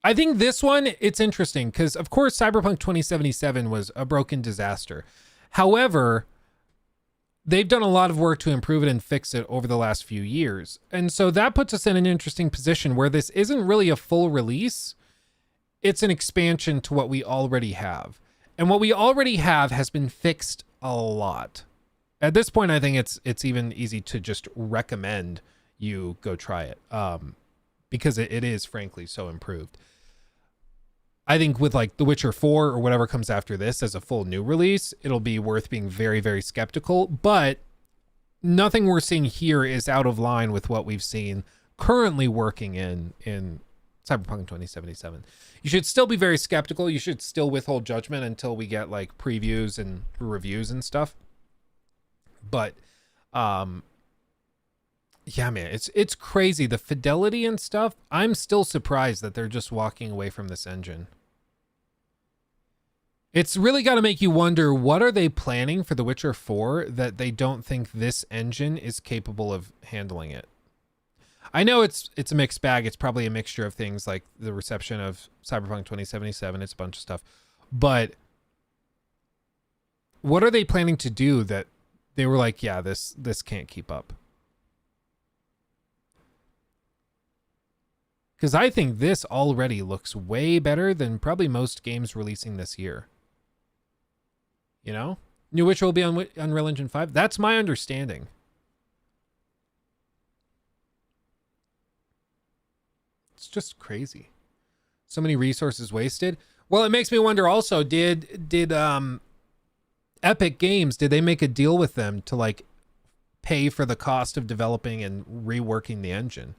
I think this one, it's interesting because, of course, Cyberpunk 2077 was a broken disaster. However, they've done a lot of work to improve it and fix it over the last few years. And so that puts us in an interesting position where this isn't really a full release. It's an expansion to what we already have. And what we already have has been fixed a lot. At this point, I think it's even easy to just recommend you go try it, because it is frankly so improved. I think with like The Witcher 4 or whatever comes after this as a full new release, it'll be worth being very, very skeptical, but nothing we're seeing here is out of line with what we've seen currently working in Cyberpunk 2077. You should still be very skeptical. You should still withhold judgment until we get like previews and reviews and stuff. But yeah, man, it's crazy. The fidelity and stuff, I'm still surprised that they're just walking away from this engine. It's really got to make you wonder, what are they planning for The Witcher 4 that they don't think this engine is capable of handling it? I know it's a mixed bag. It's probably a mixture of things like the reception of Cyberpunk 2077. It's a bunch of stuff. But what are they planning to do that they were like, yeah, this can't keep up? Because I think this already looks way better than probably most games releasing this year. You know? New Witcher will be on Unreal Engine 5. That's my understanding. It's just crazy. So many resources wasted. Well, it makes me wonder also, did Epic Games, did they make a deal with them to like pay for the cost of developing and reworking the engine?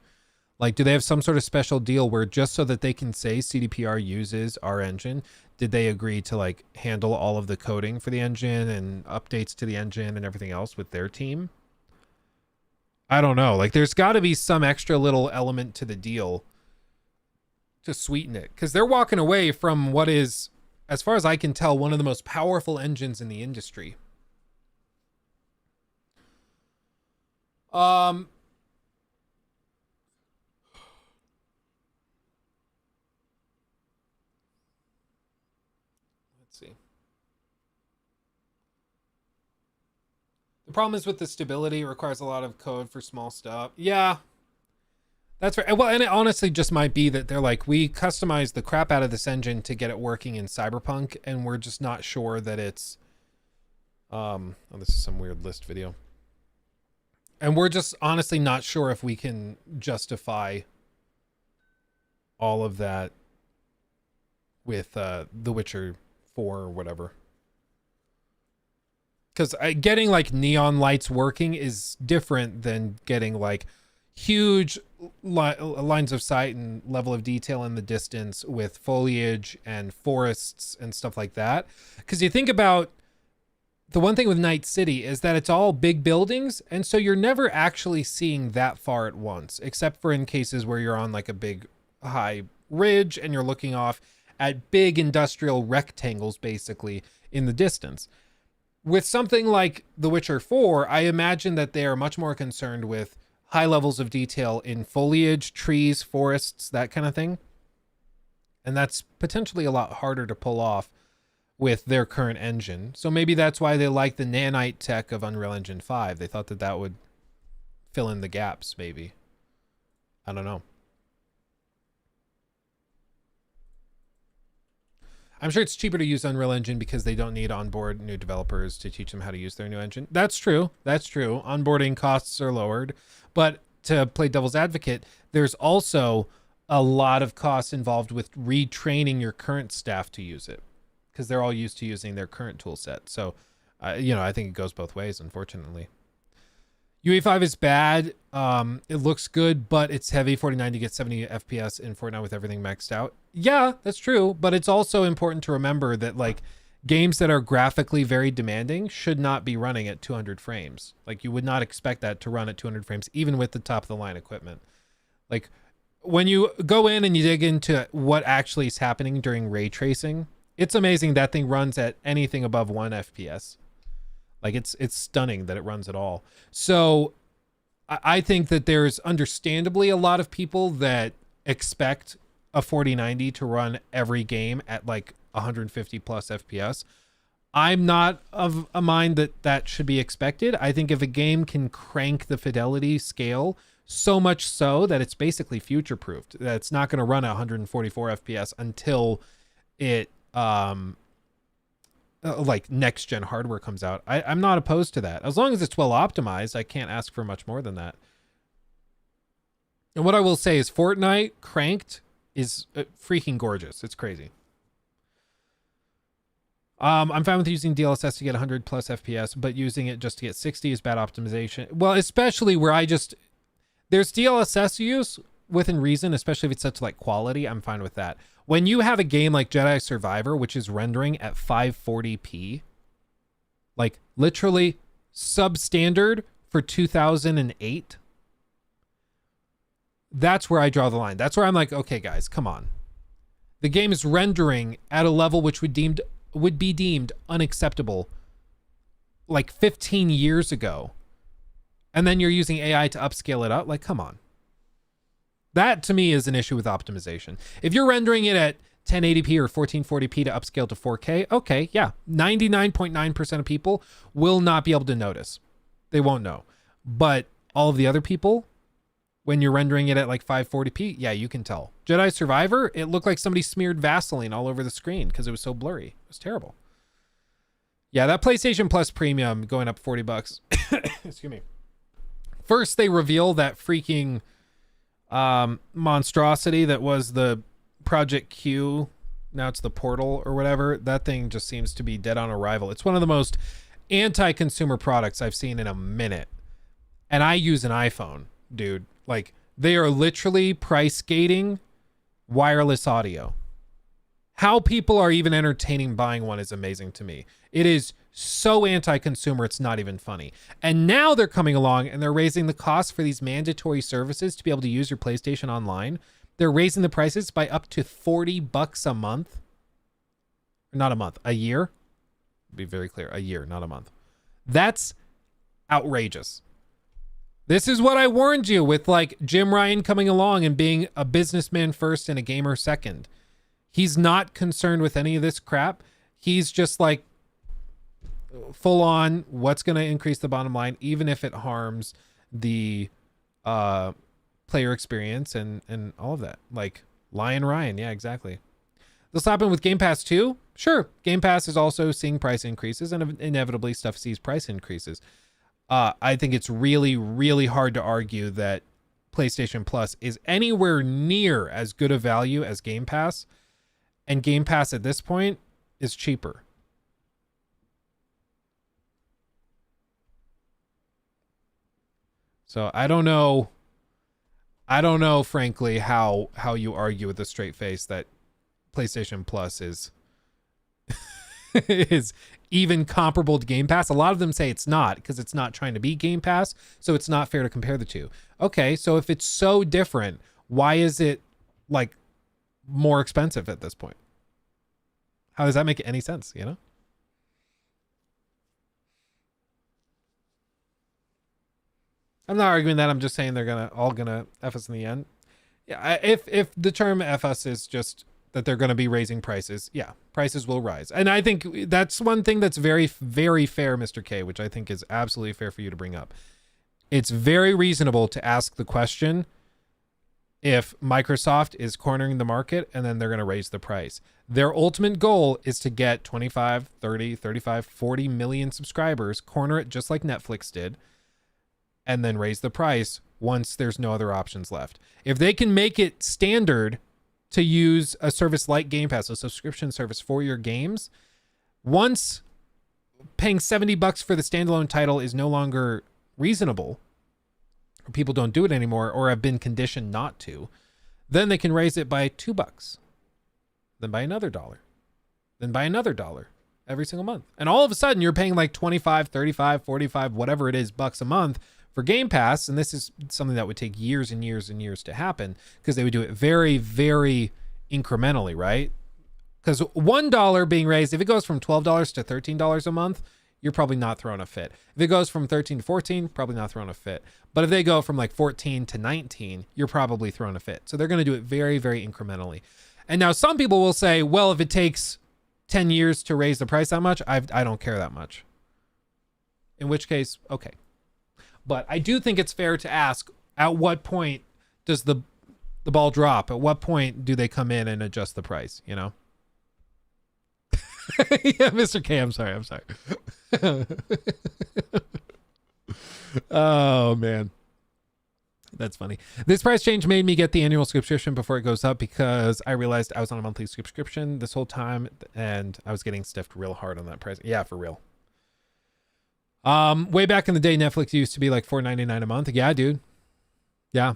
Like, do they have some sort of special deal where just so that they can say CDPR uses our engine, did they agree to like handle all of the coding for the engine and updates to the engine and everything else with their team? I don't know. Like, there's got to be some extra little element to the deal to sweeten it, because they're walking away from what is, as far as I can tell, one of the most powerful engines in the industry. Let's see. The problem is with the stability, it requires a lot of code for small stuff. Yeah. That's right. Well, and it honestly just might be that they're like, we customized the crap out of this engine to get it working in Cyberpunk, and we're just not sure that it's oh, this is some weird list video. And we're just honestly not sure if we can justify all of that with The Witcher 4 or whatever. Because getting like neon lights working is different than getting like huge lines of sight and level of detail in the distance with foliage and forests and stuff like that. Because you think about the one thing with Night City is that it's all big buildings, and so you're never actually seeing that far at once, except for in cases where you're on like a big high ridge and you're looking off at big industrial rectangles basically in the distance. With something like The Witcher 4, I imagine that they are much more concerned with high levels of detail in foliage, trees, forests, that kind of thing. And that's potentially a lot harder to pull off with their current engine. So maybe that's why they like the nanite tech of Unreal Engine 5. They thought that that would fill in the gaps, maybe. I don't know. I'm sure it's cheaper to use Unreal Engine because they don't need onboard new developers to teach them how to use their new engine. That's true. That's true. Onboarding costs are lowered. But to play devil's advocate, there's also a lot of costs involved with retraining your current staff to use it, because they're all used to using their current tool set. So, you know, I think it goes both ways, unfortunately. UE5 is bad. It looks good, but it's heavy. 4090 gets 70 FPS in Fortnite with everything maxed out. Yeah, that's true. But it's also important to remember that like games that are graphically very demanding should not be running at 200 frames. Like, you would not expect that to run at 200 frames, even with the top of the line equipment. Like, when you go in and you dig into what actually is happening during ray tracing, it's amazing that thing runs at anything above 1 FPS. Like, it's stunning that it runs at all. So I think that there's understandably a lot of people that expect a 4090 to run every game at like 150 plus FPS. I'm not of a mind that that should be expected. I think if a game can crank the fidelity scale so much so that it's basically future proofed, that it's not going to run at 144 FPS until it like next gen hardware comes out. I'm not opposed to that. As long as it's well optimized, I can't ask for much more than that. And what I will say is Fortnite cranked is freaking gorgeous. It's crazy. I'm fine with using DLSS to get 100 plus FPS, but using it just to get 60 is bad optimization. Well, especially where there's DLSS use within reason, especially if it's such like quality. I'm fine with that. When you have a game like Jedi Survivor, which is rendering at 540p, like literally substandard for 2008, that's where I draw the line. That's where I'm like, okay, guys, come on. The game is rendering at a level which would be deemed unacceptable like 15 years ago. And then you're using AI to upscale it up. Like, come on. That to me is an issue with optimization. If you're rendering it at 1080p or 1440p to upscale to 4K, okay, yeah. 99.9% of people will not be able to notice. They won't know. But all of the other people, when you're rendering it at like 540p, yeah, you can tell. Jedi Survivor, it looked like somebody smeared Vaseline all over the screen because it was so blurry. It was terrible. Yeah, that PlayStation Plus Premium going up $40. Excuse me. First, they reveal that freaking monstrosity that was the Project Q. Now it's the Portal or whatever. That thing just seems to be dead on arrival. It's one of the most anti-consumer products I've seen in a minute. And I use an iPhone, dude. Like, they are literally price gating wireless audio. How people are even entertaining buying one is amazing to me. It is so anti-consumer, it's not even funny. And now they're coming along and they're raising the cost for these mandatory services to be able to use your PlayStation Online. They're raising the prices by up to $40 a month. Not a month, a year. Be very clear, a year, not a month. That's outrageous. This is what I warned you with, like, Jim Ryan coming along and being a businessman first and a gamer second. He's not concerned with any of this crap. He's just like full on what's going to increase the bottom line, even if it harms the player experience and all of that. Like Lion Ryan. Yeah, exactly. This will happen with Game Pass too. Sure. Game Pass is also seeing price increases, and inevitably stuff sees price increases. I think it's really, really hard to argue that PlayStation Plus is anywhere near as good a value as Game Pass. And Game Pass at this point is cheaper. So I don't know, frankly, how you argue with a straight face that PlayStation Plus is is even comparable to Game Pass. A lot of them say it's not because it's not trying to be Game Pass, so it's not fair to compare the two. Okay, so if it's so different, why is it like more expensive at this point? How does that make any sense, you know? I'm not arguing that. I'm just saying they're all gonna F us in the end. Yeah, if the term F us is just that they're going to be raising prices, yeah, prices will rise. And I think that's one thing that's very, very fair, Mr. K, which I think is absolutely fair for you to bring up. It's very reasonable to ask the question if Microsoft is cornering the market and then they're going to raise the price. Their ultimate goal is to get 25, 30, 35, 40 million subscribers, corner it just like Netflix did, and then raise the price once there's no other options left. If they can make it standard to use a service like Game Pass, a subscription service for your games, once paying $70 for the standalone title is no longer reasonable, or people don't do it anymore or have been conditioned not to, then they can raise it by $2, then by another $1, then by another $1 every single month. And all of a sudden you're paying like 25, 35, 45, whatever it is bucks a month for Game Pass. And this is something that would take years and years and years to happen because they would do it very, very incrementally, right? Because $1 being raised, if it goes from $12 to $13 a month, you're probably not throwing a fit. If it goes from 13 to 14, probably not throwing a fit. But if they go from like 14 to 19, you're probably throwing a fit. So they're going to do it very, very incrementally. And now some people will say, well, if it takes 10 years to raise the price that much, I don't care that much. In which case, okay. But I do think it's fair to ask, at what point does the ball drop? At what point do they come in and adjust the price, you know? Yeah, Mr. K, I'm sorry. Oh, man. That's funny. This price change made me get the annual subscription before it goes up because I realized I was on a monthly subscription this whole time and I was getting stiffed real hard on that price. Yeah, for real. Way back in the day, Netflix used to be like $4.99 a month. Yeah, dude. Yeah.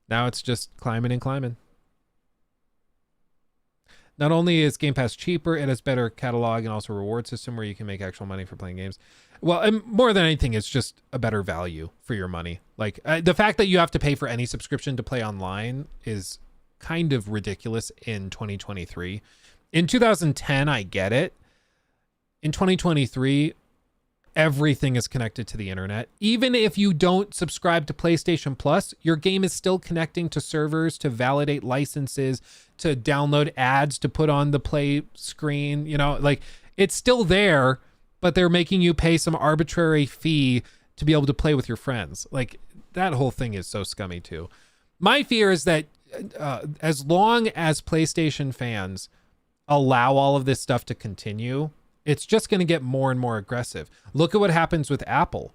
Now it's just climbing and climbing. Not only is Game Pass cheaper, it has better catalog and also reward system where you can make actual money for playing games. Well, and more than anything, it's just a better value for your money. Like the fact that you have to pay for any subscription to play online is kind of ridiculous in 2023. In 2010, I get it. In 2023, everything is connected to the internet. Even if you don't subscribe to PlayStation Plus, your game is still connecting to servers to validate licenses, to download ads to put on the play screen. You know, like it's still there, but they're making you pay some arbitrary fee to be able to play with your friends. Like that whole thing is so scummy too. My fear is that as long as PlayStation fans allow all of this stuff to continue, it's just going to get more and more aggressive. Look at what happens with Apple.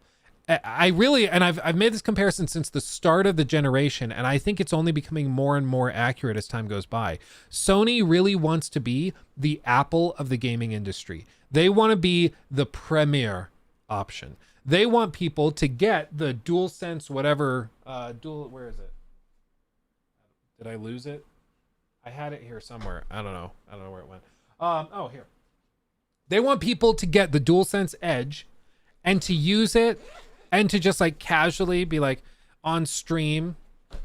I've made this comparison since the start of the generation, and I think it's only becoming more and more accurate as time goes by. Sony really wants to be the Apple of the gaming industry. They want to be the premier option. They want people to get the DualSense, whatever, where is it? Did I lose it? I had it here somewhere. I don't know where it went. Oh, here. They want people to get the DualSense Edge and to use it and to just like casually be like on stream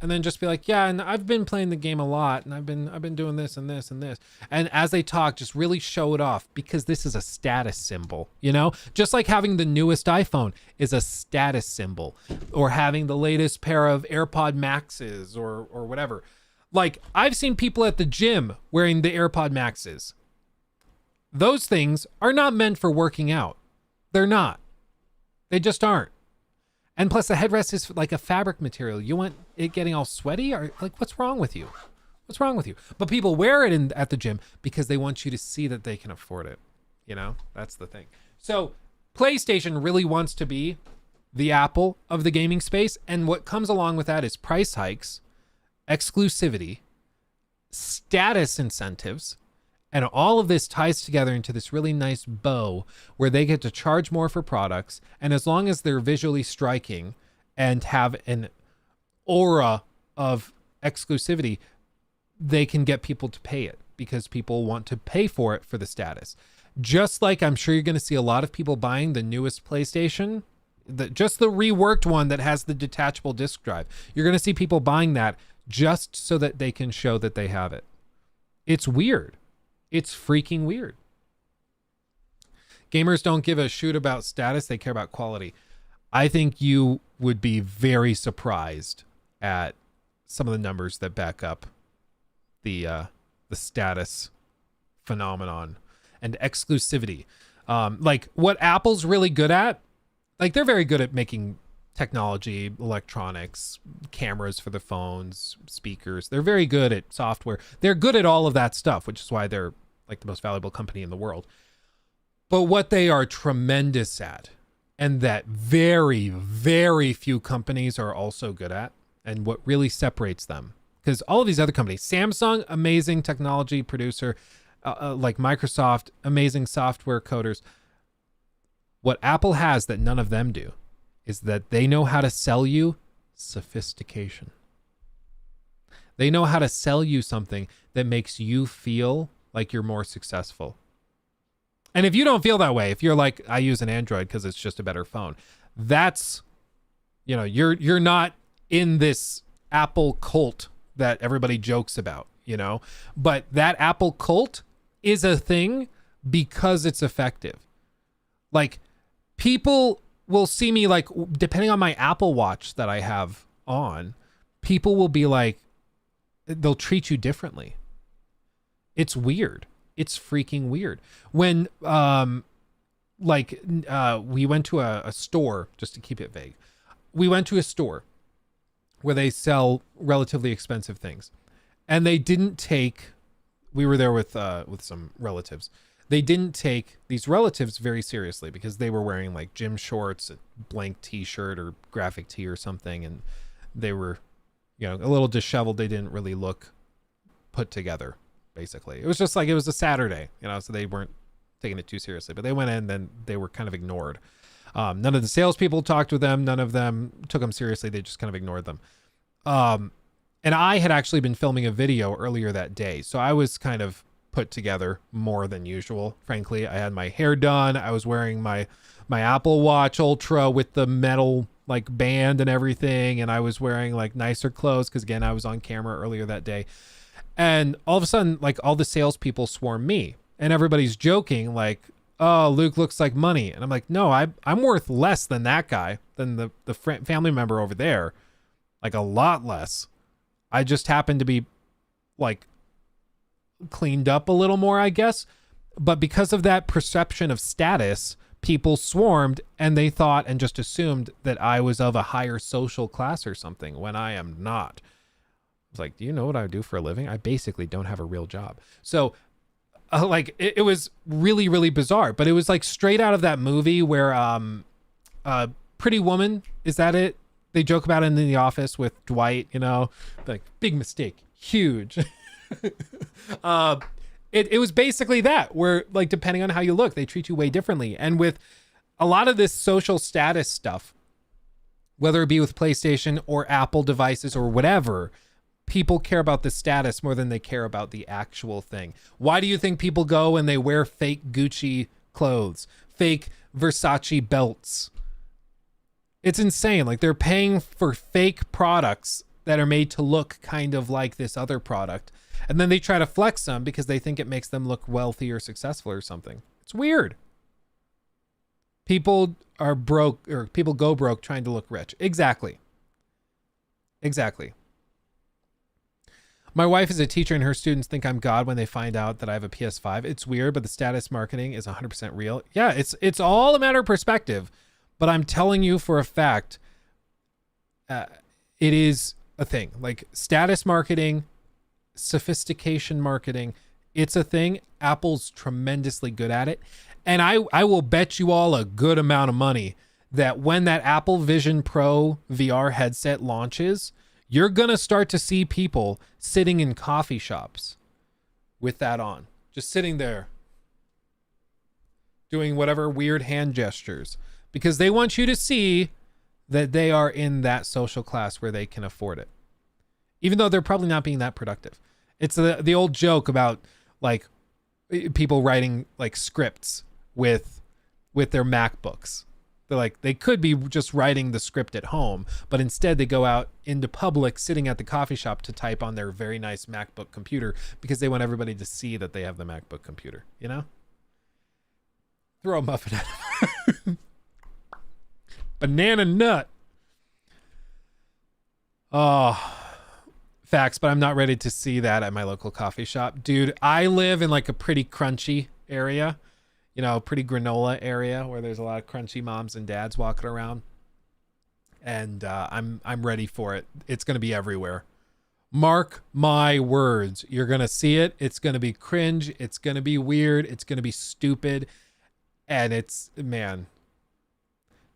and then just be like, yeah, and I've been playing the game a lot and I've been doing this and this and this. And as they talk, just really show it off because this is a status symbol, you know? Just like having the newest iPhone is a status symbol, or having the latest pair of AirPod Maxes or whatever. Like I've seen people at the gym wearing the AirPod Maxes. Those things are not meant for working out. They're not. They just aren't. And plus the headrest is like a fabric material. You want it getting all sweaty? Or like, what's wrong with you? What's wrong with you? But people wear it at the gym because they want you to see that they can afford it. You know, that's the thing. So PlayStation really wants to be the Apple of the gaming space. And what comes along with that is price hikes, exclusivity, status incentives, and all of this ties together into this really nice bow where they get to charge more for products. And as long as they're visually striking and have an aura of exclusivity, they can get people to pay it because people want to pay for it for the status. Just like I'm sure you're going to see a lot of people buying the newest PlayStation, just the reworked one that has the detachable disc drive. You're going to see people buying that just so that they can show that they have it. It's weird. It's freaking weird. Gamers don't give a shoot about status. They care about quality. I think you would be very surprised at some of the numbers that back up the status phenomenon and exclusivity. Like what Apple's really good at, like they're very good at making technology, electronics, cameras for the phones, speakers. They're very good at software. They're good at all of that stuff, which is why they're like the most valuable company in the world. But what they are tremendous at, and that very, very few companies are also good at, and what really separates them, because all of these other companies, Samsung, amazing technology producer, like Microsoft, amazing software coders. What Apple has that none of them do is that they know how to sell you sophistication. They know how to sell you something that makes you feel like you're more successful. And if you don't feel that way, if you're like, I use an Android because it's just a better phone, that's, you know, you're not in this Apple cult that everybody jokes about, you know, but that Apple cult is a thing because it's effective. Like people will see me, like, depending on my Apple Watch that I have on, people will be like, they'll treat you differently. It's weird. It's freaking weird. When, we went to a store, just to keep it vague. We went to a store where they sell relatively expensive things. And they didn't take, we were there with some relatives. They didn't take these relatives very seriously because they were wearing like gym shorts, a blank t-shirt or graphic tee or something. And they were, you know, a little disheveled. They didn't really look put together, basically. It was just like, it was a Saturday, you know, so they weren't taking it too seriously, but they went in, then they were kind of ignored. None of the salespeople talked with them. None of them took them seriously. They just kind of ignored them. And I had actually been filming a video earlier that day. So I was kind of put together more than usual. Frankly, I had my hair done. I was wearing my Apple Watch Ultra with the metal like band and everything, and I was wearing like nicer clothes because again I was on camera earlier that day. And all of a sudden, like all the salespeople swarm me, and everybody's joking like, "Oh, Luke looks like money," and I'm like, "No, I'm worth less than that guy, than the family member over there, like a lot less. I just happen to be like cleaned up a little more, I guess." But because of that perception of status, people swarmed and they thought and just assumed that I was of a higher social class or something when I am not. I was like, do you know what I do for a living? I basically don't have a real job. So like it was really, really bizarre, but it was like straight out of that movie where Pretty Woman, is that it? They joke about it in The Office with Dwight, you know, like big mistake, huge. It was basically that, where like depending on how you look, they treat you way differently. And with a lot of this social status stuff, whether it be with PlayStation or Apple devices or whatever, people care about the status more than they care about the actual thing. Why do you think people go and they wear fake Gucci clothes, fake Versace belts? It's insane. Like they're paying for fake products that are made to look kind of like this other product. And then they try to flex them because they think it makes them look wealthy or successful or something. It's weird. People are broke, or people go broke trying to look rich. Exactly. My wife is a teacher and her students think I'm God when they find out that I have a PS5. It's weird, but the status marketing is 100% real. Yeah, it's all a matter of perspective. But I'm telling you for a fact, it is a thing. Like status marketing, sophistication marketing, it's a thing. Apple's tremendously good at it. And I will bet you all a good amount of money that when that Apple Vision Pro VR headset launches, you're going to start to see people sitting in coffee shops with that on, just sitting there doing whatever weird hand gestures, because they want you to see that they are in that social class where they can afford it, even though they're probably not being that productive. It's the old joke about like people writing like scripts with their MacBooks. They're like, they could be just writing the script at home, but instead they go out into public, sitting at the coffee shop to type on their very nice MacBook computer because they want everybody to see that they have the MacBook computer, you know? Throw a muffin at them. Banana nut. Oh, facts, but I'm not ready to see that at my local coffee shop. Dude, I live in like a pretty crunchy area, you know, pretty granola area where there's a lot of crunchy moms and dads walking around. And I'm ready for it. It's going to be everywhere. Mark my words. You're going to see it. It's going to be cringe. It's going to be weird. It's going to be stupid. And it's, man.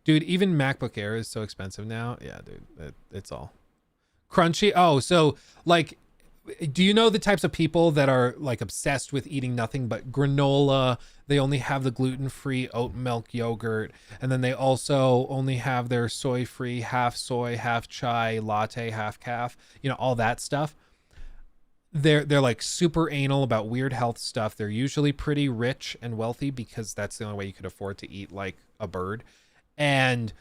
Dude, even MacBook Air is so expensive now. Yeah, dude, it's all crunchy. Oh, so like, do you know the types of people that are like obsessed with eating nothing but granola? They only have the gluten-free oat milk yogurt, and then they also only have their soy-free half soy, half chai latte, half calf, you know, all that stuff. They're like super anal about weird health stuff. They're usually pretty rich and wealthy because that's the only way you could afford to eat like a bird. And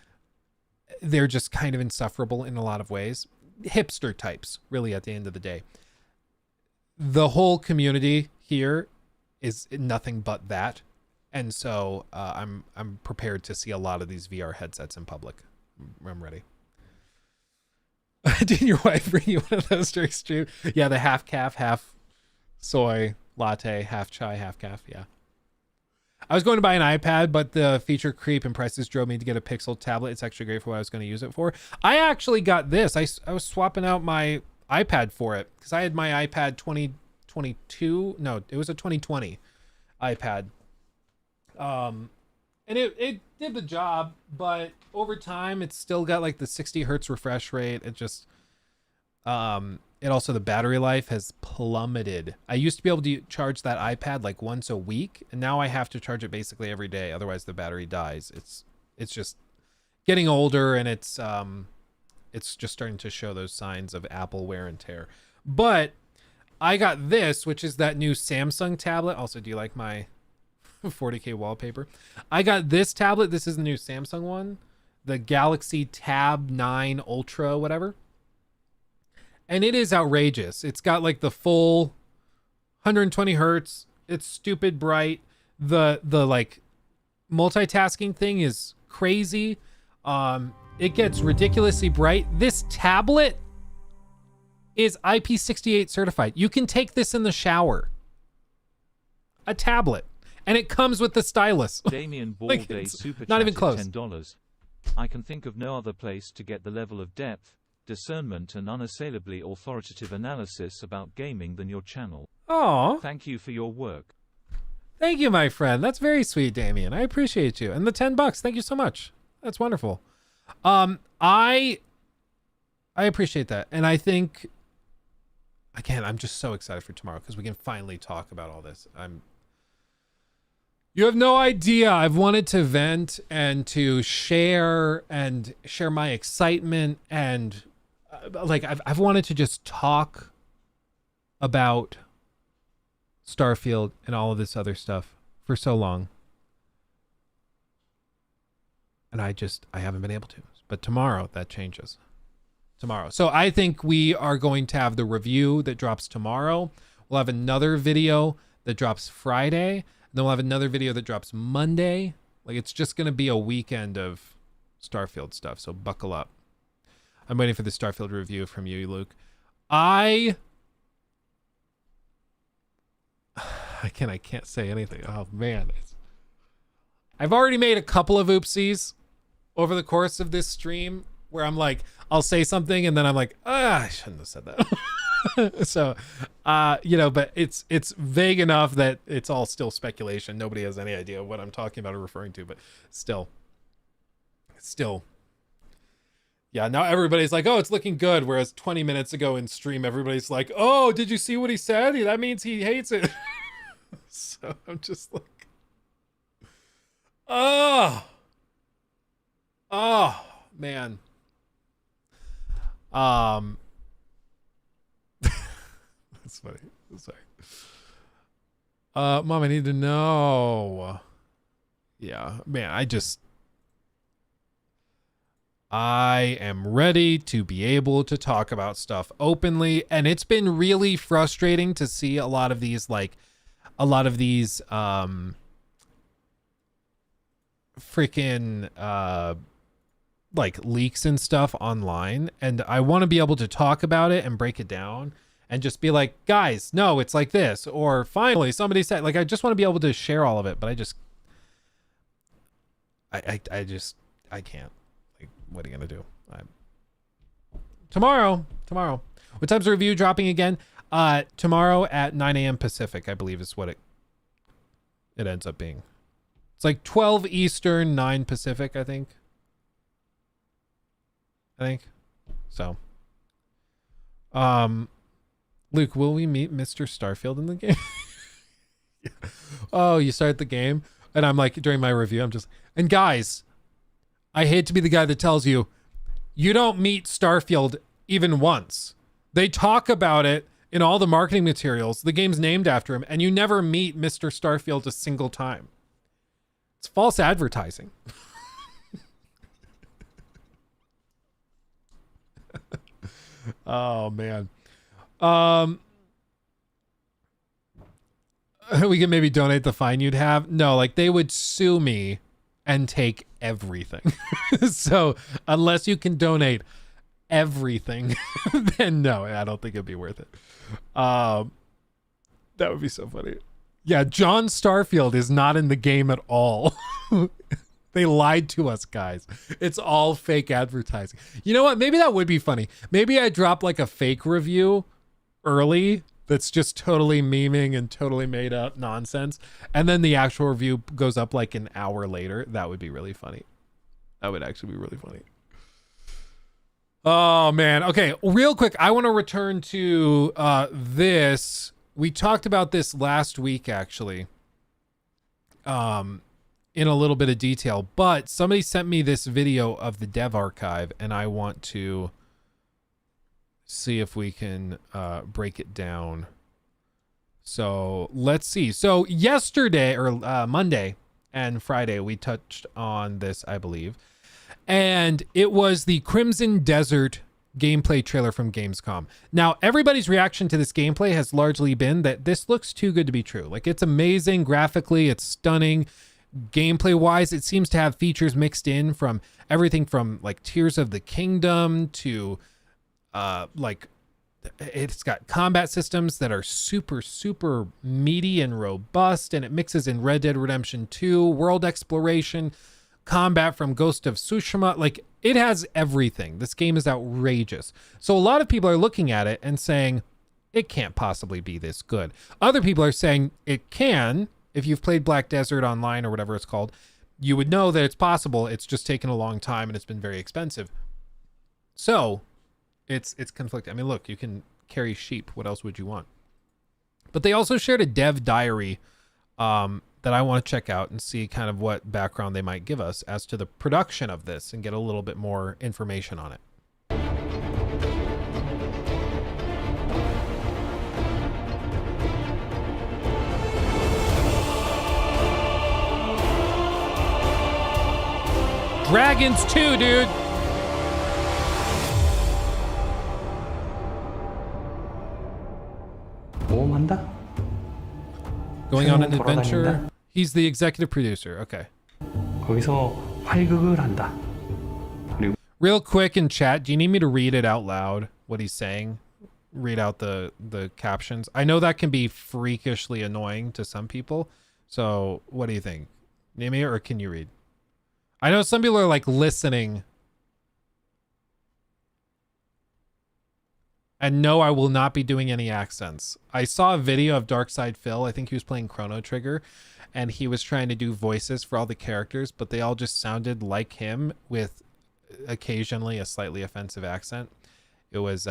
they're just kind of insufferable in a lot of ways. Hipster types, really, at the end of the day. The whole community here is nothing but that. And so I'm prepared to see a lot of these VR headsets in public. I'm ready. Did your wife bring you one of those to extreme? Yeah, the half calf, half soy latte, half chai, half calf. Yeah. I was going to buy an iPad, but the feature creep and prices drove me to get a Pixel tablet. It's actually great for what I was going to use it for. I actually got this. I was swapping out my iPad for it because I had my iPad 2022. No, it was a 2020 iPad. And it did the job, but over time it's still got like the 60 hertz refresh rate. It just, it also, the battery life has plummeted. I used to be able to charge that iPad like once a week, and now I have to charge it basically every day. Otherwise the battery dies. It's just getting older, and it's just starting to show those signs of Apple wear and tear. But I got this, which is that new Samsung tablet. Also, do you like my 40K wallpaper? I got this tablet. This is the new Samsung one, the Galaxy Tab 9 Ultra, whatever. And it is outrageous. It's got like the full 120 hertz. It's stupid bright. The like multitasking thing is crazy. It gets ridiculously bright. This tablet is IP68 certified. You can take this in the shower. A tablet. And it comes with the stylus. Damien Like, Balday it's super not even chatted close. $10. I can think of no other place to get the level of depth, discernment and unassailably authoritative analysis about gaming than your channel. Aw. Thank you for your work. Thank you, my friend. That's very sweet, Damien. I appreciate you. And the $10. Thank you so much. That's wonderful. I appreciate that. And I think, again, I'm just so excited for tomorrow because we can finally talk about all this. You have no idea. I've wanted to vent and to share my excitement, and like I've wanted to just talk about Starfield and all of this other stuff for so long. And I haven't been able to. But tomorrow that changes. Tomorrow. So I think we are going to have the review that drops tomorrow. We'll have another video that drops Friday. And then we'll have another video that drops Monday. Like, it's just going to be a weekend of Starfield stuff. So buckle up. I'm waiting for the Starfield review from you, Luke. I can't say anything. Oh man. I've already made a couple of oopsies over the course of this stream where I'm like, I'll say something and then I'm like, I shouldn't have said that. So, but it's vague enough that it's all still speculation. Nobody has any idea what I'm talking about or referring to, but still. Yeah, now everybody's like, oh, it's looking good. Whereas 20 minutes ago in stream, everybody's like, oh, did you see what he said? That means he hates it. So I'm just like, oh man. That's funny. Sorry. Mom, I need to know. Yeah, man, I am ready to be able to talk about stuff openly, and it's been really frustrating to see a lot of these freaking like leaks and stuff online, and I want to be able to talk about it and break it down and just be like, guys, no, it's like this, or finally somebody said, like, I just want to be able to share all of it, but I can't. Like, what are you gonna do? Tomorrow. What time's the review dropping again? Tomorrow at 9 a.m. Pacific, I believe is what it ends up being. It's like 12 Eastern, 9 Pacific, I think. So. Luke, will we meet Mr. Starfield in the game? Yeah. Oh, you start the game? And I'm like, during my review, and guys, I hate to be the guy that tells you, you don't meet Starfield even once. They talk about it in all the marketing materials. The game's named after him, and you never meet Mr. Starfield a single time. It's false advertising. Oh, man. We can maybe donate the fine you'd have. No, like, they would sue me and take everything. So unless you can donate everything, then no, I don't think it'd be worth it. That would be so funny. Yeah, John Starfield is not in the game at all. They lied to us, guys. It's all fake advertising. You know what? Maybe that would be funny. Maybe I drop like a fake review early that's just totally memeing and totally made up nonsense, and then the actual review goes up like an hour later. That would be really funny. That would actually be really funny. Oh man. Okay, real quick, I want to return to this. We talked about this last week, actually, in a little bit of detail, but somebody sent me this video of the dev archive, and I want to see if we can break it down So let's see. So yesterday or Monday and Friday, we touched on this, I believe. And it was the Crimson Desert gameplay trailer from Gamescom. Now, everybody's reaction to this gameplay has largely been that this looks too good to be true. Like, it's amazing graphically, it's stunning. Gameplay wise, it seems to have features mixed in from everything from like Tears of the Kingdom to like it's got combat systems that are super meaty and robust, and it mixes in Red Dead Redemption 2, world exploration, combat from Ghost of Tsushima. Like, it has everything. This game is outrageous. So a lot of people are looking at it and saying it can't possibly be this good. Other people are saying it can. If you've played Black Desert Online or whatever it's called, you would know that it's possible. It's just taken a long time and it's been very expensive. So it's conflicting. I mean, look, you can carry sheep. What else would you want? But they also shared a dev diary that I want to check out and see kind of what background they might give us as to the production of this and get a little bit more information on it. Dragons 2, dude. Going on an adventure. He's the executive producer. Okay. 거기서 활극을 한다. Real quick in chat, do you need me to read it out loud, what he's saying? Read out the captions. I know that can be freakishly annoying to some people. So what do you think? Need me, or can you read? I know some people are like listening. And no, I will not be doing any accents. I saw a video of Darkside Phil. I think he was playing Chrono Trigger, and he was trying to do voices for all the characters, but they all just sounded like him with occasionally a slightly offensive accent. It was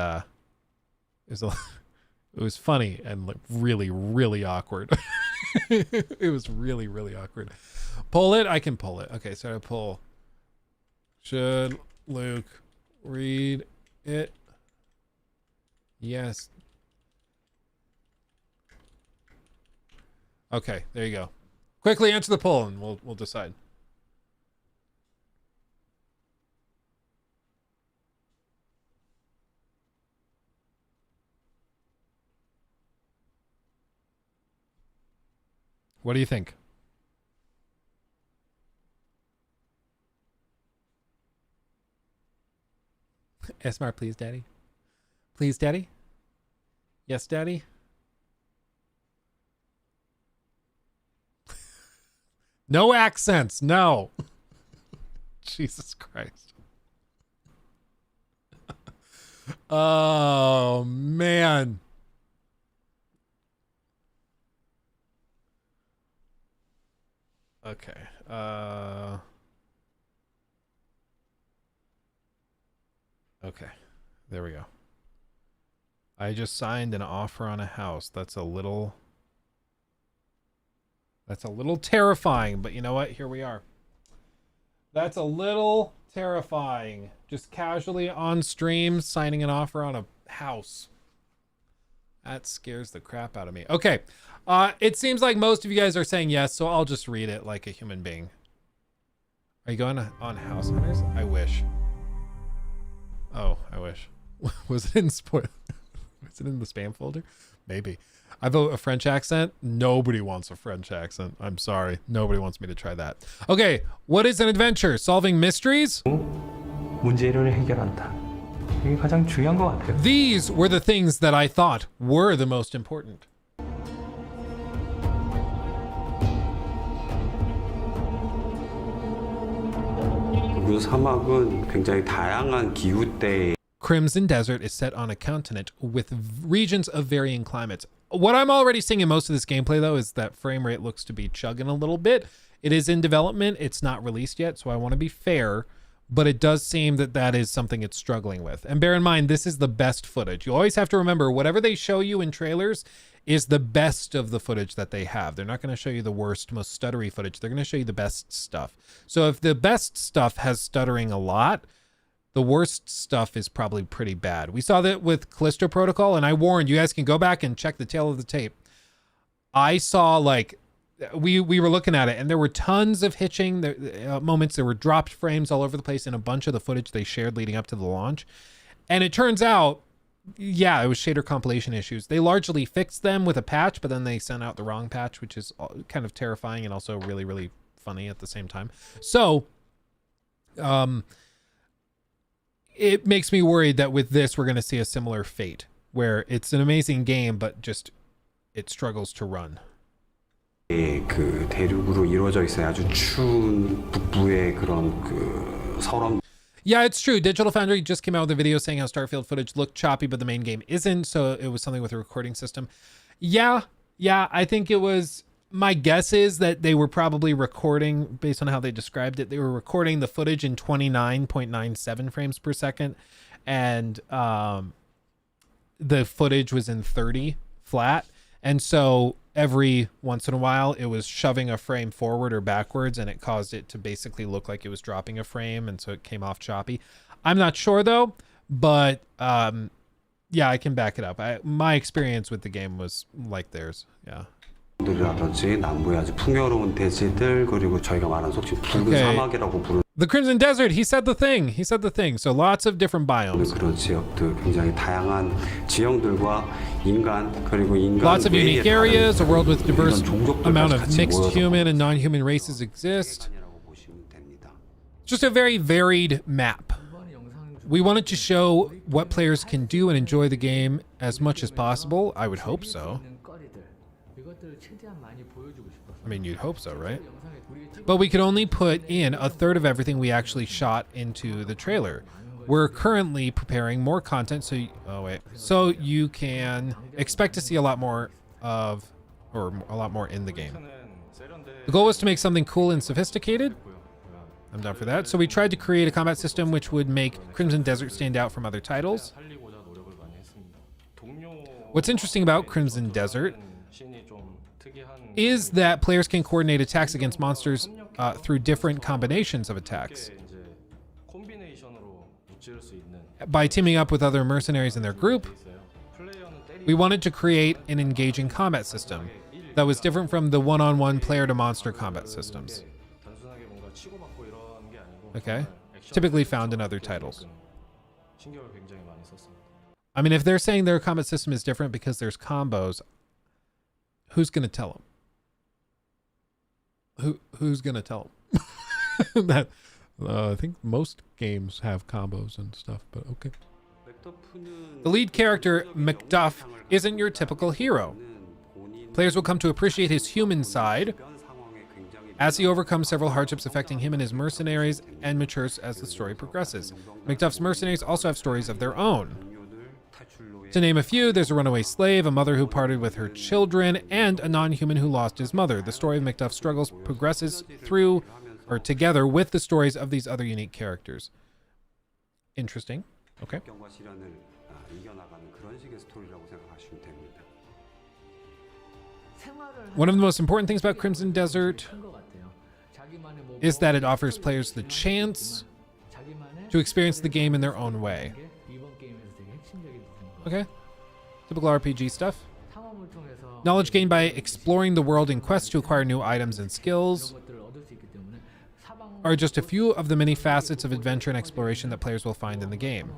funny and like really awkward. It was really awkward. Pull it? I can pull it. Okay, so I pull. Should Luke read it? Yes. Okay, there you go. Quickly answer the poll and we'll decide. What do you think? Smart, please, Daddy. Please, Daddy. Yes, Daddy. No accents. No. Jesus Christ. Oh, man. Okay. Okay. There we go. I just signed an offer on a house. That's a little terrifying, but you know what? Here we are. That's a little terrifying. Just casually on stream signing an offer on a house. That scares the crap out of me. Okay. It seems like most of you guys are saying yes, so I'll just read it like a human being. Are you going on House Hunters? I wish. Oh, I wish. Was it in spoil? Is it in the spam folder? Maybe. I vote a French accent. Nobody wants a French accent. I'm sorry. Nobody wants me to try that. Okay. What is an adventure? Solving mysteries? 문제를 해결한다. 이게 가장 중요한 것 같아요. These were the things that I thought were the most important. 사막은 굉장히 다양한 기후대. Crimson Desert is set on a continent with regions of varying climates. What I'm already seeing in most of this gameplay, though, is that frame rate looks to be chugging a little bit. It is in development. It's not released yet, so I want to be fair, but it does seem that that is something it's struggling with. And bear in mind, this is the best footage. You always have to remember, whatever they show you in trailers is the best of the footage that they have. They're not going to show you the worst, most stuttery footage. They're going to show you the best stuff. So if the best stuff has stuttering a lot, the worst stuff is probably pretty bad. We saw that with Callisto Protocol, and I warned you guys can go back and check the tail of the tape. I saw like we were looking at it and there were tons of hitching moments. There were dropped frames all over the place in a bunch of the footage they shared leading up to the launch. And it turns out, yeah, it was shader compilation issues. They largely fixed them with a patch, but then they sent out the wrong patch, which is kind of terrifying and also really, really funny at the same time. So, it makes me worried that with this, we're going to see a similar fate where it's an amazing game, but just it struggles to run. 그 대륙으로 이루어져 있어요. 아주 추운 북부의 그런 그 서럼. Yeah, it's true. Digital Foundry just came out with a video saying how Starfield footage looked choppy, but the main game isn't. So it was something with a recording system. Yeah, I think it was. My guess is that they were probably recording, based on how they described it, they were recording the footage in 29.97 frames per second. And the footage was in 30 flat. And so every once in a while, it was shoving a frame forward or backwards, and it caused it to basically look like it was dropping a frame, and so it came off choppy. I'm not sure, though, but yeah, I can back it up. My experience with the game was like theirs, yeah. 들이라든지 남부의 아주 풍요로운 대지들 그리고 저희가 말하는 속칭 붉은 사막이라고 부르는 The Crimson Desert. He said the thing. So lots of different biomes. 그런 지역들 굉장히 다양한 지형들과 인간 그리고 인간 lots of unique areas. A world with diverse amount of mixed human and non-human races exist. Just a very varied map. We wanted to show what players can do and enjoy the game as much as possible. I would hope so. I mean, you'd hope so, right? But we could only put in a third of everything we actually shot into the trailer. We're currently preparing more content, so you can expect to see a lot more in the game. The goal was to make something cool and sophisticated. I'm down for that. So we tried to create a combat system which would make Crimson Desert stand out from other titles. What's interesting about Crimson Desert is that players can coordinate attacks against monsters through different combinations of attacks. By teaming up with other mercenaries in their group, we wanted to create an engaging combat system that was different from the one-on-one player-to-monster combat systems. Okay, typically found in other titles. I mean, if they're saying their combat system is different because there's combos, who's going to tell them? Who's going to tell them? That I think most games have combos and stuff, but okay. The lead character, Macduff, isn't your typical hero. Players will come to appreciate his human side as he overcomes several hardships affecting him and his mercenaries and matures as the story progresses. Macduff's mercenaries also have stories of their own. To name a few, there's a runaway slave, a mother who parted with her children, and a non-human who lost his mother. The story of Macduff's struggles progresses through or together with the stories of these other unique characters. Interesting. Okay. One of the most important things about Crimson Desert is that it offers players the chance to experience the game in their own way. Okay. Typical RPG stuff. Knowledge gained by exploring the world in quest to acquire new items and skills are just a few of the many facets of adventure and exploration that players will find in the game.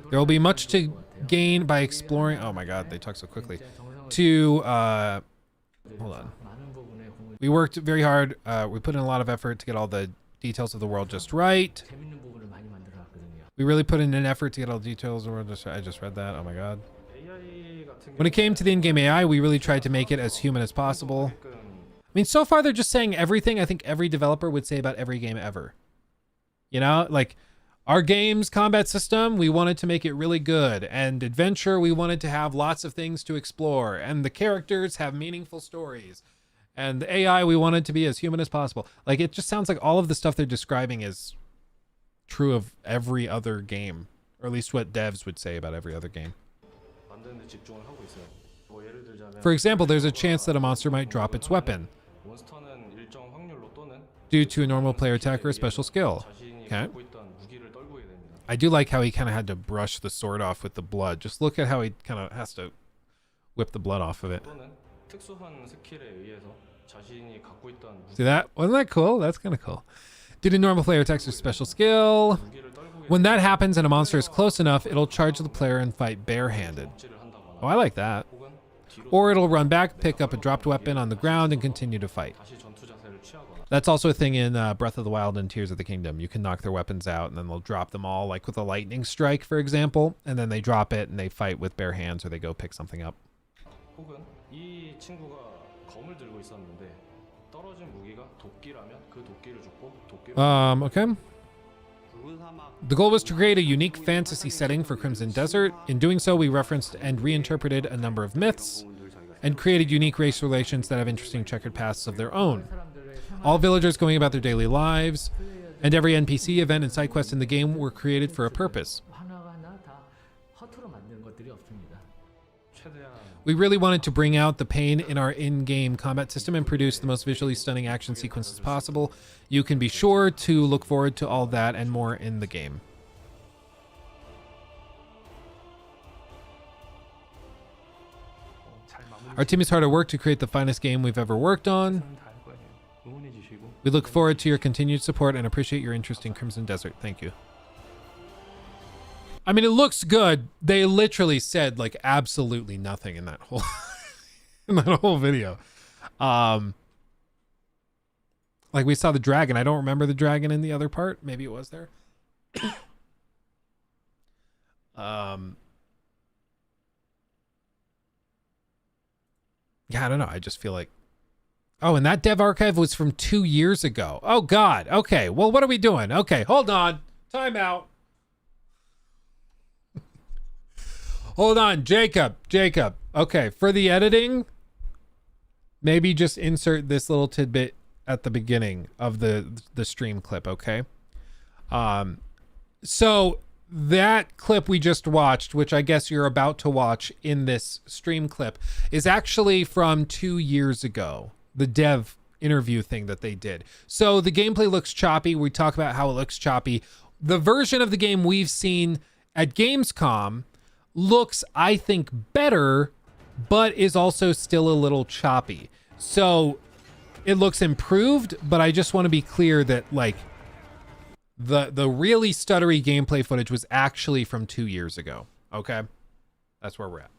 There will be much to gain by exploring. Oh my god, they talk so quickly. Hold on. We worked very hard. We put in a lot of effort to get all the details of the world just right. We really put in an effort to get all the details of the world just right. I just read that. Oh my god. When it came to the in-game AI, we really tried to make it as human as possible. I mean, so far they're just saying everything I think every developer would say about every game ever. You know, like our game's combat system, we wanted to make it really good. And adventure, we wanted to have lots of things to explore. And the characters have meaningful stories. And the AI, we wanted to be as human as possible. Like, it just sounds like all of the stuff they're describing is true of every other game. Or at least what devs would say about every other game. For example, there's a chance that a monster might drop its weapon due to a normal player attack or a special skill. Okay. I do like how he kind of had to brush the sword off with the blood. Just look at how he kind of has to whip the blood off of it. See that? Wasn't that cool? That's kind of cool. Due to normal player attacks or special skill, when that happens and a monster is close enough, it'll charge the player and fight barehanded. Oh, I like that. Or it'll run back, pick up a dropped weapon on the ground, and continue to fight. That's also a thing in Breath of the Wild and Tears of the Kingdom. You can knock their weapons out, and then they'll drop them all, like with a lightning strike, for example, and then they drop it, and they fight with bare hands, or they go pick something up. Okay. The goal was to create a unique fantasy setting for Crimson Desert. In doing so, we referenced and reinterpreted a number of myths and created unique race relations that have interesting checkered pasts of their own. All villagers going about their daily lives, and every NPC, event, and side quest in the game were created for a purpose. We really wanted to bring out the pain in our in-game combat system and produce the most visually stunning action sequences possible. You can be sure to look forward to all that and more in the game. Our team is hard at work to create the finest game we've ever worked on. We look forward to your continued support and appreciate your interest in Crimson Desert. Thank you. I mean, it looks good. They literally said like absolutely nothing in that whole video. Like we saw the dragon. I don't remember the dragon in the other part. Maybe it was there. Yeah, I don't know. I just feel like, oh, and that dev archive was from 2 years ago. Oh God. Okay. Well, what are we doing? Okay, hold on. Time out. Hold on, Jacob. Okay, for the editing, maybe just insert this little tidbit at the beginning of the stream clip, okay? So that clip we just watched, which I guess you're about to watch in this stream clip, is actually from 2 years ago, the dev interview thing that they did. So the gameplay looks choppy. We talk about how it looks choppy. The version of the game we've seen at Gamescom looks, I think, better, but is also still a little choppy. So it looks improved, but I just want to be clear that like the really stuttery gameplay footage was actually from 2 years ago. Okay, that's where we're at.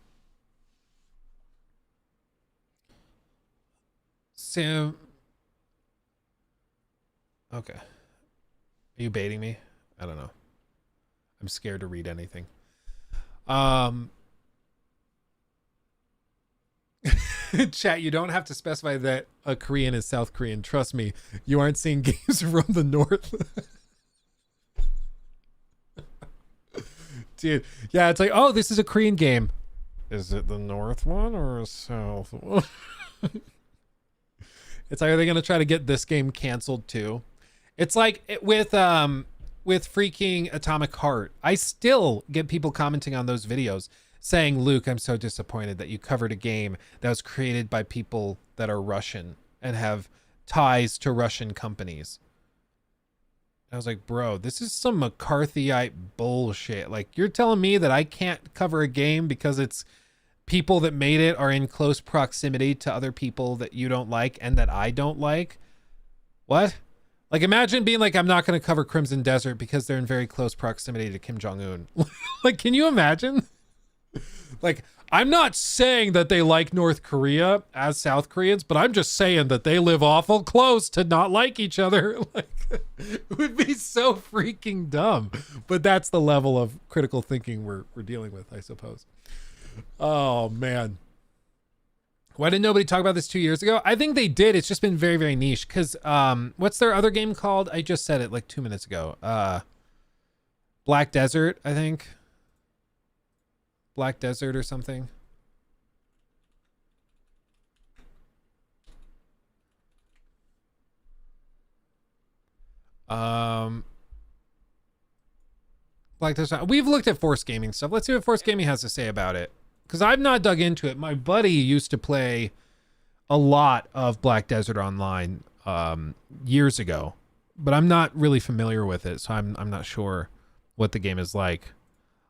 So, okay, are you baiting me? I don't know. I'm scared to read anything. Chat, you don't have to specify that a Korean is South Korean. Trust me, you aren't seeing games from the North. Dude, yeah, it's like, oh, this is a Korean game. Is it the North one or a South one? It's like, are they going to try to get this game canceled too? It's like with freaking Atomic Heart. I still get people commenting on those videos saying, Luke, I'm so disappointed that you covered a game that was created by people that are Russian and have ties to Russian companies. I was like, bro, this is some McCarthyite bullshit. Like, you're telling me that I can't cover a game because it's people that made it are in close proximity to other people that you don't like and that I don't like? What? Like, imagine being like, I'm not going to cover Crimson Desert because they're in very close proximity to Kim Jong-un. Like, can you imagine? Like, I'm not saying that they like North Korea as South Koreans, but I'm just saying that they live awful close to not like each other. Like, it would be so freaking dumb. But that's the level of critical thinking we're dealing with, I suppose. Oh, man. Why didn't nobody talk about this 2 years ago? I think they did. It's just been very, very niche. Because what's their other game called? I just said it like 2 minutes ago. Black Desert, I think. Black Desert or something. Black Desert. We've looked at Force Gaming stuff. Let's see what Force Gaming has to say about it. Because I've not dug into it. My buddy used to play a lot of Black Desert Online years ago, but I'm not really familiar with it, so I'm not sure what the game is like.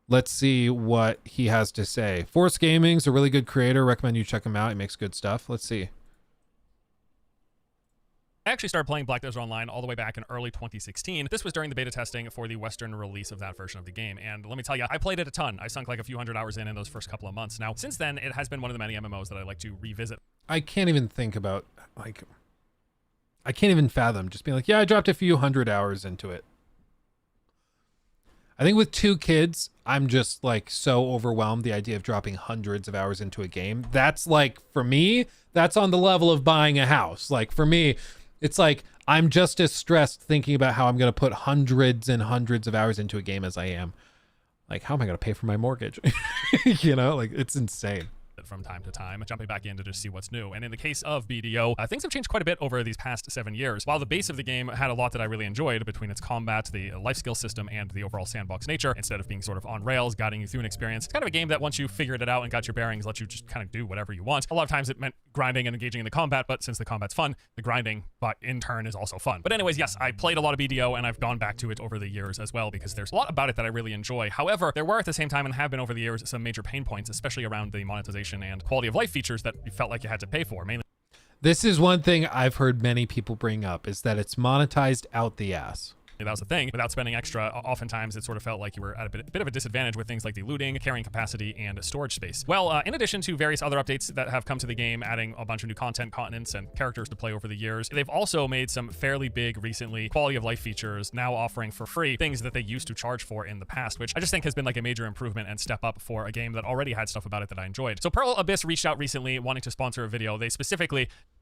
Let's see what he has to say. Force Gaming's a really good creator. Recommend you check him out. He makes good stuff. Let's see. I actually started playing Black Desert Online all the way back in early 2016. This was during the beta testing for the Western release of that version of the game. And let me tell you, I played it a ton. I sunk like a few hundred hours in those first couple of months. Now, since then, it has been one of the many MMOs that I like to revisit. I can't even think about, like, I can't even fathom just being like, yeah, I dropped a few hundred hours into it. I think with 2 kids, I'm just like so overwhelmed the idea of dropping hundreds of hours into a game. That's like, for me, that's on the level of buying a house. Like for me, it's like I'm just as stressed thinking about how I'm going to put hundreds and hundreds of hours into a game as I am. Like, how am I going to pay for my mortgage? You know, like it's insane. From time to time, jumping back in to just see what's new. And in the case of BDO, things have changed quite a bit over these past 7 years. While the base of the game had a lot that I really enjoyed between its combat, the life skill system, and the overall sandbox nature, instead of being sort of on rails, guiding you through an experience, it's kind of a game that once you figured it out and got your bearings, let you just kind of do whatever you want. A lot of times it meant grinding and engaging in the combat, but since the combat's fun, the grinding, but in turn, is also fun. But anyways, yes, I played a lot of BDO, and I've gone back to it over the years as well, because there's a lot about it that I really enjoy. However, there were at the same time, and have been over the years, some major pain points, especially around the monetization and quality of life features that you felt like you had to pay for, mainly. This is one thing I've heard many people bring up, is that it's monetized out the ass. That was the thing. Without spending extra, oftentimes it sort of felt like you were at a bit of a disadvantage with things like the looting, carrying capacity, and storage space. Well, in addition to various other updates that have come to the game, adding a bunch of new content, continents, and characters to play over the years, they've also made some fairly big recently quality of life features, now offering for free things that they used to charge for in the past, which I just think has been like a major improvement and step up for a game that already had stuff about it that I enjoyed. So Pearl Abyss reached out recently wanting to sponsor a video. They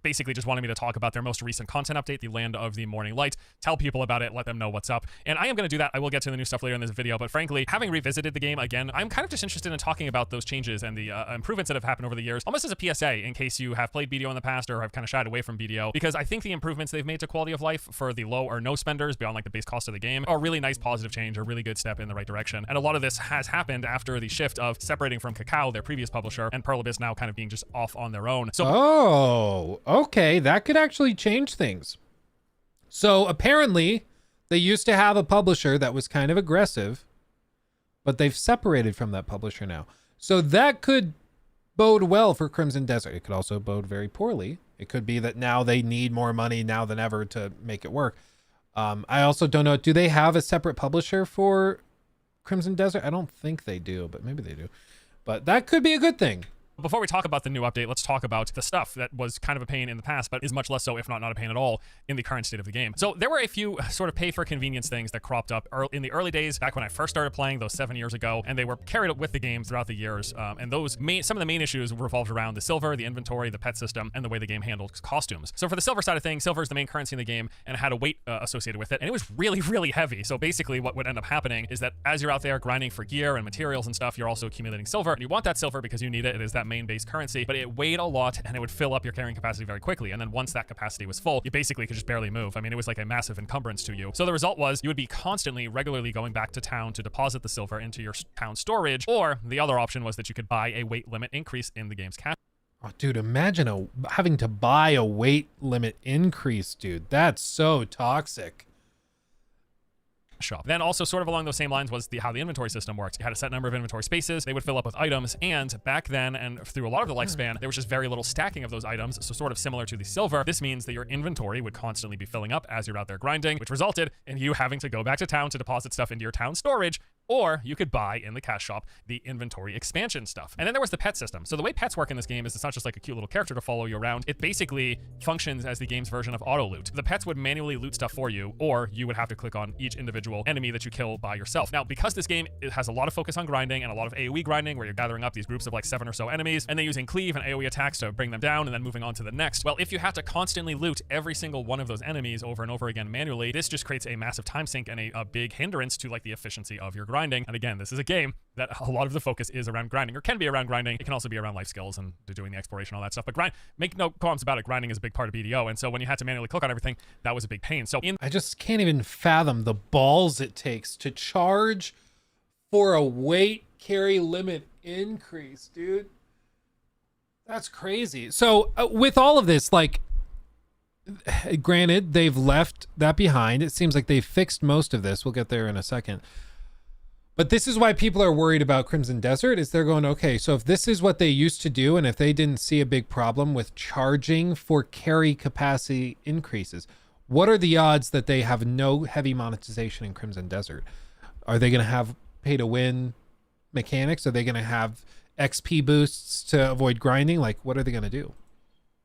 basically just wanted me to talk about their most recent content update, the Land of the Morning Light, tell people about it, let them know what's up. And I am going to do that. I will get to the new stuff later in this video, but frankly, having revisited the game again, I'm kind of just interested in talking about those changes and the improvements that have happened over the years, almost as a PSA in case you have played BDO in the past or have kind of shied away from BDO, because I think the improvements they've made to quality of life for the low or no spenders beyond like the base cost of the game are a really nice positive change, a really good step in the right direction. And a lot of this has happened after the shift of separating from Kakao, their previous publisher, and Pearl Abyss now kind of being just off on their own. So, oh, okay, that could actually change things. So apparently they used to have a publisher that was kind of aggressive, but they've separated from that publisher now. So that could bode well for Crimson Desert. It could also bode very poorly. It could be that now they need more money now than ever to make it work. I also don't know, do they have a separate publisher for Crimson Desert? I don't think they do, but maybe they do. But that could be a good thing. Before we talk about the new update, let's talk about the stuff that was kind of a pain in the past, but is much less so, if not a pain at all, in the current state of the game. So there were a few sort of pay-for-convenience things that cropped up in the early days, back when I first started playing, those 7 years ago, and they were carried with the game throughout the years. And some of the main issues revolved around the silver, the inventory, the pet system, and the way the game handled costumes. So for the silver side of things, silver is the main currency in the game, and it had a weight associated with it, and it was really, really heavy. So basically what would end up happening is that as you're out there grinding for gear and materials and stuff, you're also accumulating silver, and you want that silver because you need it. It is that main base currency. But it weighed a lot and it would fill up your carrying capacity very quickly. And then once that capacity was full, you basically could just barely move. I mean, it was like a massive encumbrance to you. So the result was you would be regularly going back to town to deposit the silver into your town storage. Or the other option was that you could buy a weight limit increase in the game's cash. Oh, dude, imagine having to buy a weight limit increase, dude. That's so toxic. Shop. Then also sort of along those same lines was how the inventory system works. You had a set number of inventory spaces. They would fill up with items. And back then and through a lot of the lifespan, there was just very little stacking of those items. So sort of similar to the silver, this means that your inventory would constantly be filling up as you're out there grinding, which resulted in you having to go back to town to deposit stuff into your town storage. Or you could buy in the cash shop the inventory expansion stuff. And then there was the pet system. So the way pets work in this game is it's not just like a cute little character to follow you around. It basically functions as the game's version of auto loot. The pets would manually loot stuff for you, or you would have to click on each individual enemy that you kill by yourself. Now, because this game has a lot of focus on grinding and a lot of AoE grinding, where you're gathering up these groups of like 7 or so enemies, and then using cleave and AoE attacks to bring them down and then moving on to the next. Well, if you have to constantly loot every single one of those enemies over and over again manually, this just creates a massive time sink and a big hindrance to like the efficiency of your grinding. And again, this is a game that a lot of the focus is around grinding, or can be around grinding. It can also be around life skills and doing the exploration, all that stuff. But make no qualms about it, grinding is a big part of BDO. And so when you had to manually click on everything, that was a big pain. So I just can't even fathom the balls it takes to charge for a weight carry limit increase, dude. That's crazy. So with all of this, like, granted, they've left that behind. It seems like they've fixed most of this. We'll get there in a second. But this is why people are worried about Crimson Desert, is they're going, okay, so if this is what they used to do, and if they didn't see a big problem with charging for carry capacity increases, what are the odds that they have no heavy monetization in Crimson Desert? Are they going to have pay to win mechanics? Are they going to have XP boosts to avoid grinding? Like, what are they going to do?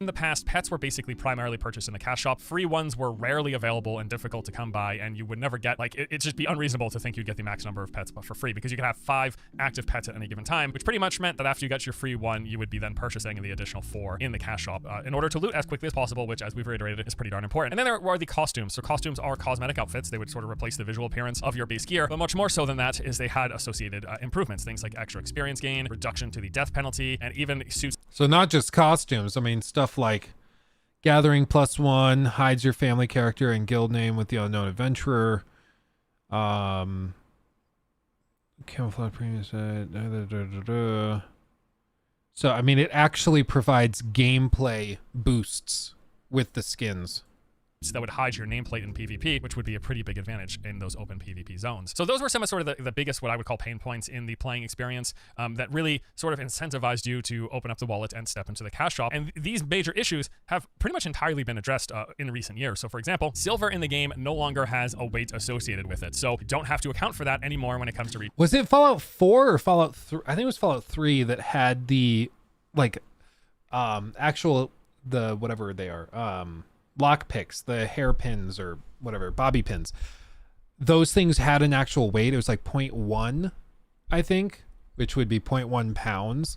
In the past, pets were basically primarily purchased in the cash shop. Free ones were rarely available and difficult to come by, and you would never get, like, it'd just be unreasonable to think you'd get the max number of pets but for free, because you could have 5 active pets at any given time, which pretty much meant that after you got your free one, you would be then purchasing the additional 4 in the cash shop in order to loot as quickly as possible, which, as we've reiterated, is pretty darn important. And then there are the costumes. So costumes are cosmetic outfits. They would sort of replace the visual appearance of your base gear, but much more so than that is they had associated improvements, things like extra experience gain, reduction to the death penalty, and even suits. So not just costumes. I mean, stuff like Gathering +1 hides your family character and guild name with the unknown adventurer. Camouflage premium set. So I mean, it actually provides gameplay boosts with the skins that would hide your nameplate in PvP, which would be a pretty big advantage in those open PvP zones. So those were some of sort of the biggest, what I would call pain points in the playing experience that really sort of incentivized you to open up the wallet and step into the cash shop. And these major issues have pretty much entirely been addressed in recent years. So for example, silver in the game no longer has a weight associated with it. So you don't have to account for that anymore when it comes to Was it Fallout 4 or Fallout 3? I think it was Fallout 3 that had the actual, the whatever they are, lock picks, the hairpins or whatever, bobby pins. Those things had an actual weight. It was like 0.1, I think, which would be 0.1 pounds.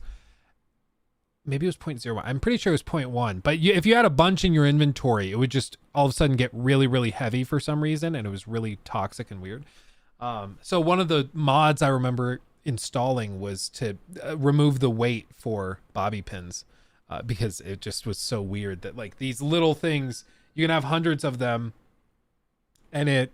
Maybe it was 0.01. I'm pretty sure it was 0.1. But if you had a bunch in your inventory, it would just all of a sudden get really, really heavy for some reason, and it was really toxic and weird. So one of the mods I remember installing was to remove the weight for bobby pins. Because it just was so weird that like these little things, you can have hundreds of them and it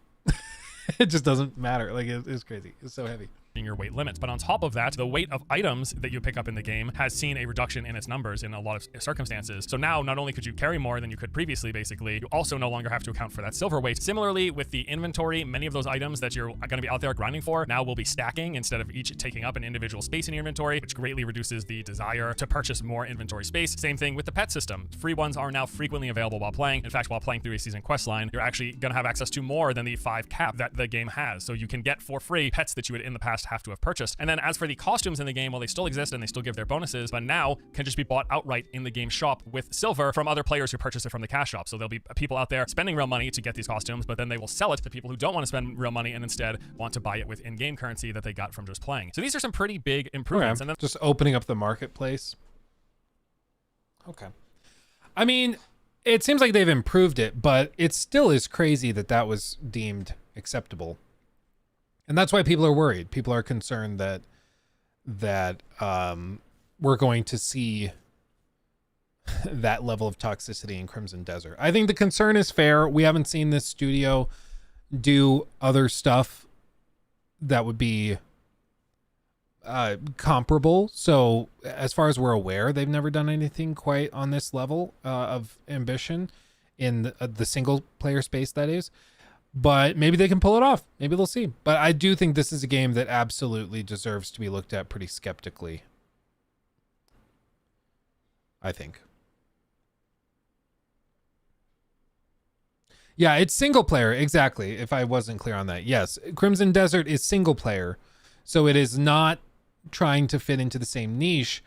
just doesn't matter. Like it's crazy. It's so heavy. Your weight limits. But on top of that, the weight of items that you pick up in the game has seen a reduction in its numbers in a lot of circumstances. So now not only could you carry more than you could previously, basically, you also no longer have to account for that silver weight. Similarly, with the inventory, many of those items that you're going to be out there grinding for now will be stacking instead of each taking up an individual space in your inventory, which greatly reduces the desire to purchase more inventory space. Same thing with the pet system. Free ones are now frequently available while playing. In fact, while playing through a season quest line, you're actually going to have access to more than the 5 cap that the game has. So you can get for free pets that you would in the past have to have purchased. And then as for the costumes in the game, well, they still exist and they still give their bonuses, but now can just be bought outright in the game shop with silver from other players who purchase it from the cash shop. So there'll be people out there spending real money to get these costumes, but then they will sell it to people who don't want to spend real money and instead want to buy it with in-game currency that they got from just playing. So these are some pretty big improvements. Okay. And then just opening up the marketplace. Okay. I mean, it seems like they've improved it, but it still is crazy that that was deemed acceptable. And that's why people are worried. People are concerned that we're going to see that level of toxicity in Crimson Desert. I think the concern is fair. We haven't seen this studio do other stuff that would be comparable. So as far as we're aware, they've never done anything quite on this level of ambition in the single player space, that is. But maybe they can pull it off. Maybe they'll see. But I do think this is a game that absolutely deserves to be looked at pretty skeptically. I think. Yeah, it's single player. Exactly. If I wasn't clear on that. Yes, Crimson Desert is single player. So it is not trying to fit into the same niche.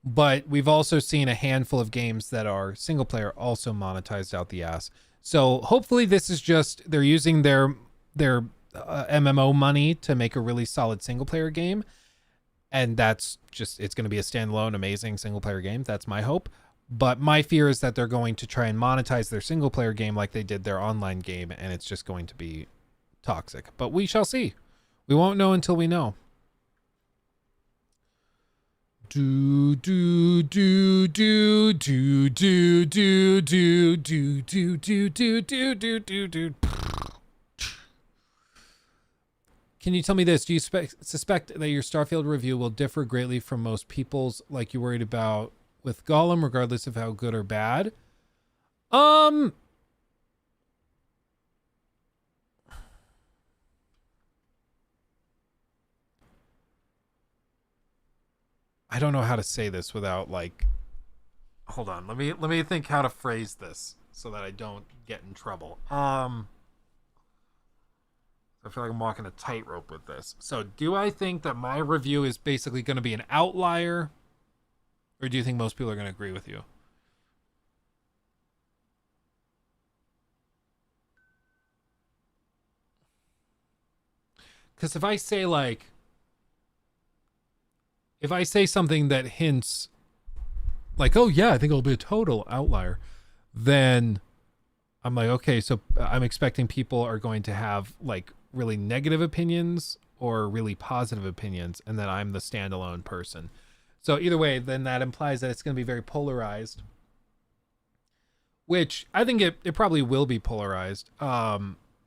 But we've also seen a handful of games that are single player also monetized out the ass. So hopefully this is just, they're using their MMO money to make a really solid single player game. And that's just, it's going to be a standalone, amazing single player game. That's my hope. But my fear is that they're going to try and monetize their single player game like they did their online game. And it's just going to be toxic. But we shall see. We won't know until we know. Do do do do do do do do do do do do do do do. Can you tell me this? Do you suspect that your Starfield review will differ greatly from most people's, like you worried about with Gollum, regardless of how good or bad? I don't know how to say this without like, hold on. Let me think how to phrase this so that I don't get in trouble. I feel like I'm walking a tightrope with this. So do I think that my review is basically going to be an outlier, or do you think most people are going to agree with you? Because if I say something that hints like, oh yeah, I think it'll be a total outlier, then I'm like, okay, so I'm expecting people are going to have like really negative opinions or really positive opinions, and then I'm the standalone person. So either way, then that implies that it's going to be very polarized, which I think it probably will be polarized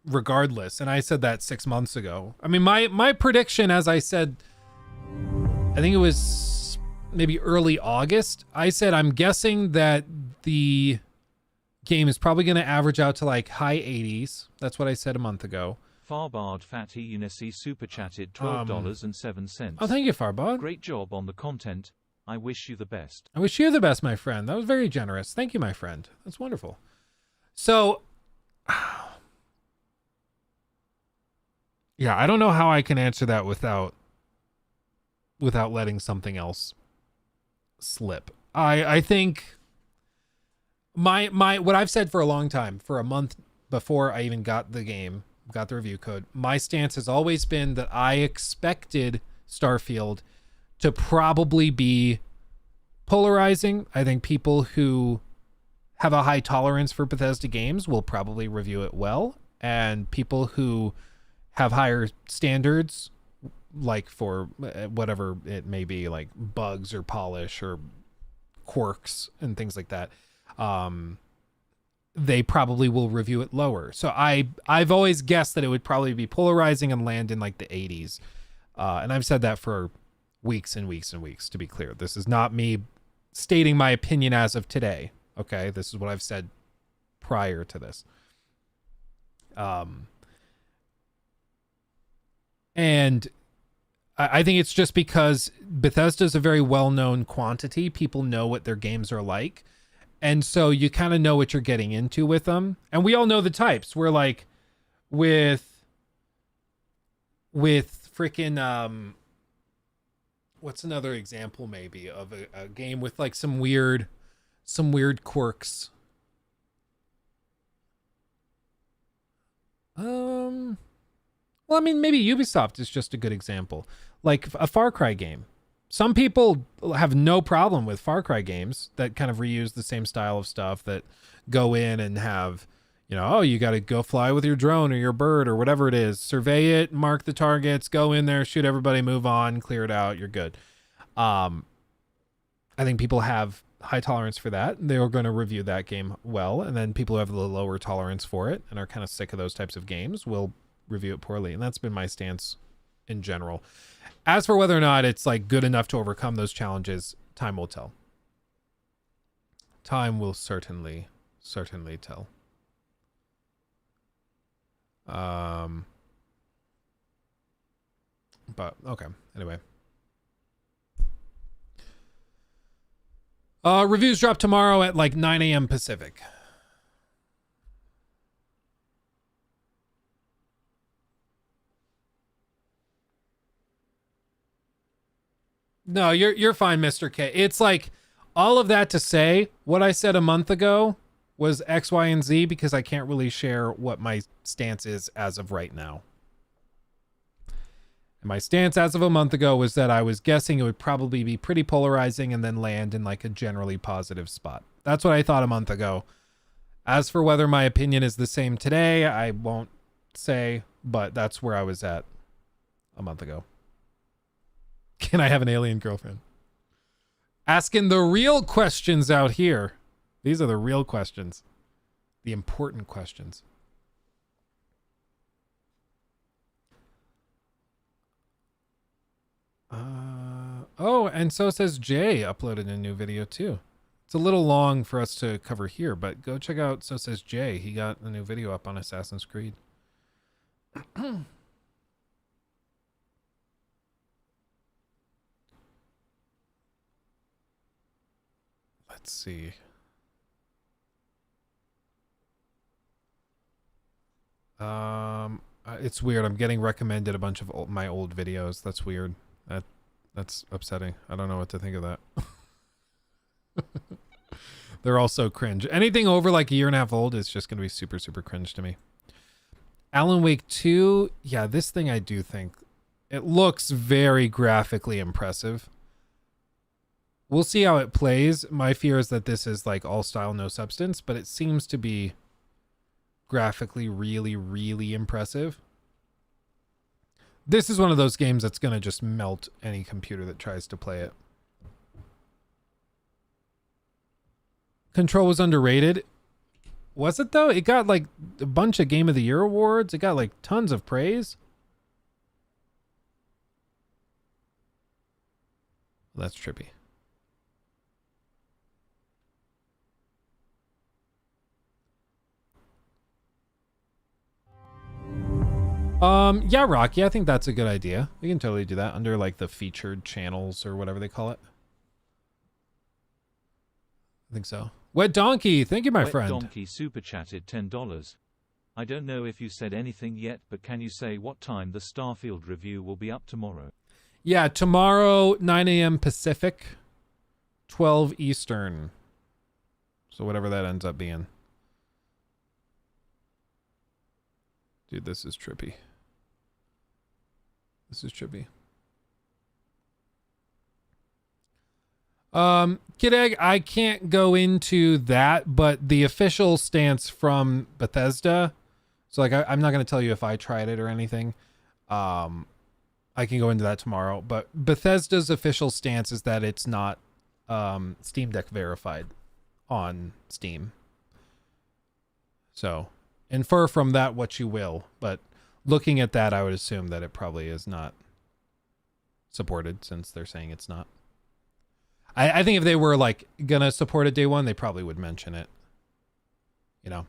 regardless. And I said that 6 months ago. I mean, my prediction, as I said, I think it was maybe early August, I said I'm guessing that the game is probably going to average out to like high 80s. That's what I said a month ago. Farbard Fatty Unisi super chatted $12.07. Oh, thank you, Farbard. Great job on the content. I wish you the best. I wish you the best, my friend. That was very generous. Thank you, my friend. That's wonderful. So, yeah, I don't know how I can answer that without letting something else slip. I think my what I've said for a long time, for a month before I even got the game, got the review code, my stance has always been that I expected Starfield to probably be polarizing. I think people who have a high tolerance for Bethesda games will probably review it well, and people who have higher standards, like for whatever it may be, like bugs or polish or quirks and things like that, they probably will review it lower. So I've always guessed that it would probably be polarizing and land in like the 80s. And I've said that for weeks and weeks and weeks, to be clear. This is not me stating my opinion as of today. Okay. This is what I've said prior to this. And I think it's just because Bethesda is a very well-known quantity. People know what their games are like. And so you kind of know what you're getting into with them. And we all know the types. We're like, with freaking, what's another example maybe of a game with like some weird quirks? Well, I mean, maybe Ubisoft is just a good example. Like a Far Cry game. Some people have no problem with Far Cry games that kind of reuse the same style of stuff, that go in and have, you know, oh, you got to go fly with your drone or your bird or whatever it is, survey it, mark the targets, go in there, shoot everybody, move on, clear it out, you're good. I think people have high tolerance for that. They are going to review that game well. And then people who have the lower tolerance for it and are kind of sick of those types of games will review it poorly. And that's been my stance in general. As for whether or not it's like good enough to overcome those challenges, time will tell. Time will certainly tell. But okay, anyway. Reviews drop tomorrow at like 9 a.m. Pacific. No, you're fine, Mr. K. It's like all of that to say what I said a month ago was X, Y, and Z, because I can't really share what my stance is as of right now. And my stance as of a month ago was that I was guessing it would probably be pretty polarizing and then land in like a generally positive spot. That's what I thought a month ago. As for whether my opinion is the same today, I won't say, but that's where I was at a month ago. Can I have an alien girlfriend? Asking the real questions out here. These are the real questions. The important questions. Oh, and so says Jay uploaded a new video too. It's a little long for us to cover here, but go check out So Says Jay. He got a new video up on Assassin's Creed. Let's see. It's weird. I'm getting recommended a bunch of my old videos. That's weird. That's upsetting. I don't know what to think of that. They're all so cringe. Anything over like a year and a half old is just going to be super, super cringe to me. Alan Wake 2. Yeah, this thing I do think it looks very graphically impressive. We'll see how it plays. My fear is that this is like all style, no substance, but it seems to be graphically really, really impressive. This is one of those games that's going to just melt any computer that tries to play it. Control was underrated. Was it though? It got like a bunch of Game of the Year awards. It got like tons of praise. That's trippy. Yeah, Rocky, I think that's a good idea. We can totally do that under like the featured channels or whatever they call it. I think so. Wet Donkey, thank you, my friend. Wet Donkey super chatted $10. I don't know if you said anything yet, but can you say what time the Starfield review will be up tomorrow? Yeah, tomorrow, 9 a.m. Pacific, 12 Eastern. So whatever that ends up being. Dude, this is trippy. This is trippy. Kid Egg, I can't go into that, but the official stance from Bethesda, so like I'm not going to tell you if I tried it or anything. I can go into that tomorrow, but Bethesda's official stance is that it's not Steam Deck verified on Steam. So infer from that what you will, but looking at that, I would assume that it probably is not supported since they're saying it's not. I think if they were like gonna support it day one, they probably would mention it. You know.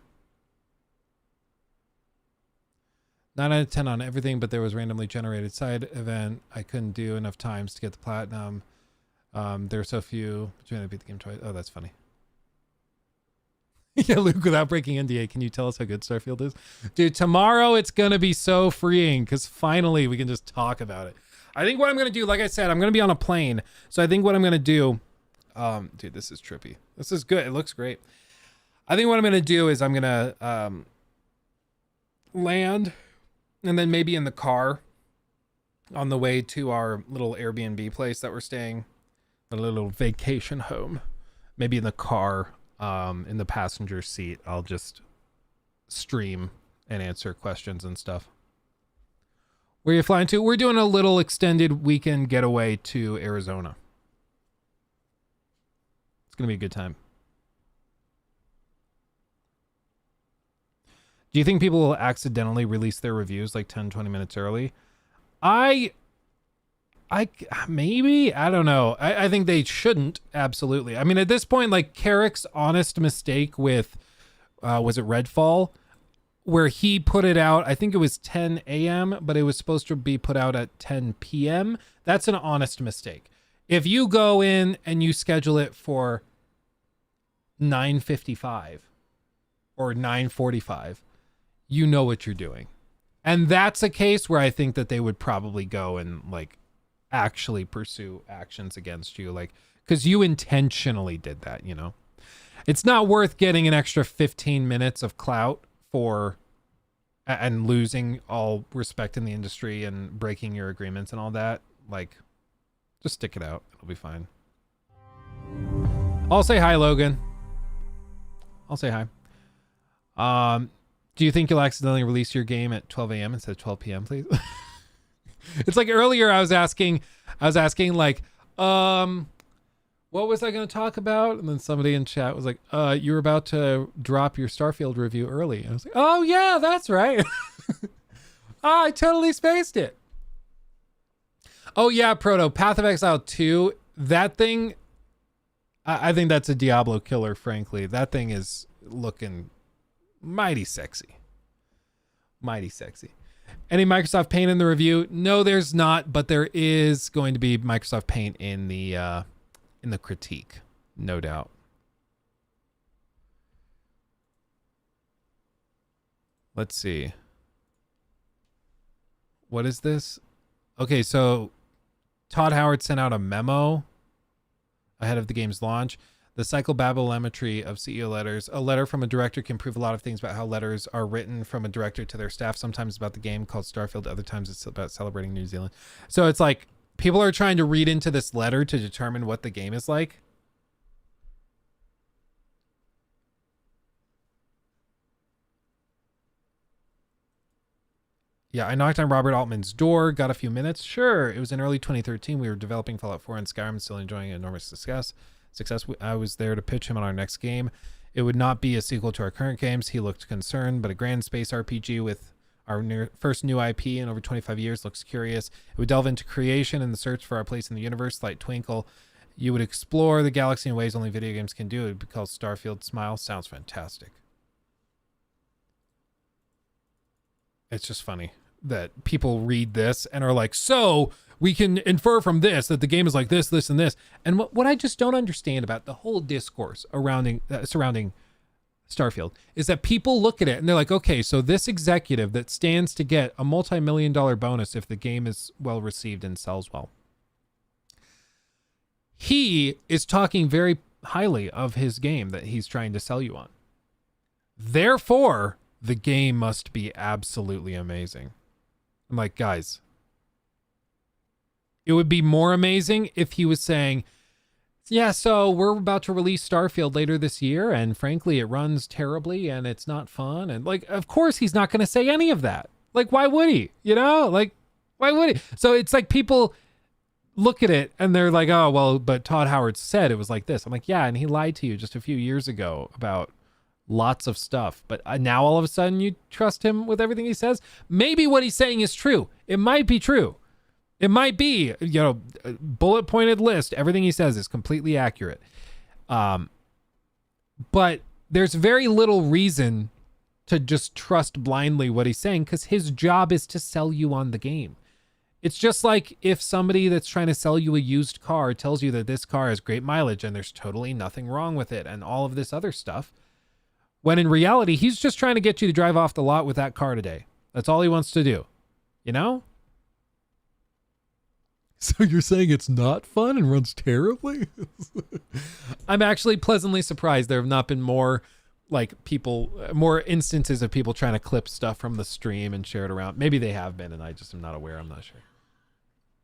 9 out of 10 on everything, but there was randomly generated side event. I couldn't do enough times to get the platinum. There are so few. Trying to beat the game twice. Oh, that's funny. Yeah, Luke, without breaking NDA, can you tell us how good Starfield is? Dude, tomorrow it's gonna be so freeing because finally we can just talk about it. I think what I'm going to do, like I said, I'm going to be on a plane. So I think what I'm going to do, dude, this is trippy. This is good. It looks great. I think what I'm going to do is I'm going to land and then maybe in the car on the way to our little Airbnb place that we're staying, a little vacation home, maybe in the car, in the passenger seat, I'll just stream and answer questions and stuff. Where are you flying to? We're doing a little extended weekend getaway to Arizona. It's going to be a good time. Do you think people will accidentally release their reviews like 10, 20 minutes early? Maybe, I don't know. I think they shouldn't. Absolutely. I mean, at this point, like Carrick's honest mistake with, was it Redfall? Where he put it out, I think it was 10 a.m., but it was supposed to be put out at 10 p.m. That's an honest mistake. If you go in and you schedule it for 9:55 or 9:45, you know what you're doing. And that's a case where I think that they would probably go and like actually pursue actions against you, like, because you intentionally did that, you know? It's not worth getting an extra 15 minutes of clout for and losing all respect in the industry and breaking your agreements and all that. Like, just stick it out. It'll be fine. I'll say hi, Logan. I'll say hi. Do you think you'll accidentally release your game at 12 a.m. instead of 12 p.m., please? It's like earlier I was asking like, what was I going to talk about? And then somebody in chat was like, you were about to drop your Starfield review early. And I was like, oh yeah, that's right. I totally spaced it. Oh yeah, Proto, Path of Exile 2, that thing, I think that's a Diablo killer, frankly. That thing is looking mighty sexy. Mighty sexy. Any Microsoft Paint in the review? No, there's not, but there is going to be Microsoft Paint in the critique, no doubt. Let's see. What is this? Okay, so Todd Howard sent out a memo ahead of the game's launch. The psychobabblemetry of CEO letters. A letter from a director can prove a lot of things about how letters are written from a director to their staff. Sometimes about the game called Starfield. Other times it's about celebrating New Zealand. So it's like people are trying to read into this letter to determine what the game is like. Yeah, I knocked on Robert Altman's door, got a few minutes. Sure, it was in early 2013. We were developing Fallout 4 and Skyrim, still enjoying enormous success. I was there to pitch him on our next game. It would not be a sequel to our current games. He looked concerned, but a grand space RPG with our first new IP in over 25 years looks curious. It would delve into creation and the search for our place in the universe. Like Twinkle, you would explore the galaxy in ways only video games can do. It would be called Starfield. Smile. Sounds fantastic. It's just funny that people read this and are like, so we can infer from this that the game is like this, this, and this. And what I just don't understand about the whole discourse surrounding Starfield is that people look at it and they're like, okay, so this executive that stands to get a multi-million-dollar bonus if the game is well received and sells well, he is talking very highly of his game that he's trying to sell you on. Therefore, the game must be absolutely amazing. I'm like, guys, it would be more amazing if he was saying, yeah, so we're about to release Starfield later this year, and frankly, it runs terribly and it's not fun. And like, of course, he's not going to say any of that. Like, why would he? You know, like, why would he? So it's like people look at it and they're like, oh, well, but Todd Howard said it was like this. I'm like, yeah, and he lied to you just a few years ago about lots of stuff, but now all of a sudden you trust him with everything he says. Maybe what he's saying is true. It might be true. It might be, you know, a bullet pointed list. Everything he says is completely accurate. But there's very little reason to just trust blindly what he's saying, because his job is to sell you on the game. It's just like if somebody that's trying to sell you a used car tells you that this car has great mileage and there's totally nothing wrong with it and all of this other stuff, when in reality, he's just trying to get you to drive off the lot with that car today. That's all he wants to do. You know? So you're saying it's not fun and runs terribly? I'm actually pleasantly surprised there have not been more more instances of people trying to clip stuff from the stream and share it around. Maybe they have been and I just am not aware. I'm not sure.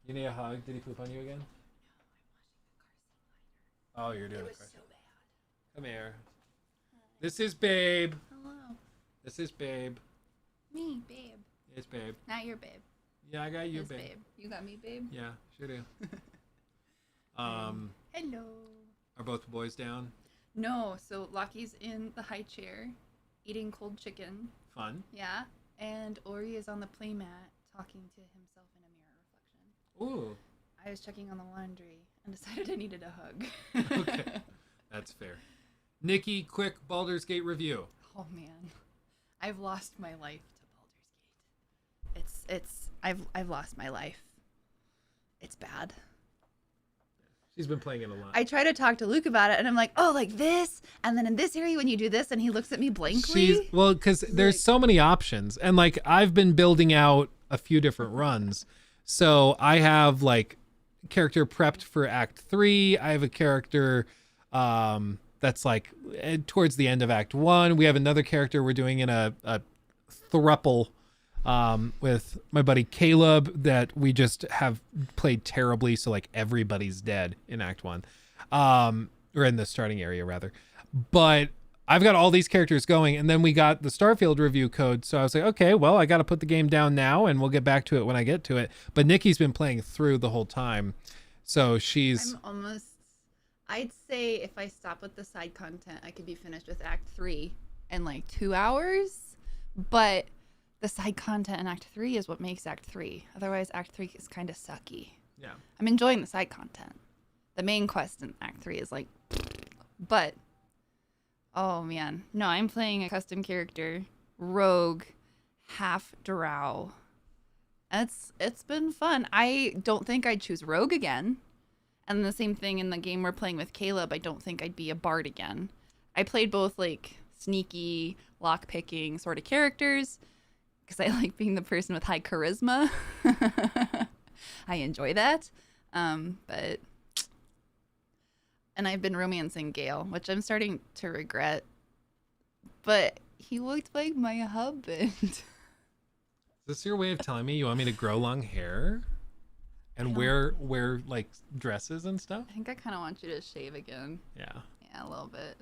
You need a hug? Did he poop on you again? Oh, you're doing it. So come here. This is Babe. Hello. This is Babe. Me, Babe. It's Babe. Not your Babe. Yeah, I got you, It's Babe. You got me, Babe? Yeah, sure do. Hello. Are both the boys down? No, so Lockie's in the high chair, eating cold chicken. Fun. Yeah. And Ori is on the playmat, talking to himself in a mirror reflection. Ooh. I was checking on the laundry and decided I needed a hug. Okay. That's fair. Nikki, quick Baldur's Gate review. Oh man, I've lost my life to Baldur's Gate. I've lost my life. It's bad. She's been playing it a lot. I try to talk to Luke about it, and I'm like, oh, like this, and then in this area when you do this, and he looks at me blankly. Because there's so many options, and like I've been building out a few different runs, so I have like character prepped for Act 3. I have a character that's like towards the end of Act 1. We have another character we're doing in a thruple with my buddy Caleb that we just have played terribly, so like everybody's dead in Act 1, or in the starting area rather. But I've got all these characters going, and then we got the Starfield review code, so I was like, okay, well, I got to put the game down now and we'll get back to it when I get to it. But Nikki's been playing through the whole time, so she's I'd say if I stop with the side content, I could be finished with Act 3 in like 2 hours. But the side content in Act 3 is what makes Act 3. Otherwise, Act 3 is kind of sucky. Yeah. I'm enjoying the side content. The main quest in Act 3 is like, but, oh man. No, I'm playing a custom character, Rogue, half drow. It's been fun. I don't think I'd choose Rogue again. And the same thing in the game we're playing with Caleb, I don't think I'd be a bard again. I played both like sneaky, lock picking sort of characters because I like being the person with high charisma. I enjoy that. But and I've been romancing Gale, which I'm starting to regret. But he looked like my husband. Is this your way of telling me you want me to grow long hair and wear like dresses and stuff? I think I kind of want you to shave again. Yeah. Yeah, a little bit.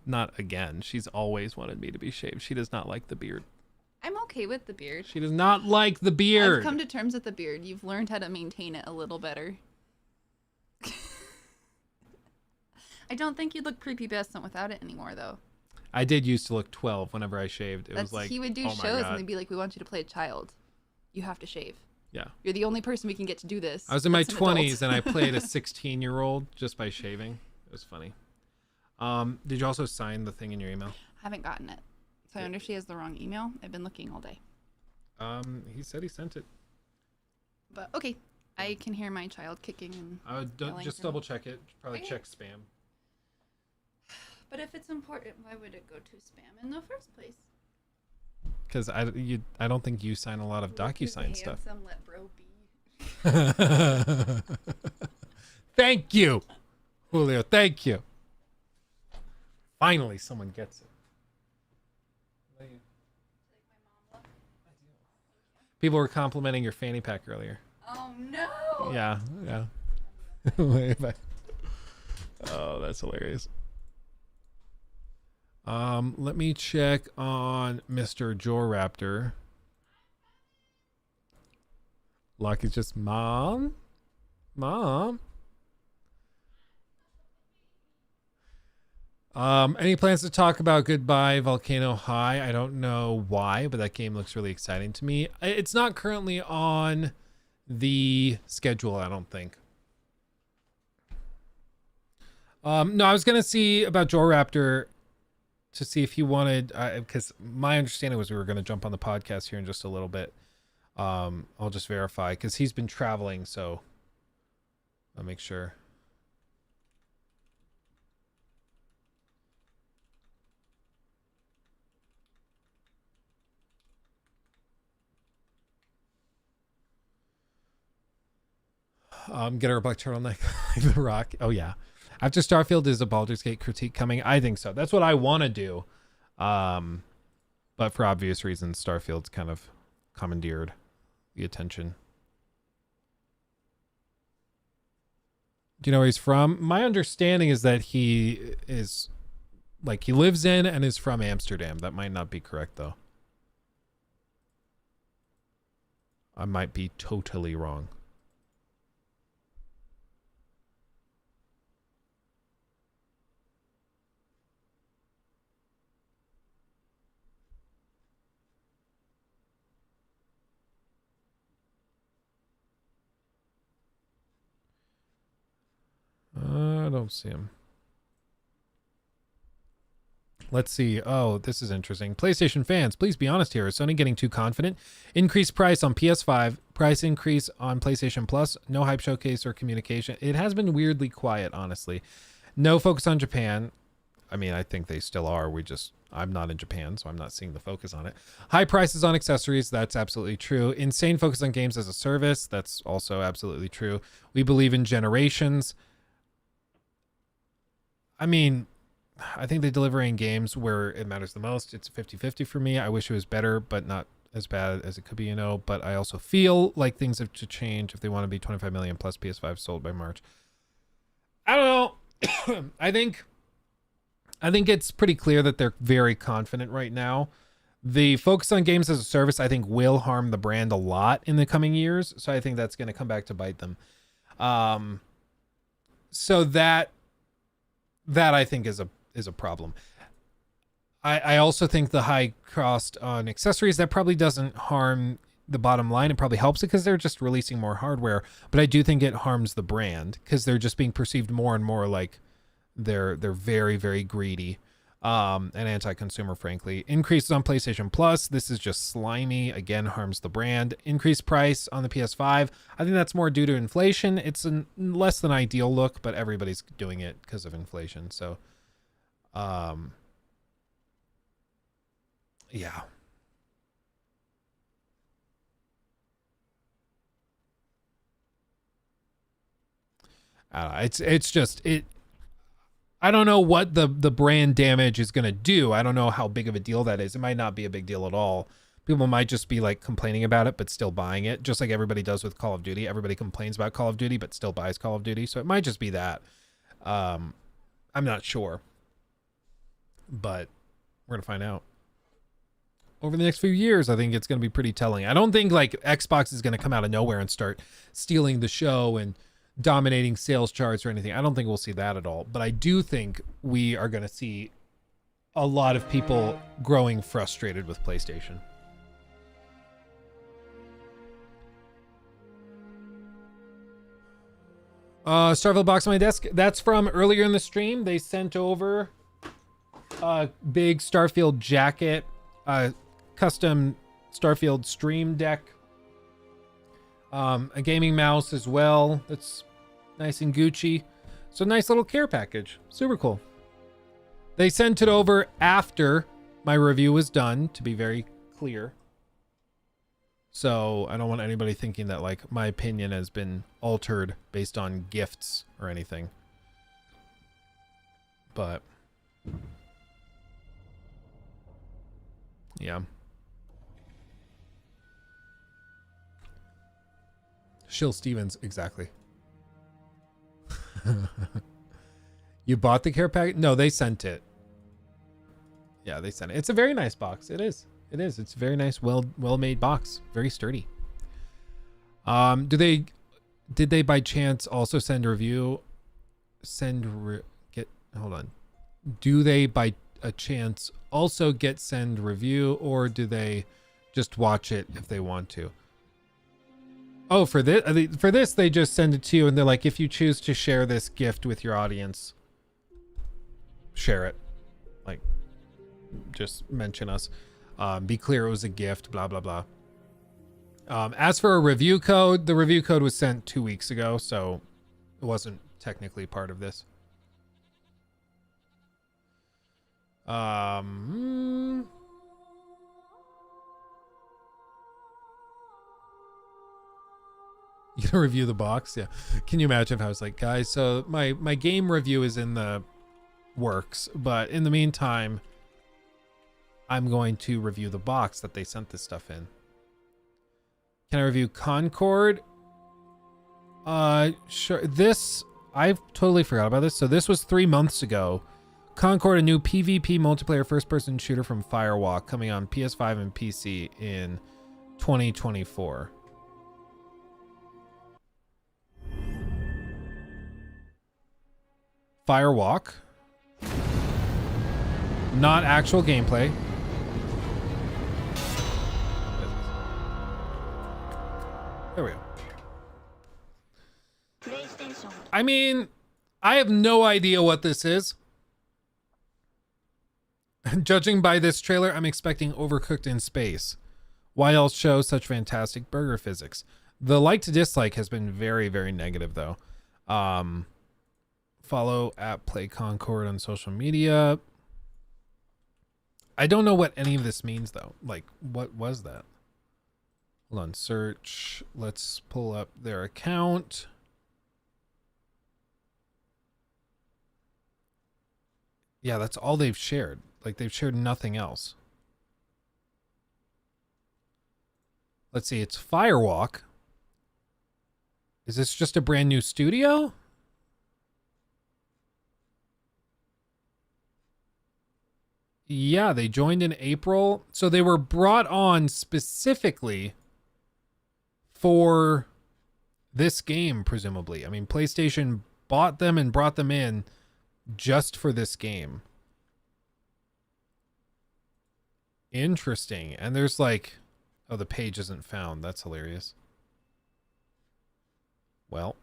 Not again. She's always wanted me to be shaved. She does not like the beard. I'm okay with the beard. She does not like the beard. I've come to terms with the beard. You've learned how to maintain it a little better. I don't think you'd look prepubescent without it anymore, though. I did used to look 12 whenever I shaved. It That's, was like, he would do oh my shows God. and they'd be like, "We want you to play a child. You have to shave. Yeah. You're the only person we can get to do this." I was in my That's an adult." 20s and I played a 16-year-old just by shaving. It was funny. Did you also sign the thing in your email? I haven't gotten it. So I wonder if she has the wrong email. I've been looking all day. He said he sent it. But okay. I can hear my child kicking and I would yelling just for double me. check it. Probably Okay. check spam. But if it's important, why would it go to spam in the first place? Because I don't think you sign a lot of DocuSign stuff. Handsome, let bro be. Thank you, Julio. Thank you. Finally, someone gets it. People were complimenting your fanny pack earlier. Oh no! Yeah, yeah. Way back. Oh, that's hilarious. Let me check on Mr. Joraptor. Lucky's just mom. Any plans to talk about Goodbye Volcano High? I don't know why, but that game looks really exciting to me. It's not currently on the schedule, I don't think. No, I was gonna see about Joraptor to see if he wanted, because my understanding was we were gonna jump on the podcast here in just a little bit. I'll just verify because he's been traveling, so I'll make sure. Get her a black turtleneck like The Rock. Oh yeah. After Starfield, is a Baldur's Gate critique coming? I think so. That's what I want to do. But for obvious reasons, Starfield's kind of commandeered the attention. Do you know where he's from? My understanding is that he is, like, he lives in and is from Amsterdam. That might not be correct, though. I might be totally wrong. I don't see him. Let's see. Oh, this is interesting. PlayStation fans, please be honest here. Is Sony getting too confident? Increased price on PS5, price increase on PlayStation Plus, no hype showcase or communication. It has been weirdly quiet, honestly. No focus on Japan. I mean, I think they still are. I'm not in Japan, so I'm not seeing the focus on it. High prices on accessories. That's absolutely true. Insane focus on games as a service. That's also absolutely true. We believe in generations. I mean, I think they're delivering games where it matters the most. It's a 50-50 for me. I wish it was better, but not as bad as it could be, you know. But I also feel like things have to change if they want to be 25 million plus PS5 sold by March. I don't know. I think it's pretty clear that they're very confident right now. The focus on games as a service, I think, will harm the brand a lot in the coming years. So I think that's going to come back to bite them. So that I think is a problem. I also think the high cost on accessories, that probably doesn't harm the bottom line. It probably helps it because they're just releasing more hardware. But I do think it harms the brand because they're just being perceived more and more like they're very, very greedy and anti-consumer, frankly. Increases on PlayStation Plus. This is just slimy. Again, harms the brand. Increased price on the PS5. I think that's more due to inflation. It's a less than ideal look, but everybody's doing it because of inflation. So, Yeah. It's just it. I don't know what the brand damage is gonna do. I don't know how big of a deal that is. It might not be a big deal at all. People might just be like complaining about it, but still buying it, just like everybody does with Call of Duty. Everybody complains about Call of Duty, but still buys Call of Duty. So it might just be that. I'm not sure, but we're gonna find out over the next few years. I think it's gonna be pretty telling. I don't think like Xbox is gonna come out of nowhere and start stealing the show and dominating sales charts or anything. I don't think we'll see that at all, but I do think we are going to see a lot of people growing frustrated with PlayStation. Starfield box on my desk. That's from earlier in the stream. They sent over a big Starfield jacket, custom Starfield stream deck, a gaming mouse as well. That's nice and Gucci. So nice little care package. Super cool. They sent it over after my review was done, to be very clear. So I don't want anybody thinking that like my opinion has been altered based on gifts or anything. But yeah. Shill Stevens, exactly. You bought the care pack? No, they sent it. Yeah, they sent it. It's a very nice box. It is. It is. It's a very nice, well-made box. Very sturdy. Did they by chance also send a review? Hold on. Do they by a chance also send review, or do they just watch it if they want to? Oh, for this, they just send it to you, and they're like, if you choose to share this gift with your audience, share it. Like, just mention us. Be clear it was a gift, blah, blah, blah. As for a review code, the review code was sent 2 weeks ago, so it wasn't technically part of this. You gonna review the box? Yeah. Can you imagine if I was like, guys, so my game review is in the works, but in the meantime, I'm going to review the box that they sent this stuff in. Can I review Concord? Sure. This, I've totally forgot about this. So this was 3 months ago. Concord, a new PvP multiplayer first-person shooter from Firewalk, coming on PS5 and PC in 2024. Firewalk. Not actual gameplay. There we go. I mean, I have no idea what this is. Judging by this trailer, I'm expecting Overcooked in space. Why else show such fantastic burger physics? The like to dislike has been very, very negative though. Follow at Play Concord on social media. I don't know what any of this means though. Like, what was that? Hold on, search. Let's pull up their account. Yeah, that's all they've shared. Like, they've shared nothing else. Let's see, it's Firewalk. Is this just a brand new studio? Yeah, they joined in April. So they were brought on specifically for this game, presumably. I mean, PlayStation bought them and brought them in just for this game. Interesting. And there's like, oh, the page isn't found. That's hilarious. Well,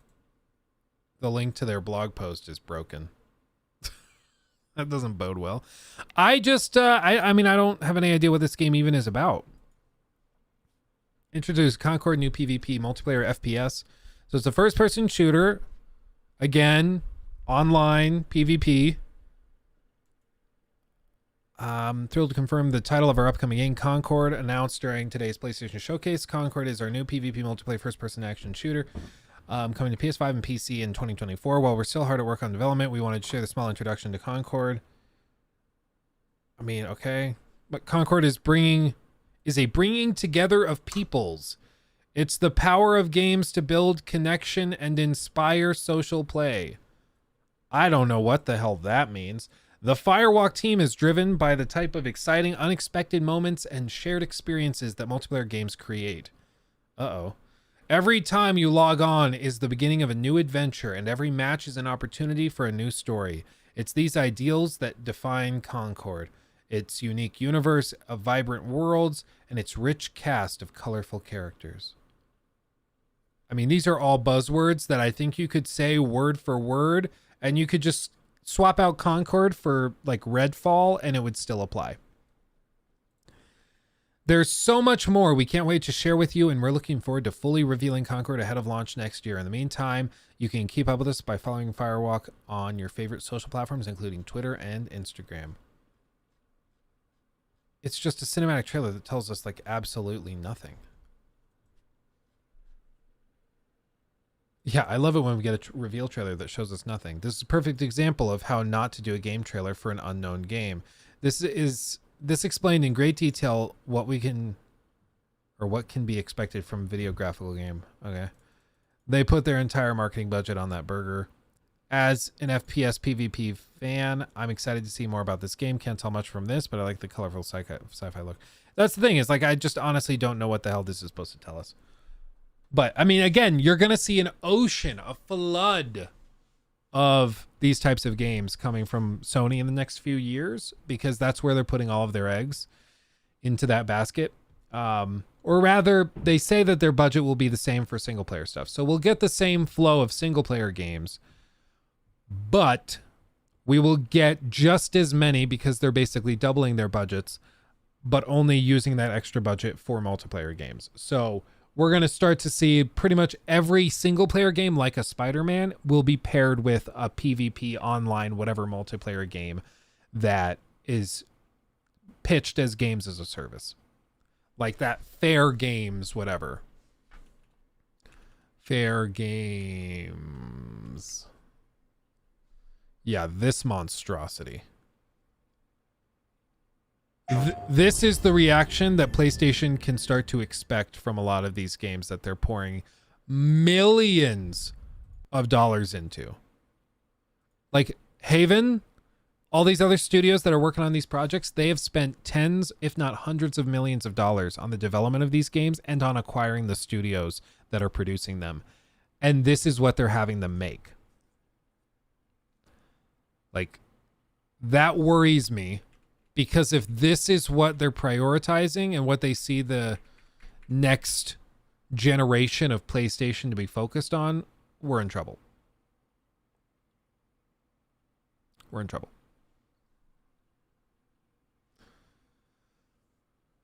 the link to their blog post is broken. That doesn't bode well. I just, I mean, I don't have any idea what this game even is about. Introduce Concord new PvP multiplayer FPS. So it's a first-person shooter. Again, online PvP. Thrilled to confirm the title of our upcoming game, Concord, announced during today's PlayStation Showcase. Concord is our new PvP multiplayer first-person action shooter, coming to PS5 and PC in 2024. While we're still hard at work on development, we wanted to share the small introduction to Concord. I mean, okay, but Concord is a bringing together of peoples. It's the power of games to build connection and inspire social play. I don't know what the hell that means. The Firewalk team is driven by the type of exciting, unexpected moments and shared experiences that multiplayer games create. Uh-oh. Every time you log on is the beginning of a new adventure, and every match is an opportunity for a new story. It's these ideals that define Concord. Its unique universe of vibrant worlds and its rich cast of colorful characters. I mean, these are all buzzwords that I think you could say word for word, and you could just swap out Concord for like Redfall and it would still apply. There's so much more we can't wait to share with you, and we're looking forward to fully revealing Concord ahead of launch next year. In the meantime, you can keep up with us by following Firewalk on your favorite social platforms, including Twitter and Instagram. It's just a cinematic trailer that tells us like absolutely nothing. Yeah, I love it when we get a reveal trailer that shows us nothing. This is a perfect example of how not to do a game trailer for an unknown game. This explained in great detail what can be expected from a video graphical game. Okay. They put their entire marketing budget on that burger. As an FPS PvP fan, I'm excited to see more about this game. Can't tell much from this, but I like the colorful sci-fi look. That's the thing, is like I just honestly don't know what the hell this is supposed to tell us. But I mean, again, you're going to see an ocean, a flood of these types of games coming from Sony in the next few years, because that's where they're putting all of their eggs into that basket. Or rather, they say that their budget will be the same for single player stuff. So we'll get the same flow of single player games, but we will get just as many because they're basically doubling their budgets, but only using that extra budget for multiplayer games. So we're going to start to see pretty much every single player game, like a Spider-Man, will be paired with a PvP online, whatever multiplayer game that is pitched as games as a service. Like that Fair Games, whatever. Fair Games. Yeah, this monstrosity. This is the reaction that PlayStation can start to expect from a lot of these games that they're pouring millions of dollars into. Like Haven, all these other studios that are working on these projects, they have spent tens, if not hundreds of millions of dollars on the development of these games and on acquiring the studios that are producing them. And this is what they're having them make. Like, that worries me. Because if this is what they're prioritizing and what they see the next generation of PlayStation to be focused on, we're in trouble. We're in trouble.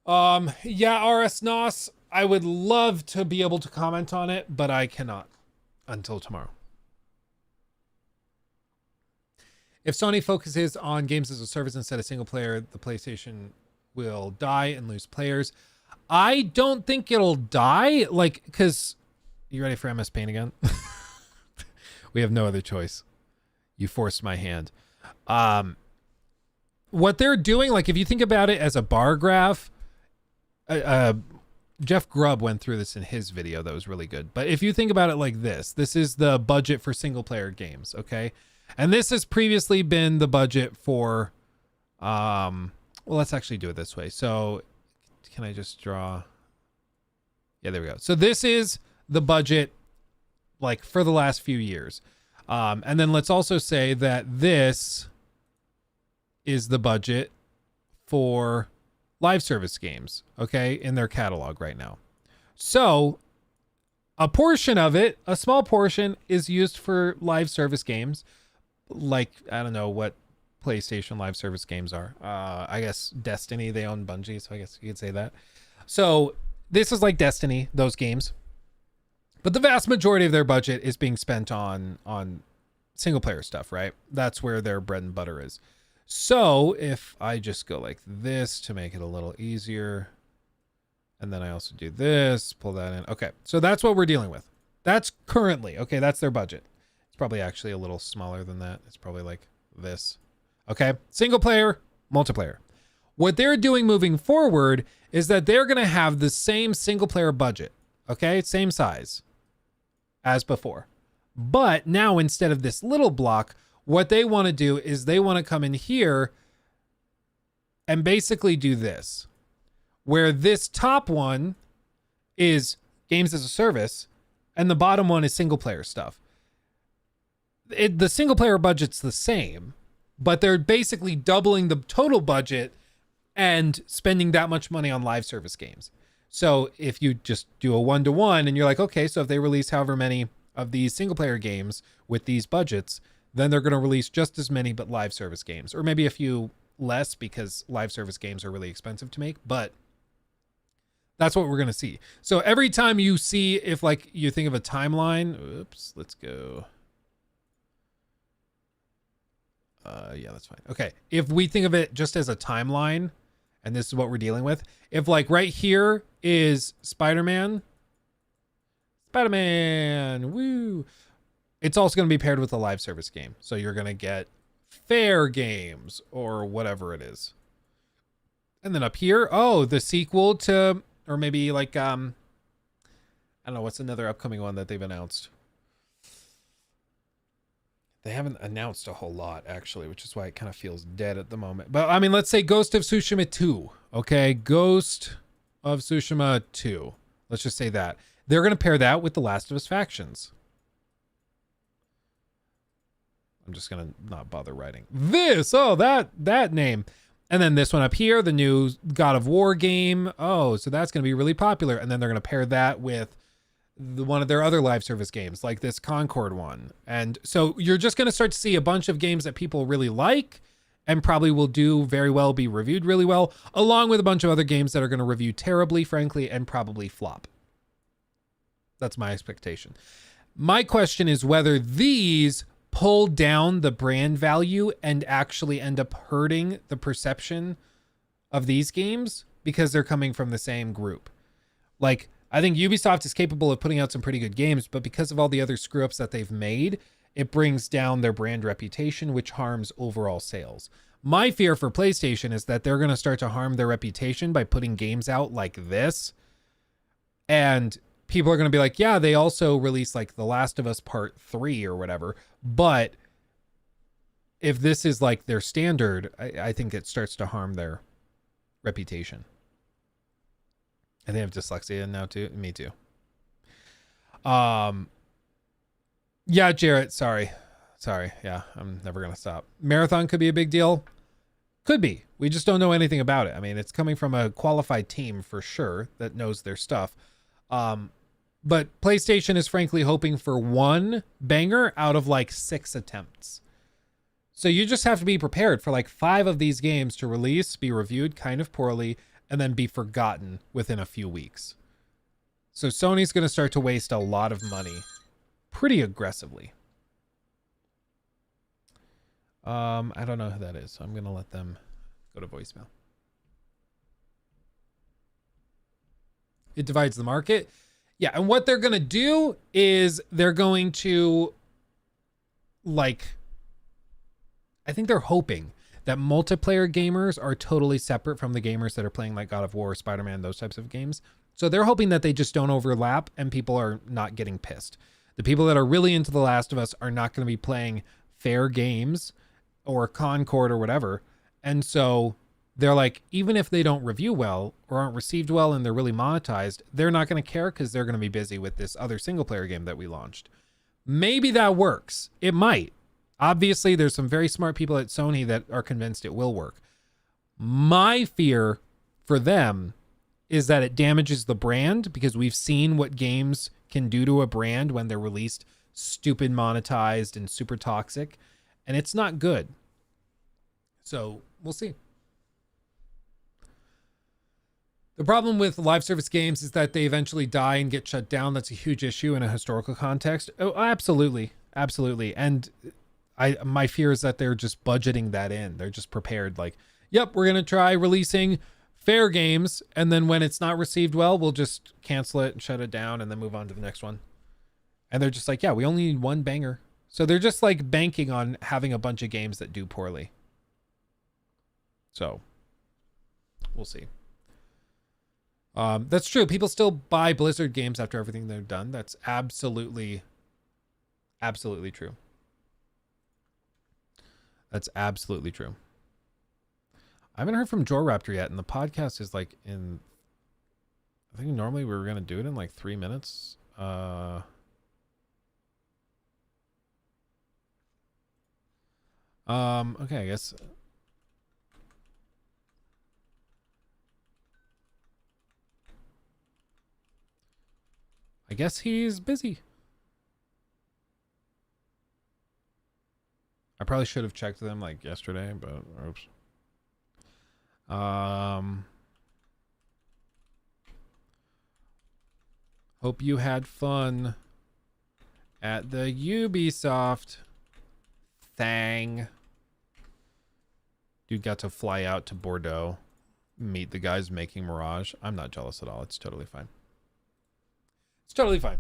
Yeah, RS Nos, I would love to be able to comment on it, but I cannot until tomorrow. If Sony focuses on games as a service instead of single player, the PlayStation will die and lose players. I don't think it'll die, like, because you ready for MS Paint again? We have no other choice. You forced my hand. What they're doing, like, if you think about it as a bar graph, Jeff Grubb went through this in his video that was really good. But if you think about it like this is the budget for single player games, okay? And this has previously been the budget for, well, let's actually do it this way. So can I just draw? Yeah, there we go. So this is the budget, like, for the last few years. And then let's also say that this is the budget for live service games, okay, in their catalog right now. So a portion of it, a small portion, is used for live service games. Like, I don't know what PlayStation live service games are. I guess Destiny, they own Bungie, so I guess you could say that. So this is like Destiny, those games. But the vast majority of their budget is being spent on single player stuff, right? That's where their bread and butter is. So if I just go like this to make it a little easier, and then I also do this, pull that in. Okay, so that's what we're dealing with. That's currently, okay, that's their budget. It's probably actually a little smaller than that. It's probably like this. Okay, single player, multiplayer. What they're doing moving forward is that they're going to have the same single player budget. Okay, same size as before. But now instead of this little block, what they want to do is they want to come in here and basically do this, where this top one is games as a service and the bottom one is single player stuff. The single player budget's the same, but they're basically doubling the total budget and spending that much money on live service games. So if you just do a 1-to-1 and you're like, okay, so if they release however many of these single player games with these budgets, then they're going to release just as many but live service games, or maybe a few less because live service games are really expensive to make, but that's what we're going to see. So every time you see, if like you think of a timeline, oops, let's go. Yeah, that's fine. Okay. If we think of it just as a timeline, and this is what we're dealing with, if like right here is Spider-Man, woo. It's also going to be paired with a live service game. So you're going to get Fair Games or whatever it is. And then up here, oh, the sequel to, or maybe like, I don't know, what's another upcoming one that they've announced? They haven't announced a whole lot, actually, which is why it kind of feels dead at the moment. But I mean, let's say Ghost of Tsushima 2. Okay, Ghost of Tsushima 2. Let's just say that. They're going to pair that with The Last of Us Factions. I'm just going to not bother writing this. Oh, that name. And then this one up here, the new God of War game. Oh, so that's going to be really popular. And then they're going to pair that with one of their other live service games, like this Concord one. And so you're just going to start to see a bunch of games that people really like and probably will do very well, be reviewed really well, along with a bunch of other games that are going to review terribly, frankly, and probably flop. That's my expectation. My question is whether these pull down the brand value and actually end up hurting the perception of these games because they're coming from the same group. Like, I think Ubisoft is capable of putting out some pretty good games, but because of all the other screw ups that they've made, it brings down their brand reputation, which harms overall sales. My fear for PlayStation is that they're going to start to harm their reputation by putting games out like this. And people are going to be like, yeah, they also released like The Last of Us Part 3 or whatever. But if this is like their standard, I think it starts to harm their reputation. And they have dyslexia now too. Me too. Yeah, Jarrett, sorry. Yeah, I'm never going to stop. Marathon could be a big deal. Could be. We just don't know anything about it. I mean, it's coming from a qualified team for sure that knows their stuff. But PlayStation is frankly hoping for one banger out of like 6 attempts. So you just have to be prepared for like 5 of these games to release, be reviewed kind of poorly, and then be forgotten within a few weeks. So Sony's going to start to waste a lot of money pretty aggressively. I don't know who that is, so I'm going to let them go to voicemail. It divides the market. Yeah, and what they're going to do is they're going to, like, I think they're hoping that multiplayer gamers are totally separate from the gamers that are playing like God of War, Spider-Man, those types of games. So they're hoping that they just don't overlap and people are not getting pissed. The people that are really into The Last of Us are not going to be playing Fair Games or Concord or whatever. And so they're like, even if they don't review well or aren't received well and they're really monetized, they're not going to care because they're going to be busy with this other single player game that we launched. Maybe that works. It might. Obviously, there's some very smart people at Sony that are convinced it will work. My fear for them is that it damages the brand because we've seen what games can do to a brand when they're released stupid, monetized, and super toxic, and it's not good. So we'll see. The problem with live service games is that they eventually die and get shut down. That's a huge issue in a historical context. Oh, absolutely. Absolutely. And my fear is that they're just budgeting that in. They're just prepared, like, yep, we're gonna try releasing fair games, and then when it's not received well, we'll just cancel it and shut it down and then move on to the next one. And they're just like, yeah, we only need one banger. So they're just like banking on having a bunch of games that do poorly. So we'll see. That's true. People still buy Blizzard games after everything they've done. That's absolutely true. That's absolutely true. I haven't heard from Joraptor yet, and the podcast is like in, I think normally we were going to do it in like 3 minutes. Okay, I guess. I guess he's busy. I probably should have checked them like yesterday, but oops. Hope you had fun at the Ubisoft thing. Dude got to fly out to Bordeaux, meet the guys making Mirage. I'm not jealous at all. It's totally fine. It's totally fine.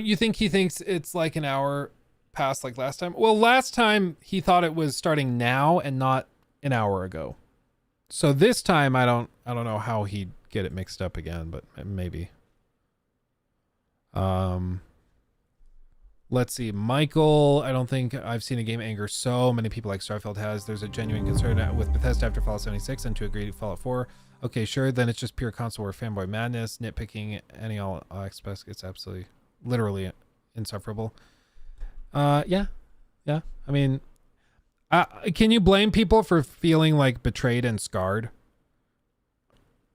You think he thinks it's like an hour past like last time? Well, last time he thought it was starting now and not an hour ago. So this time I don't know how he'd get it mixed up again, but maybe. Let's see. Michael, I don't think I've seen a game anger so many people like Starfield has. There's a genuine concern with Bethesda after Fallout 76 and to agree to Fallout 4. Okay, sure. Then it's just pure console war fanboy madness, nitpicking any all aspects. It's absolutely, literally insufferable. Yeah. I mean, can you blame people for feeling like betrayed and scarred?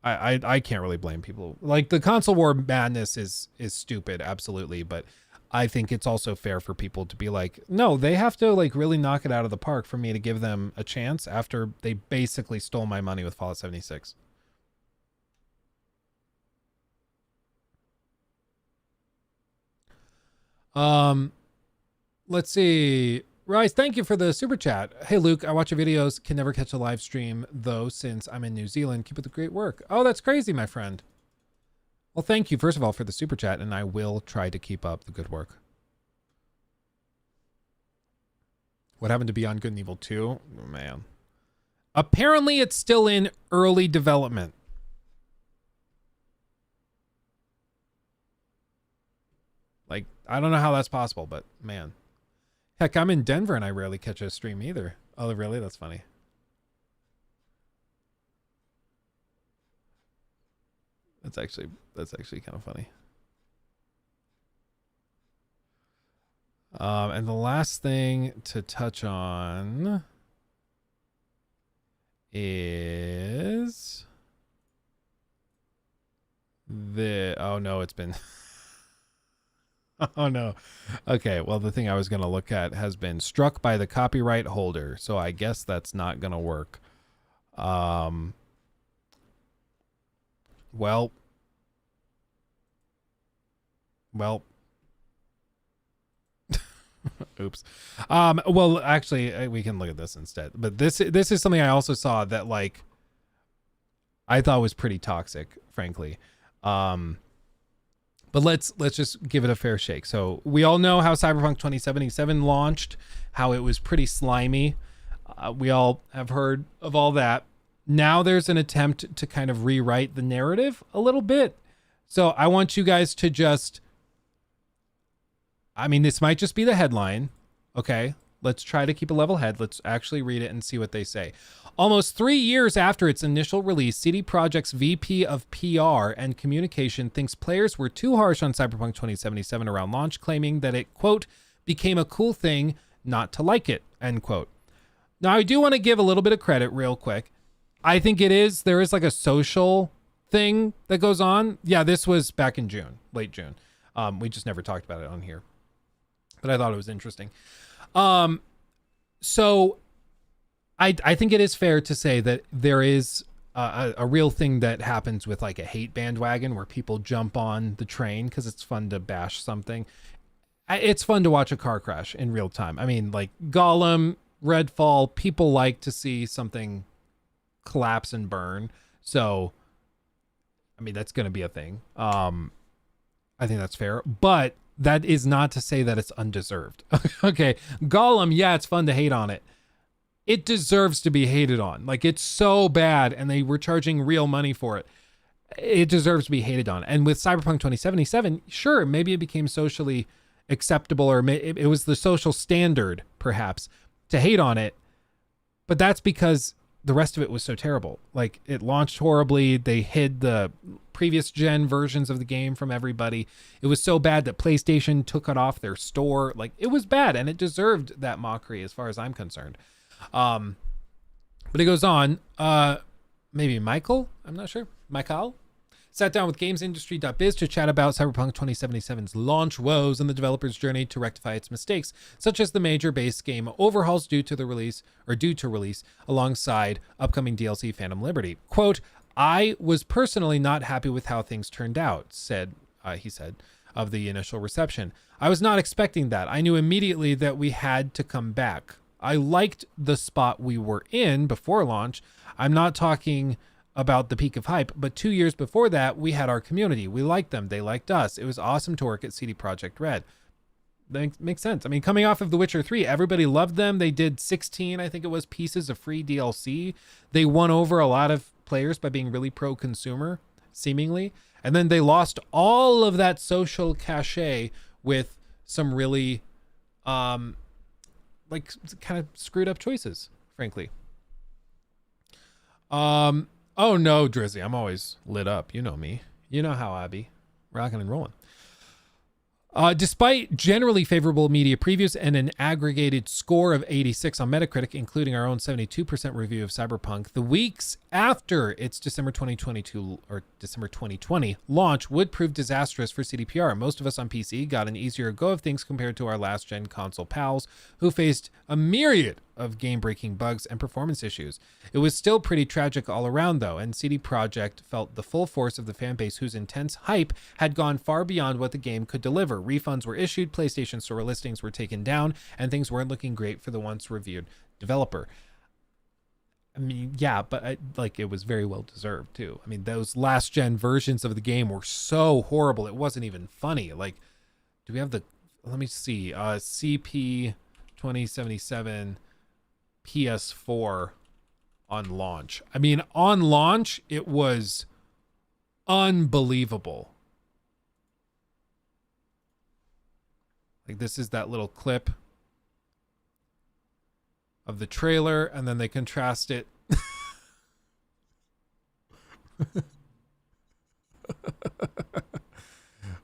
I can't really blame people. Like the console war madness is stupid, absolutely, but I think it's also fair for people to be like, no, they have to like really knock it out of the park for me to give them a chance after they basically stole my money with Fallout 76. Let's see. Rice, thank you for the super chat. Hey Luke, I watch your videos, can never catch a live stream though since I'm in New Zealand. Keep up the great work. Oh, that's crazy, my friend. Well, thank you first of all for the super chat, and I will try to keep up the good work. What happened to Beyond Good and Evil 2? Oh, man. Apparently it's still in early development. Like, I don't know how that's possible, but man. Heck, I'm in Denver and I rarely catch a stream either. Oh, really? That's funny. That's actually kind of funny. And the last thing to touch on is oh no, it's been oh no. Okay, well the thing I was going to look at has been struck by the copyright holder, so I guess that's not going to work. Well, oops. Well, actually, we can look at this instead. But this is something I also saw that like I thought was pretty toxic, frankly. But let's just give it a fair shake. So we all know how Cyberpunk 2077 launched, how it was pretty slimy. We all have heard of all that. Now there's an attempt to kind of rewrite the narrative a little bit. So I want you guys to just, I mean, this might just be the headline. Okay, let's try to keep a level head. Let's actually read it and see what they say. Almost 3 years after its initial release, CD Projekt's VP of PR and communication thinks players were too harsh on Cyberpunk 2077 around launch, claiming that it, quote, became a cool thing not to like it, end quote. Now, I do want to give a little bit of credit real quick. I think there is like a social thing that goes on. Yeah, this was back in June, late June. We just never talked about it on here, but I thought it was interesting. So I think it is fair to say that there is a real thing that happens with like a hate bandwagon where people jump on the train because it's fun to bash something. it's fun to watch a car crash in real time. I mean, like Gollum, Redfall, people like to see something collapse and burn. So, I mean, that's going to be a thing. I think that's fair, but that is not to say that it's undeserved. Okay. Gollum, yeah, it's fun to hate on it. It deserves to be hated on. Like, it's so bad, and they were charging real money for it. It deserves to be hated on. And with Cyberpunk 2077, sure, maybe it became socially acceptable, or it was the social standard, perhaps, to hate on it. But that's because the rest of it was so terrible. Like, it launched horribly. They hid the previous gen versions of the game from everybody. It was so bad that PlayStation took it off their store. Like, it was bad, and it deserved that mockery as far as I'm concerned. But it goes on. Maybe Michael? I'm not sure. Michael? Sat down with GamesIndustry.biz to chat about Cyberpunk 2077's launch woes and the developer's journey to rectify its mistakes, such as the major base game overhauls due to release alongside upcoming DLC Phantom Liberty. Quote, I was personally not happy with how things turned out, he said, of the initial reception. I was not expecting that. I knew immediately that we had to come back. I liked the spot we were in before launch. I'm not talking about the peak of hype, but 2 years before that, we had our community. We liked them. They liked us. It was awesome to work at CD Projekt Red. That makes sense. I mean, coming off of The Witcher 3, everybody loved them. They did 16, I think it was, pieces of free DLC. They won over a lot of players by being really pro-consumer, seemingly. And then they lost all of that social cachet with some really, like, kind of screwed up choices, frankly. Oh no, Drizzy, I'm always lit up. You know me. You know how I be. Rocking and rolling. Despite generally favorable media previews and an aggregated score of 86 on Metacritic, including our own 72% review of Cyberpunk, the weeks after its December 2020 launch would prove disastrous for CDPR. Most of us on PC got an easier go of things compared to our last-gen console pals, who faced a myriad of game-breaking bugs and performance issues. It was still pretty tragic all around, though, and CD Projekt felt the full force of the fan base whose intense hype had gone far beyond what the game could deliver. Refunds were issued, PlayStation Store listings were taken down, and things weren't looking great for the once revered developer. I mean, yeah, but it was very well deserved too. I mean, those last gen versions of the game were so horrible, it wasn't even funny. Like, do we have the, let me see, CP 2077 PS4 on launch. I mean, on launch, it was unbelievable. Like, this is that little clip of the trailer, and then they contrast it.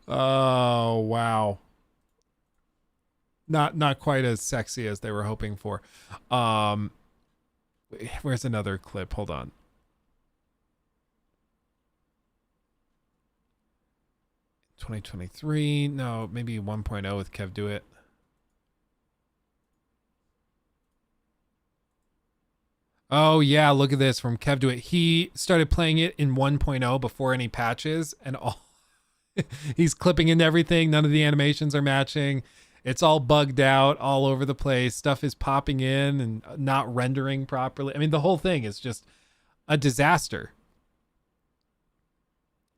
Oh, wow. Not quite as sexy as they were hoping for. Where's another clip? Hold on. (2023) No, maybe 1.0 with Kev Do It. Oh yeah, look at this from Kev Do It. He started playing it in 1.0 before any patches, and all he's clipping into everything. None of the animations are matching. It's all bugged out all over the place. Stuff is popping in and not rendering properly. I mean, the whole thing is just a disaster.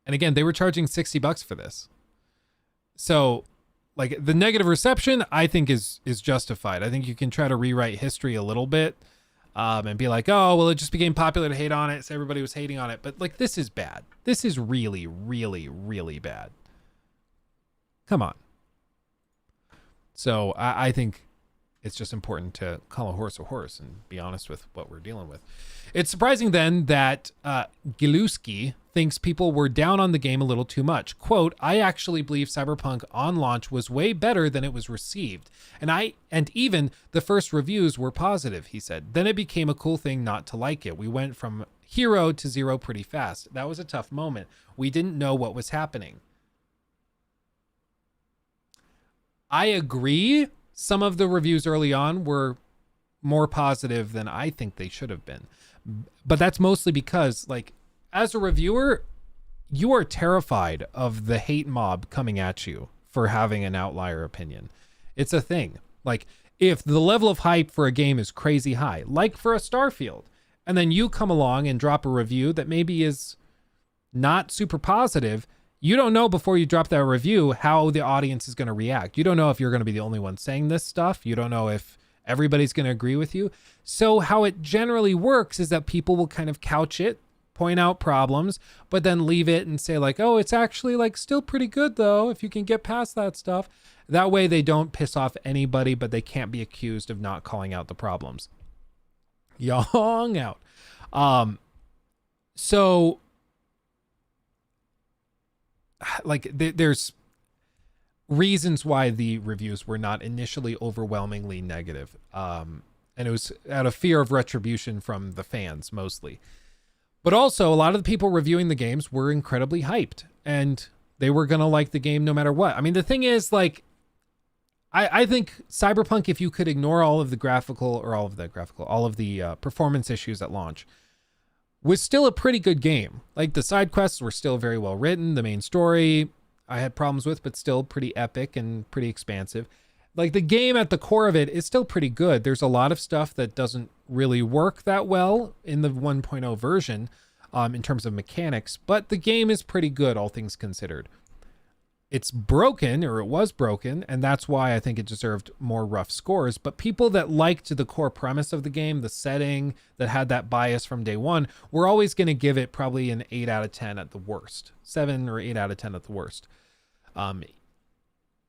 And again, they were charging $60 for this. So, like, the negative reception, I think is justified. I think you can try to rewrite history a little bit, and be like, oh, well, it just became popular to hate on it, so everybody was hating on it. But, like, this is bad. This is really, really, really bad. Come on. So I think it's just important to call a horse and be honest with what we're dealing with. It's surprising then that Giluski thinks people were down on the game a little too much. Quote, I actually believe Cyberpunk on launch was way better than it was received. And even the first reviews were positive, he said. Then it became a cool thing not to like it. We went from hero to zero pretty fast. That was a tough moment. We didn't know what was happening. I agree. Some of the reviews early on were more positive than I think they should have been. But that's mostly because, like, as a reviewer, you are terrified of the hate mob coming at you for having an outlier opinion. It's a thing. Like, if the level of hype for a game is crazy high, like for a Starfield, and then you come along and drop a review that maybe is not super positive, you don't know before you drop that review how the audience is going to react. You don't know if you're going to be the only one saying this stuff. You don't know if everybody's going to agree with you. So how it generally works is that people will kind of couch it, point out problems, but then leave it and say like, oh, it's actually like still pretty good though, if you can get past that stuff. That way they don't piss off anybody, but they can't be accused of not calling out the problems. Young out. So like there's reasons why the reviews were not initially overwhelmingly negative. And it was out of fear of retribution from the fans mostly. But also a lot of the people reviewing the games were incredibly hyped and they were going to like the game no matter what. I mean, the thing is like, I think Cyberpunk, if you could ignore all of the performance issues at launch, was still a pretty good game. Like the side quests were still very well written. The main story I had problems with, but still pretty epic and pretty expansive. Like the game at the core of it is still pretty good. There's a lot of stuff that doesn't really work that well in the 1.0 version in terms of mechanics, but the game is pretty good, all things considered. It's broken, or it was broken, and that's why I think it deserved more rough scores. But people that liked the core premise of the game, the setting, that had that bias from day one, were always going to give it probably an 8 out of 10 at the worst. 7 or 8 out of 10 at the worst.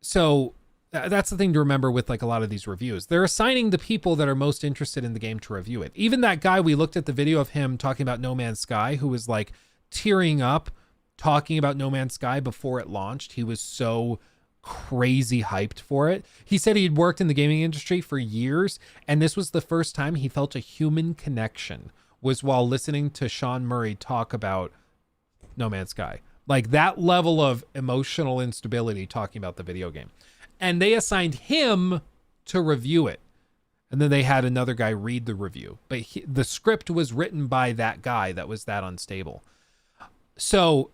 So that's the thing to remember with like a lot of these reviews. They're assigning the people that are most interested in the game to review it. Even that guy, we looked at the video of him talking about No Man's Sky, who was like tearing up talking about No Man's Sky before it launched. He was so crazy hyped for it. He said he'd worked in the gaming industry for years, and this was the first time he felt a human connection, was while listening to Sean Murray talk about No Man's Sky. Like that level of emotional instability talking about the video game. And they assigned him to review it. And then they had another guy read the review. But the script was written by that guy that was that unstable. So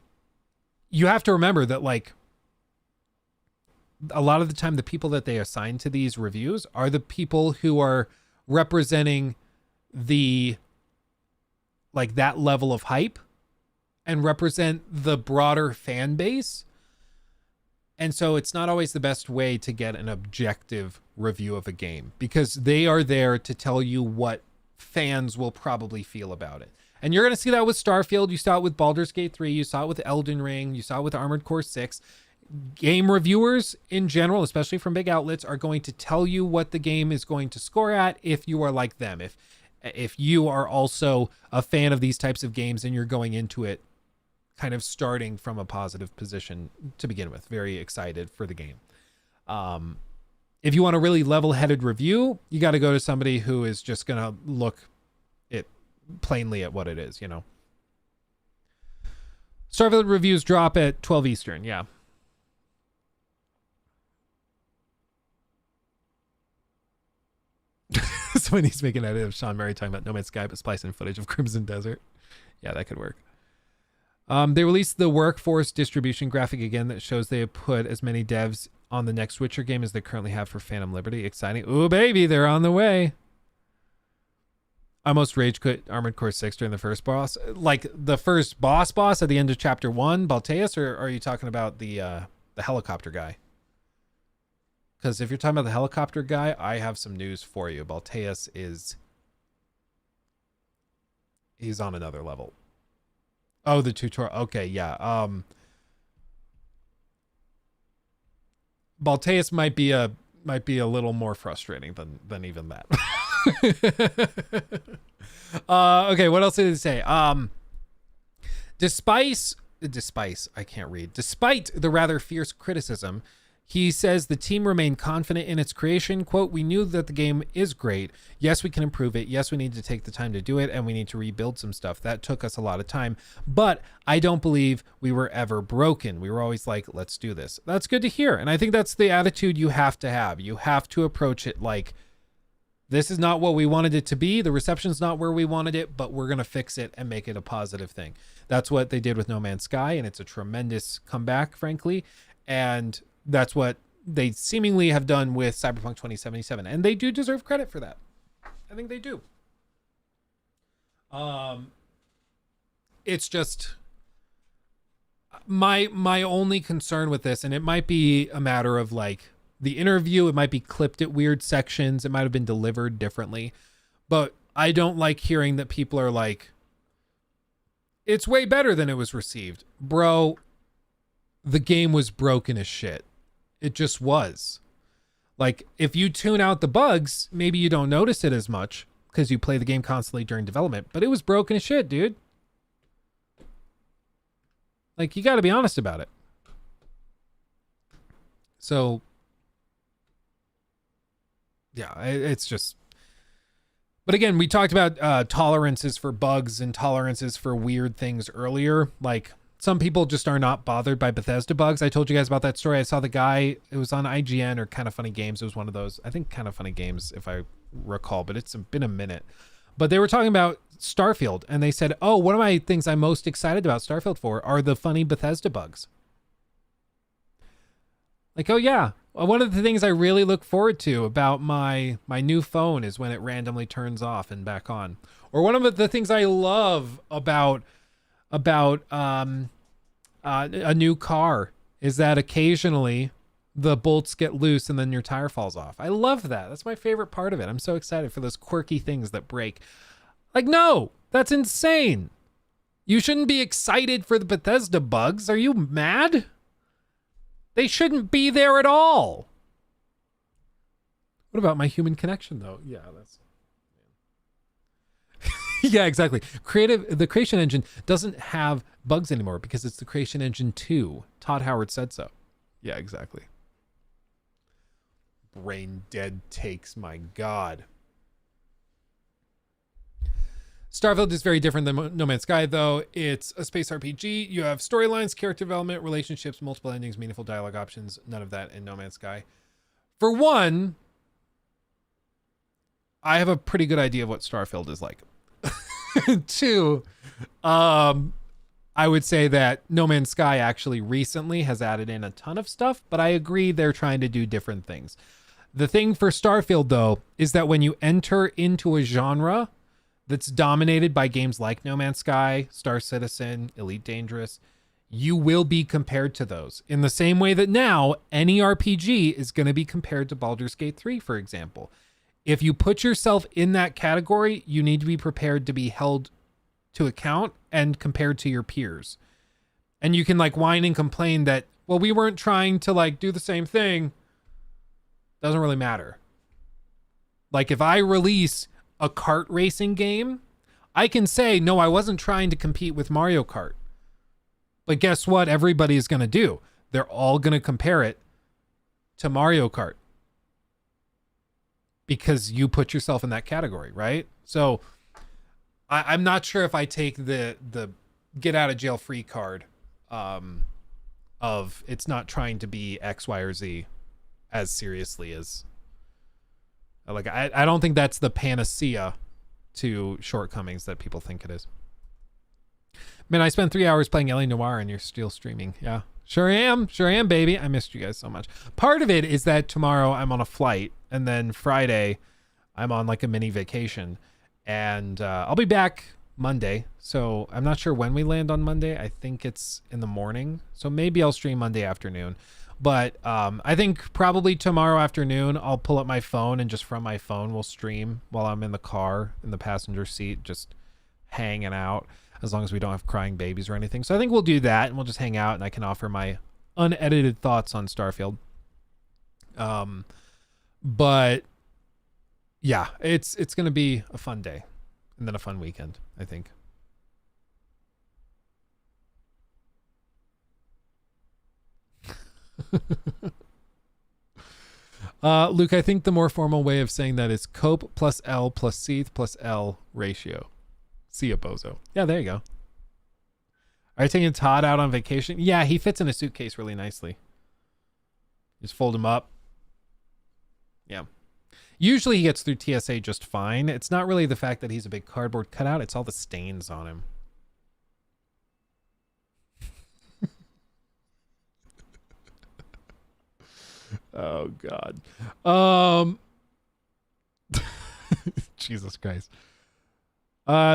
you have to remember that like a lot of the time the people that they assign to these reviews are the people who are representing the like that level of hype and represent the broader fan base. And so it's not always the best way to get an objective review of a game because they are there to tell you what fans will probably feel about it. And you're going to see that with Starfield. You saw it with Baldur's Gate 3. You saw it with Elden Ring. You saw it with Armored Core 6. Game reviewers in general, especially from big outlets, are going to tell you what the game is going to score at if you are like them. If you are also a fan of these types of games and you're going into it kind of starting from a positive position to begin with, very excited for the game. If you want a really level-headed review, you got to go to somebody who is just going to look it plainly at what it is, you know. Starfield reviews drop at 12 Eastern, yeah. Somebody's making an edit of Sean Murray talking about No Man's Sky but splicing footage of Crimson Desert. Yeah, that could work. They released the workforce distribution graphic again that shows they have put as many devs on the next Witcher game as they currently have for Phantom Liberty. Exciting. Ooh, baby, they're on the way. I almost rage quit Armored Core 6 during the first boss. Like the first boss at the end of chapter 1, Balteus, or are you talking about the helicopter guy? Because if you're talking about the helicopter guy, I have some news for you. Balteus he's on another level. Oh, the tutorial. Okay, yeah. Balteus might be a little more frustrating than even that. Okay, what else did it say? Despite the rather fierce criticism, he says the team remained confident in its creation. Quote, "We knew that the game is great. Yes, we can improve it. Yes, we need to take the time to do it, and we need to rebuild some stuff. That took us a lot of time, but I don't believe we were ever broken. We were always like, let's do this." That's good to hear. And I think that's the attitude you have to have. You have to approach it like, this is not what we wanted it to be. The reception's not where we wanted it, but we're going to fix it and make it a positive thing. That's what they did with No Man's Sky, and it's a tremendous comeback, frankly. And that's what they seemingly have done with Cyberpunk 2077, and they do deserve credit for that. I think they do. It's just my only concern with this, and it might be a matter of like the interview, it might be clipped at weird sections, it might have been delivered differently, but I don't like hearing that people are like, it's way better than it was received. Bro, the game was broken as shit. It just was. Like, if you tune out the bugs, maybe you don't notice it as much because you play the game constantly during development, but it was broken as shit, dude. Like, you got to be honest about it. So, yeah, it's just... But again, we talked about tolerances for bugs and tolerances for weird things earlier. Like, some people just are not bothered by Bethesda bugs. I told you guys about that story. I saw the guy, it was on IGN or Kind of Funny Games. It was one of those. I think Kind of Funny Games, if I recall, but it's been a minute. But they were talking about Starfield, and they said, oh, one of my things I'm most excited about Starfield for are the funny Bethesda bugs. Like, oh yeah, one of the things I really look forward to about my new phone is when it randomly turns off and back on. Or one of the things I love about a new car is that occasionally the bolts get loose and then your tire falls off. I love that. That's my favorite part of it. I'm so excited for those quirky things that break. Like, no, that's insane. You shouldn't be excited for the Bethesda bugs. Are you mad? They shouldn't be there at all. What about my human connection, though? Yeah, that's... yeah, exactly. The Creation Engine doesn't have bugs anymore because it's the Creation Engine 2. Todd Howard said so. Yeah, exactly. Brain dead takes, my God. Starfield is very different than No Man's Sky, though. It's a space RPG. You have storylines, character development, relationships, multiple endings, meaningful dialogue options. None of that in No Man's Sky. For one, I have a pretty good idea of what Starfield is like. Two, I would say that No Man's Sky actually recently has added in a ton of stuff, but I agree they're trying to do different things. The thing for Starfield, though, is that when you enter into a genre that's dominated by games like No Man's Sky, Star Citizen, Elite Dangerous, you will be compared to those. In the same way that now, any RPG is going to be compared to Baldur's Gate 3, for example. If you put yourself in that category, you need to be prepared to be held to account and compared to your peers. And you can like whine and complain that, well, we weren't trying to like do the same thing. Doesn't really matter. Like if I release a kart racing game, I can say, no, I wasn't trying to compete with Mario Kart. But guess what everybody is going to do? They're all going to compare it to Mario Kart. Because you put yourself in that category, right? So I'm not sure if I take the get out of jail free card of it's not trying to be X, Y, or Z as seriously as like I don't think that's the panacea to shortcomings that people think it is. Man, I spent 3 hours playing LA Noire and you're still streaming. Yeah, sure am, baby. I missed you guys so much. Part of it is that tomorrow I'm on a flight, and then Friday I'm on like a mini vacation, and I'll be back Monday. So I'm not sure when we land on Monday. I think it's in the morning, so maybe I'll stream Monday afternoon. But I think probably tomorrow afternoon I'll pull up my phone, and just from my phone we'll stream while I'm in the car in the passenger seat, just hanging out, as long as we don't have crying babies or anything. So I think we'll do that, and we'll just hang out, and I can offer my unedited thoughts on Starfield. But yeah, it's going to be a fun day, and then a fun weekend, I think. Luke, I think the more formal way of saying that is cope plus L plus Seath plus L ratio. See ya, bozo. Yeah, there you go. Are you taking Todd out on vacation? Yeah, he fits in a suitcase really nicely. Just fold him up. Yeah. Usually he gets through TSA just fine. It's not really the fact that he's a big cardboard cutout. It's all the stains on him. Oh God. Jesus Christ.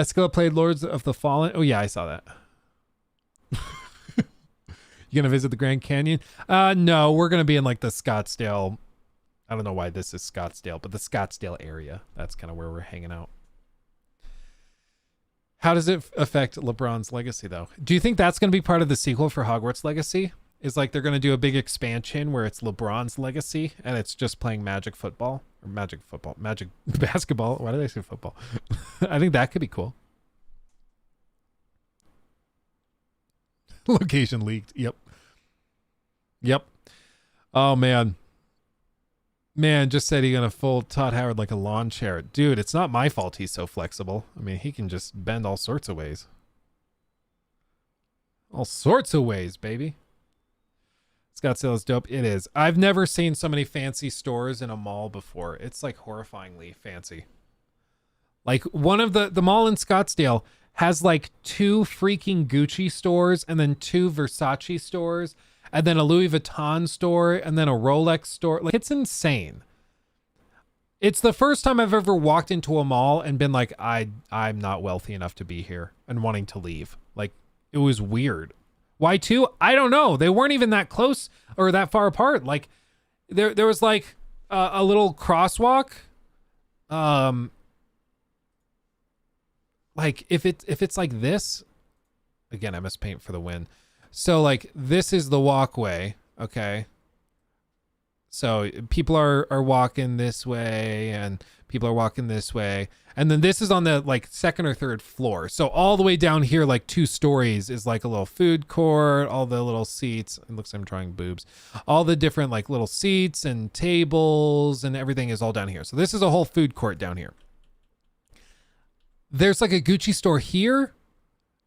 Skillet played Lords of the Fallen. Oh yeah, I saw that. You gonna visit the Grand Canyon? No, we're gonna be in like the Scottsdale. I don't know why this is Scottsdale, but the Scottsdale area. That's kind of where we're hanging out. How does it affect LeBron's legacy though? Do you think that's gonna be part of the sequel for Hogwarts Legacy? Is like they're gonna do a big expansion where it's LeBron's legacy and it's just playing Magic football or Magic basketball. Why did I say football? I think that could be cool. Location leaked. Yep. Oh man. Just said he gonna fold Todd Howard like a lawn chair. Dude, it's not my fault he's so flexible. I mean, he can just bend all sorts of ways. All sorts of ways, baby. Scottsdale is dope. It is. I've never seen so many fancy stores in a mall before. It's like horrifyingly fancy. Like one of the mall in Scottsdale has like 2 freaking Gucci stores and then 2 Versace stores and then a Louis Vuitton store and then a Rolex store. Like it's insane. It's the first time I've ever walked into a mall and been like, I'm not wealthy enough to be here and wanting to leave. Like it was weird. Why 2? I don't know. They weren't even that close or that far apart. Like there was like a little crosswalk. Like if it's like this, again, I must paint for the win. So like this is the walkway. Okay. So people are walking this way and people are walking this way. And then this is on the like 2nd or 3rd floor. So all the way down here, like 2 stories is like a little food court, all the little seats. It looks like I'm drawing boobs. All the different like little seats and tables and everything is all down here. So this is a whole food court down here. There's like a Gucci store here.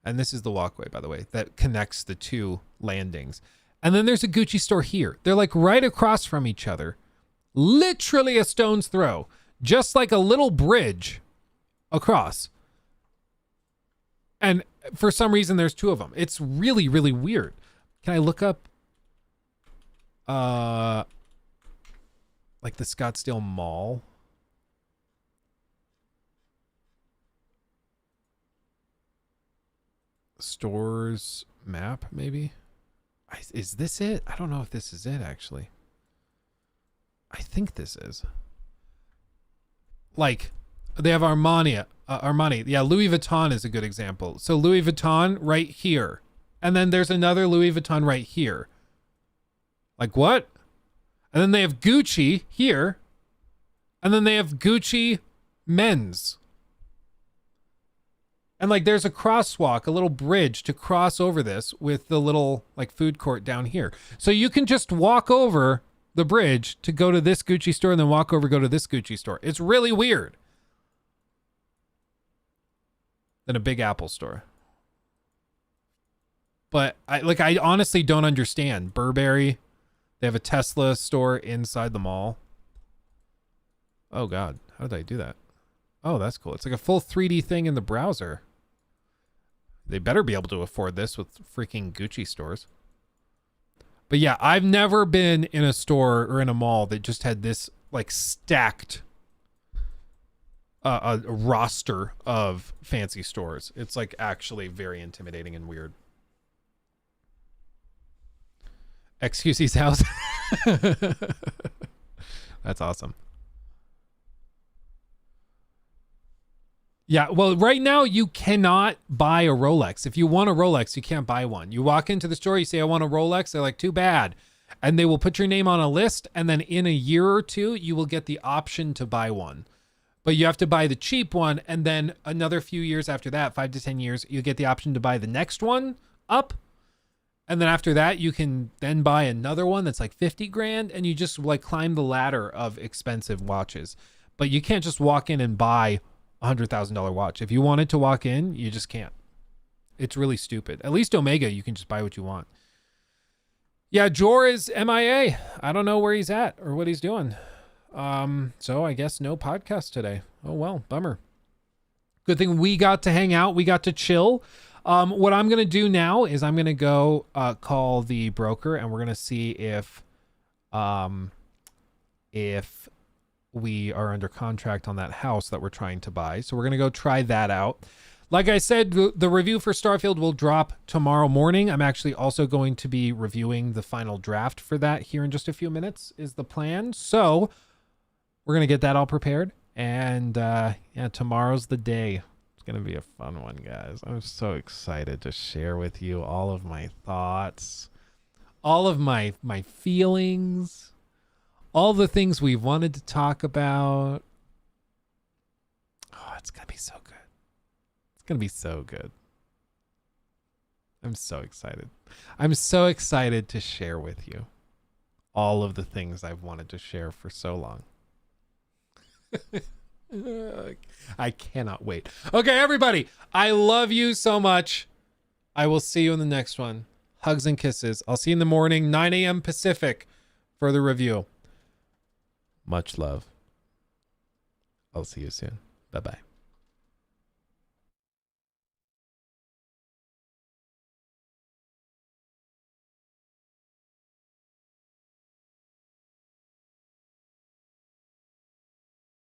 And this is the walkway, by the way, that connects the 2 landings. And then there's a Gucci store here. They're like right across from each other. Literally a stone's throw. Just like a little bridge across. And for some reason, there's 2 of them. It's really, really weird. Can I look up like the Scottsdale Mall? Stores map, maybe? Is this it? I don't know if this is it, actually. I think this is. Like, they have Armani. Yeah, Louis Vuitton is a good example. So Louis Vuitton right here. And then there's another Louis Vuitton right here. Like, what? And then they have Gucci here. And then they have Gucci men's. And like there's a crosswalk, a little bridge to cross over this with the little like food court down here. So you can just walk over the bridge to go to this Gucci store and then walk over, go to this Gucci store. It's really weird. Then a Big Apple store. But I honestly don't understand. Burberry, they have a Tesla store inside the mall. Oh God, how did I do that? Oh, that's cool. It's like a full 3D thing in the browser. They better be able to afford this with freaking Gucci stores. But yeah, I've never been in a store or in a mall that just had this like stacked a roster of fancy stores. It's like actually very intimidating and weird. XQC's house. That's awesome. Yeah, well, right now you cannot buy a Rolex. If you want a Rolex, you can't buy one. You walk into the store, you say, I want a Rolex. They're like, too bad. And they will put your name on a list. And then in a year or 2, you will get the option to buy one. But you have to buy the cheap one. And then another few years after that, 5 to 10 years, you get the option to buy the next one up. And then after that, you can then buy another one that's like 50 grand. And you just like climb the ladder of expensive watches. But you can't just walk in and buy $100,000 watch. If you wanted to walk in, you just can't. It's really stupid. At least Omega, you can just buy what you want. Yeah, Jor is MIA. I don't know where he's at or what he's doing. So I guess no podcast today. Oh well, bummer. Good thing we got to hang out. We got to chill. What I'm gonna do now is I'm gonna go call the broker and we're gonna see if if we are under contract on that house that we're trying to buy. So we're going to go try that out. Like I said, the review for Starfield will drop tomorrow morning. I'm actually also going to be reviewing the final draft for that here in just a few minutes is the plan. So we're going to get that all prepared. And yeah, tomorrow's the day. It's going to be a fun one, guys. I'm so excited to share with you all of my thoughts, all of my feelings, all the things we've wanted to talk about. Oh, it's going to be so good. It's going to be so good. I'm so excited. I'm so excited to share with you all of the things I've wanted to share for so long. I cannot wait. Okay, everybody, I love you so much. I will see you in the next one. Hugs and kisses. I'll see you in the morning, 9 a.m. Pacific for the review. Much love. I'll see you soon. Bye-bye.